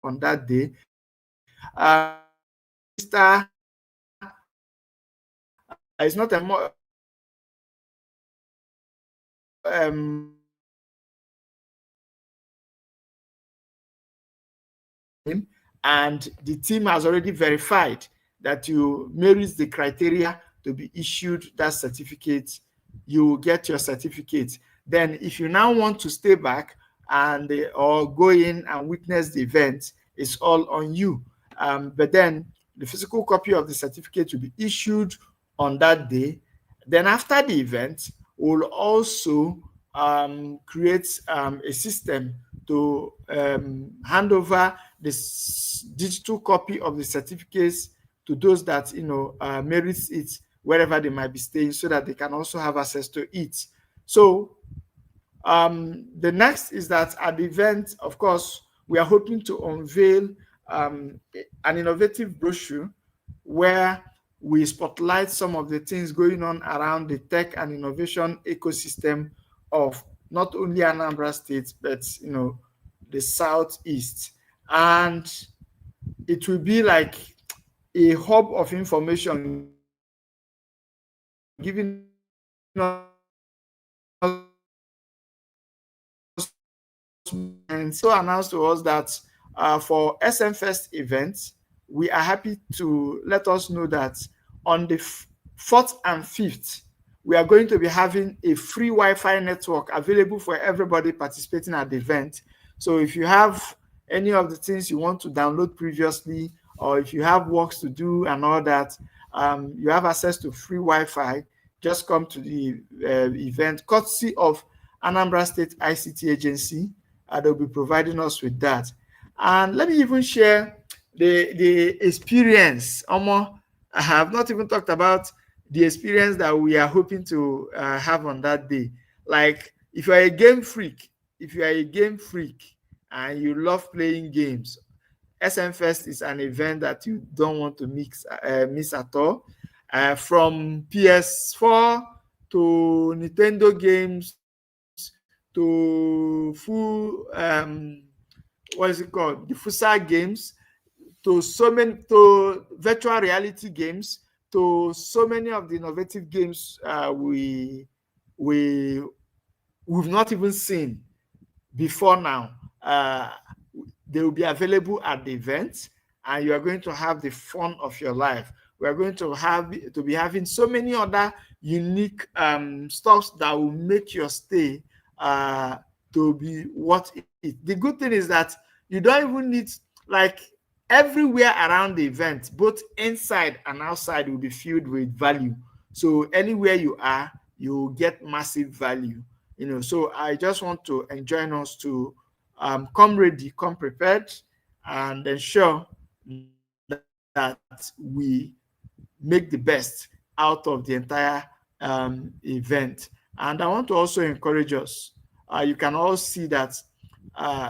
on that day. It's not a more and the team has already verified that you merit the criteria to be issued that certificate. You get your certificate. Then if you now want to stay back and or go in and witness the event, it's all on you. But then the physical copy of the certificate will be issued on that day. Then after the event, we'll also create a system to hand over this digital copy of the certificates to those that merits it wherever they might be staying, so that they can also have access to it. So the next is that at the event, of course, we are hoping to unveil an innovative brochure where we spotlight some of the things going on around the tech and innovation ecosystem of not only Anambra State, but the Southeast. And it will be like a hub of information giving and so announced to us that for SMFest events, we are happy to let us know that on the 4th and 5th, we are going to be having a free Wi-Fi network available for everybody participating at the event. So if you have any of the things you want to download previously, or if you have works to do and all that, you have access to free Wi-Fi. Just come to the event, courtesy of Anambra State ICT Agency. They'll be providing us with that. And let me even share the experience. I have not even talked about the experience that we are hoping to have on that day. Like, if you're a game freak, and you love playing games, SMFest is an event that you don't want to miss at all. From PS4 to Nintendo games to full what is it called? The Fusa games, to virtual reality games, to so many of the innovative games we've not even seen before now. They will be available at the event, and you are going to have the fun of your life. We are going to be having so many other unique stuff that will make your stay to be what it is. The good thing is that you don't even need, like, everywhere around the event, both inside and outside, will be filled with value. So anywhere you are, you will get massive value. So I just want to enjoin us to come ready, come prepared, and ensure that we make the best out of the entire event. And I want to also encourage us. You can all see that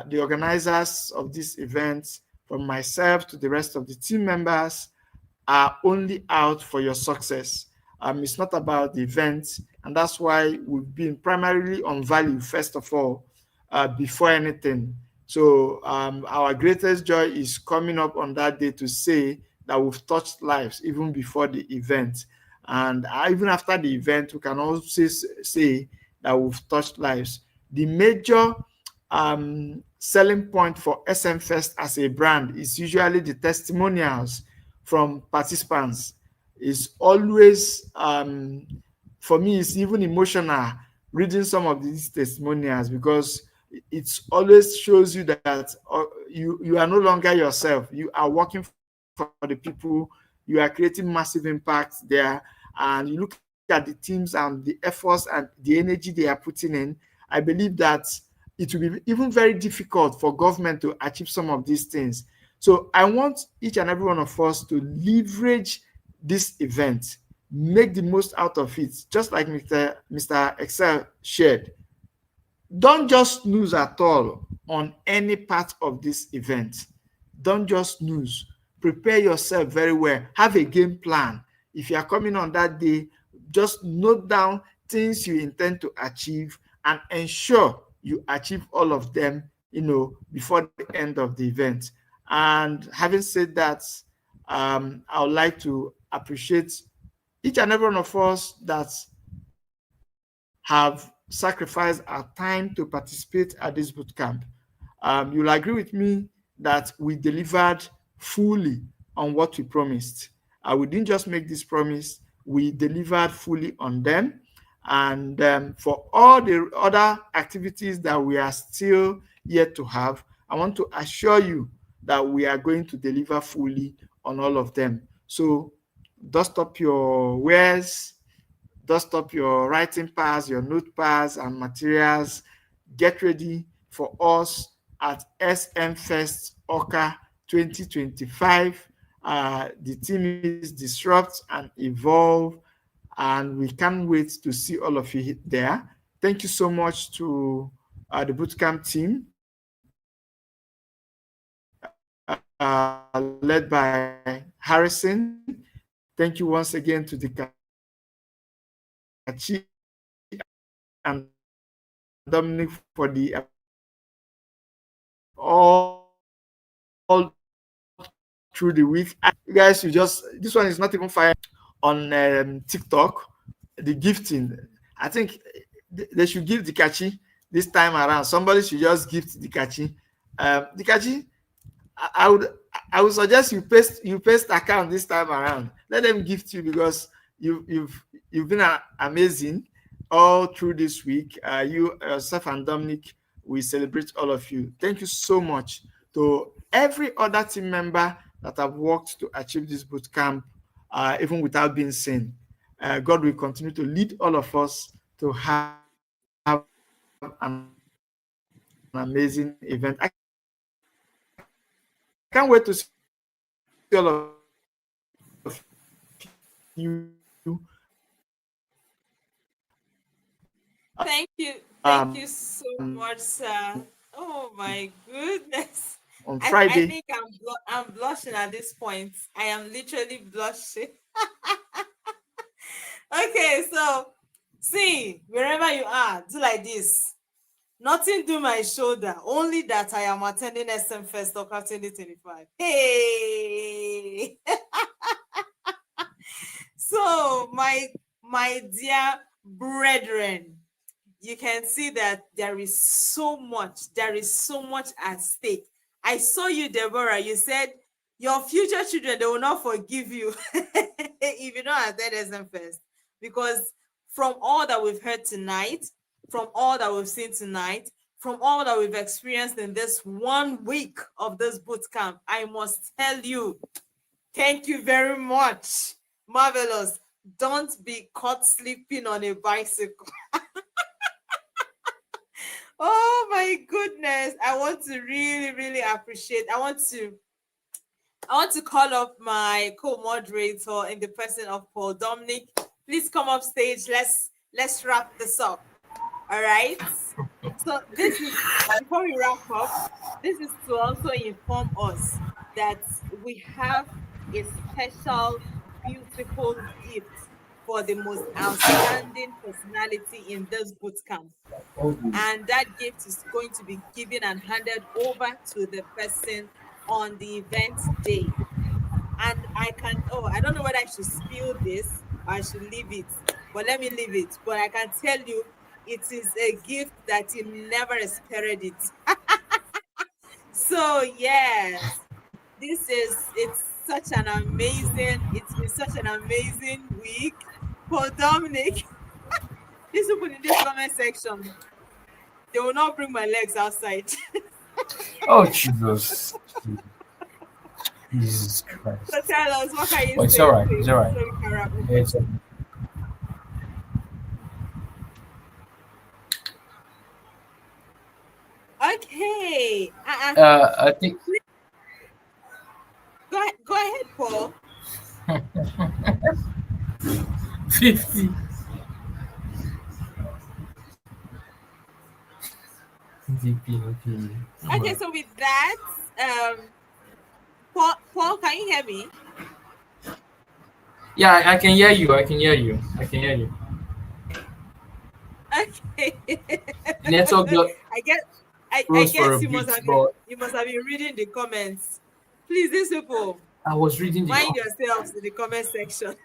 the organizers of this event, from myself to the rest of the team members, are only out for your success. It's not about the event, and that's why we've been primarily on value first of all, before anything. So our greatest joy is coming up on that day to say that we've touched lives even before the event. And even after the event, we can also say that we've touched lives. The major selling point for SMFest as a brand is usually the testimonials from participants. It's always, for me, it's even emotional reading some of these testimonials, because it always shows you that you are no longer yourself. You are working for the people. You are creating massive impact there. And you look at the teams and the efforts and the energy they are putting in. I believe that it will be even very difficult for government to achieve some of these things. So I want each and every one of us to leverage this event, make the most out of it, just like Mr. Excel shared. Don't just snooze at all on any part of this event. Don't just snooze. Prepare yourself very well. Have a game plan. If you are coming on that day, just note down things you intend to achieve and ensure you achieve all of them, before the end of the event. And having said that, I would like to appreciate each and every one of us that have sacrificed our time to participate at this bootcamp. You'll agree with me that we delivered fully on what we promised. We didn't just make this promise, we delivered fully on them. And for all the other activities that we are still yet to have, I want to assure you that we are going to deliver fully on all of them. So dust up your wares, dust up your writing pads, your notepads and materials. Get ready for us at SMFest Oka 2025. The theme is Disrupt and Evolve, and we can't wait to see all of you there. Thank you so much to the bootcamp team, led by Harrison. Thank you once again to the Kachi and Dominic for the all through the week. You guys, this one is not even fire on TikTok. The gifting, I think they should give the Kachi this time around. Somebody should just gift the Kachi. The Kachi, I would suggest you paste account this time around. Let them gift you, because you've been amazing all through this week. You, yourself, and Dominic, we celebrate all of you. Thank you so much to every other team member that have worked to achieve this bootcamp, even without being seen. God will continue to lead all of us to have an amazing event. I can't wait to see all of you. Thank you so much, sir. Oh my goodness. On Friday. I think I'm blushing at this point. I am literally blushing. Okay, so see, wherever you are, do like this. Nothing do my shoulder, only that I am attending SMFest Oka 2025. Hey! So, my dear brethren, you can see that there is so much at stake. I saw you, Deborah. You said your future children, they will not forgive you if you don't attend SMFest. Because from all that we've heard tonight, from all that we've seen tonight, from all that we've experienced in this 1 week of this bootcamp, I must tell you, thank you very much. Marvelous. Don't be caught sleeping on a bicycle. Oh my goodness. I want to really appreciate. I want to call up my co-moderator in the person of Paul Dominic. Please come up stage. Let's wrap this up. All right. So this is, before we wrap up, this is to also inform us that we have a special, beautiful gift for the most outstanding personality in this bootcamp. And that gift is going to be given and handed over to the person on the event day. And I don't know whether I should spill this or I should leave it, but let me leave it. But I can tell you, it is a gift that you never expected it. So yes, it's been such an amazing week for Dominic. These people in this comment section, they will not bring my legs outside. Oh Jesus. Jesus Christ. So tell us, what can you say? It's all right. It's all right. It's all right. Okay. I think Go ahead, Paul. 50. DP. Okay, so with that, Paul, can you hear me? Yeah, I can hear you. I can hear you. I can hear you. Okay. Network got I guess I froze for a guess bit, but you must have been reading the comments. Please, these people, I was reading the mind comment. yourselves in the comment section.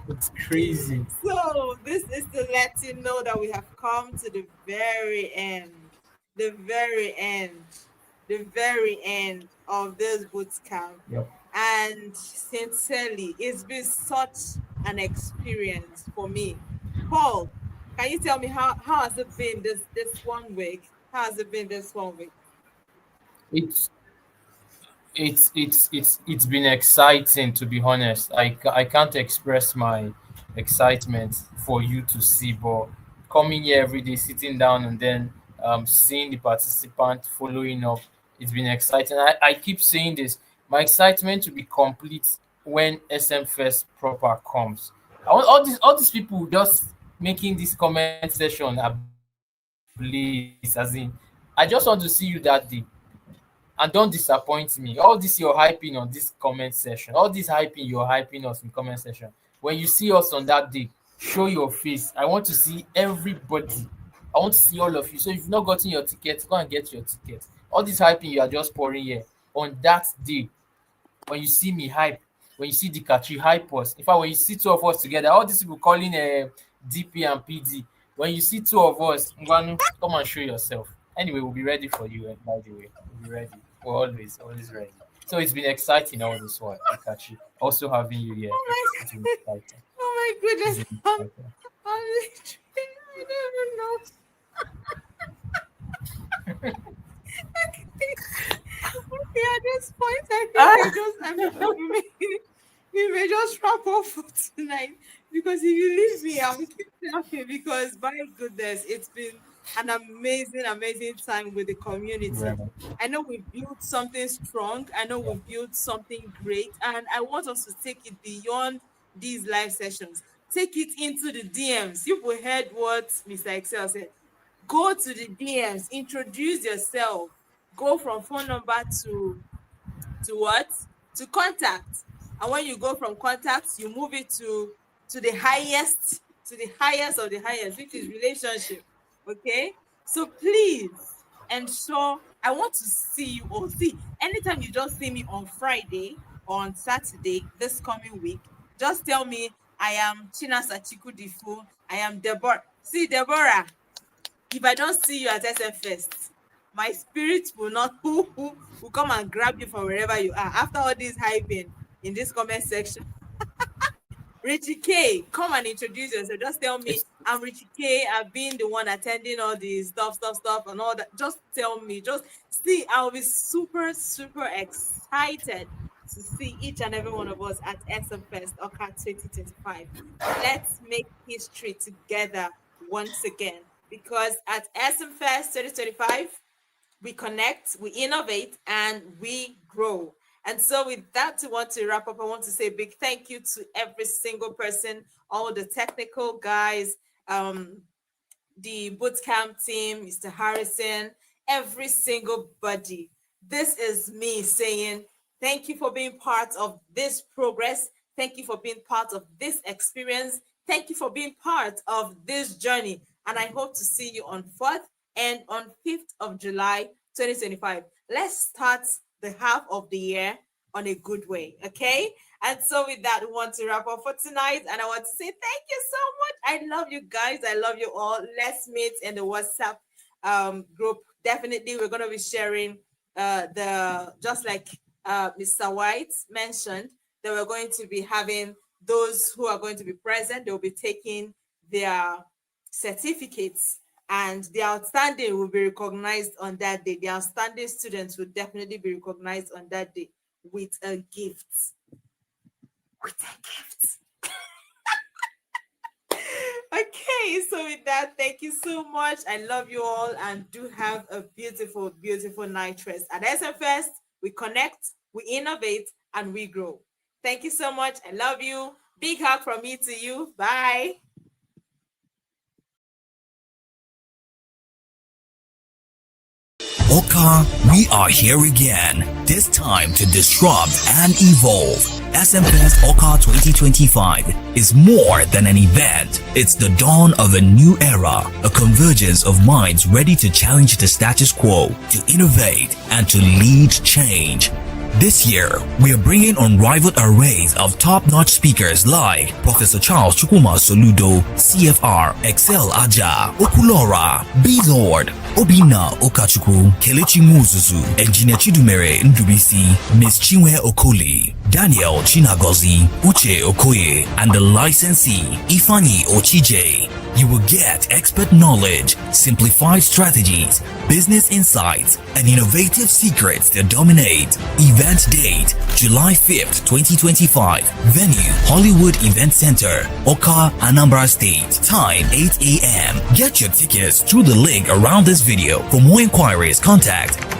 It's crazy. So this is to let you know that we have come to the very end, the very end, the very end of this boot camp. Yep. And sincerely, it's been such an experience for me. Paul, can you tell me how has it been this 1 week? How has it been this 1 week? It's it's been exciting, to be honest. I can't express my excitement for you to see, but coming here every day, sitting down, and then seeing the participant following up, it's been exciting. I keep saying this, my excitement to be complete when SM Fest proper comes. I want all these people just making this comment session ablaze, as in I just want to see you that day and don't disappoint me. All this you're hyping on this comment section, all this hyping you're hyping us in comment section. When you see us on that day, show your face. I want to see everybody. I want to see all of you. So if you've not gotten your ticket, go and get your ticket. All this hyping you are just pouring here on that day. When you see me hype, when you see the catchy hype us. In fact, when you see two of us together, all these people calling DP and PD. When you see two of us, Ngwanu, come and show yourself. Anyway, we'll be ready for you. By the way, we'll be ready. We're always ready. So it's been exciting all this while, Ikachi. Also having you here, it's been exciting. Oh my goodness. It's been exciting. I don't even know. Okay, at this point, we may just wrap up for tonight, because if you leave me, I will keep laughing, because my goodness, it's been an amazing time with the community. Right. I know we've built something strong. I know we've built something great, and I want us to take it beyond these live sessions. Take it into the DMs. You heard what Mr. Excel said. Go to the DMs, introduce yourself, go from phone number to what? To contact. And when you go from contacts, you move it to the highest of the highest, which is relationship. Okay? So please ensure, I want to see you all. See, anytime you just see me on Friday or on Saturday this coming week, just tell me I am Chinasa Chikudifu, I am Deborah. See, Deborah, if I don't see you at SMFest, my spirit will not will come and grab you from wherever you are. After all this hyping in this comment section, Richie K, come and introduce yourself. Just tell me, I'm Richie K. I've been the one attending all these stuff, and all that. Just tell me. Just see, I'll be super excited to see each and every one of us at SMFest Oka 2025. Let's make history together once again, because at SMFest 2025, we connect, we innovate, and we grow. And so with that, I want to wrap up. I want to say a big thank you to every single person, all the technical guys, the bootcamp team, Mr. Harrison, every single buddy. This is me saying thank you for being part of this progress. Thank you for being part of this experience. Thank you for being part of this journey. And I hope to see you on 4th and on 5th of July, 2025. Let's start the half of the year on a good way, okay? And so with that, we want to wrap up for tonight. And I want to say thank you so much. I love you guys. I love you all. Let's meet in the WhatsApp group. Definitely, we're going to be sharing just like Mr. White mentioned, that we're going to be having those who are going to be present. They'll be taking their certificates, and the outstanding will be recognized on that day. The outstanding students will definitely be recognized on that day with a gift. Okay, so with that, thank you so much. I love you all and do have a beautiful, beautiful night rest. At SMFest, we connect, we innovate, and we grow. Thank you so much. I love you. Big hug from me to you. Bye. Oka, we are here again. This time to disrupt and evolve. SMFest Oka 2025 is more than an event. It's the dawn of a new era, a convergence of minds ready to challenge the status quo, to innovate, and to lead change. This year, we are bringing unrivaled arrays of top-notch speakers like Professor Charles Chukwuma Soludo, CFR, Excel Aja, Okulora, B-Lord, Obina Okachukwu, Kelechi Muzuzu, Engineer Chidumere Ndubisi, Ms. Chinwe Okoli, Daniel Chinagozi, Uche Okoye, and the licensee, Ifani Ochije. You will get expert knowledge, simplified strategies, business insights, and innovative secrets that dominate. Event date, July 5th, 2025. Venue, Hollywood Event Center, Oka, Anambra State. Time, 8 a.m. Get your tickets through the link around this video. For more inquiries, contact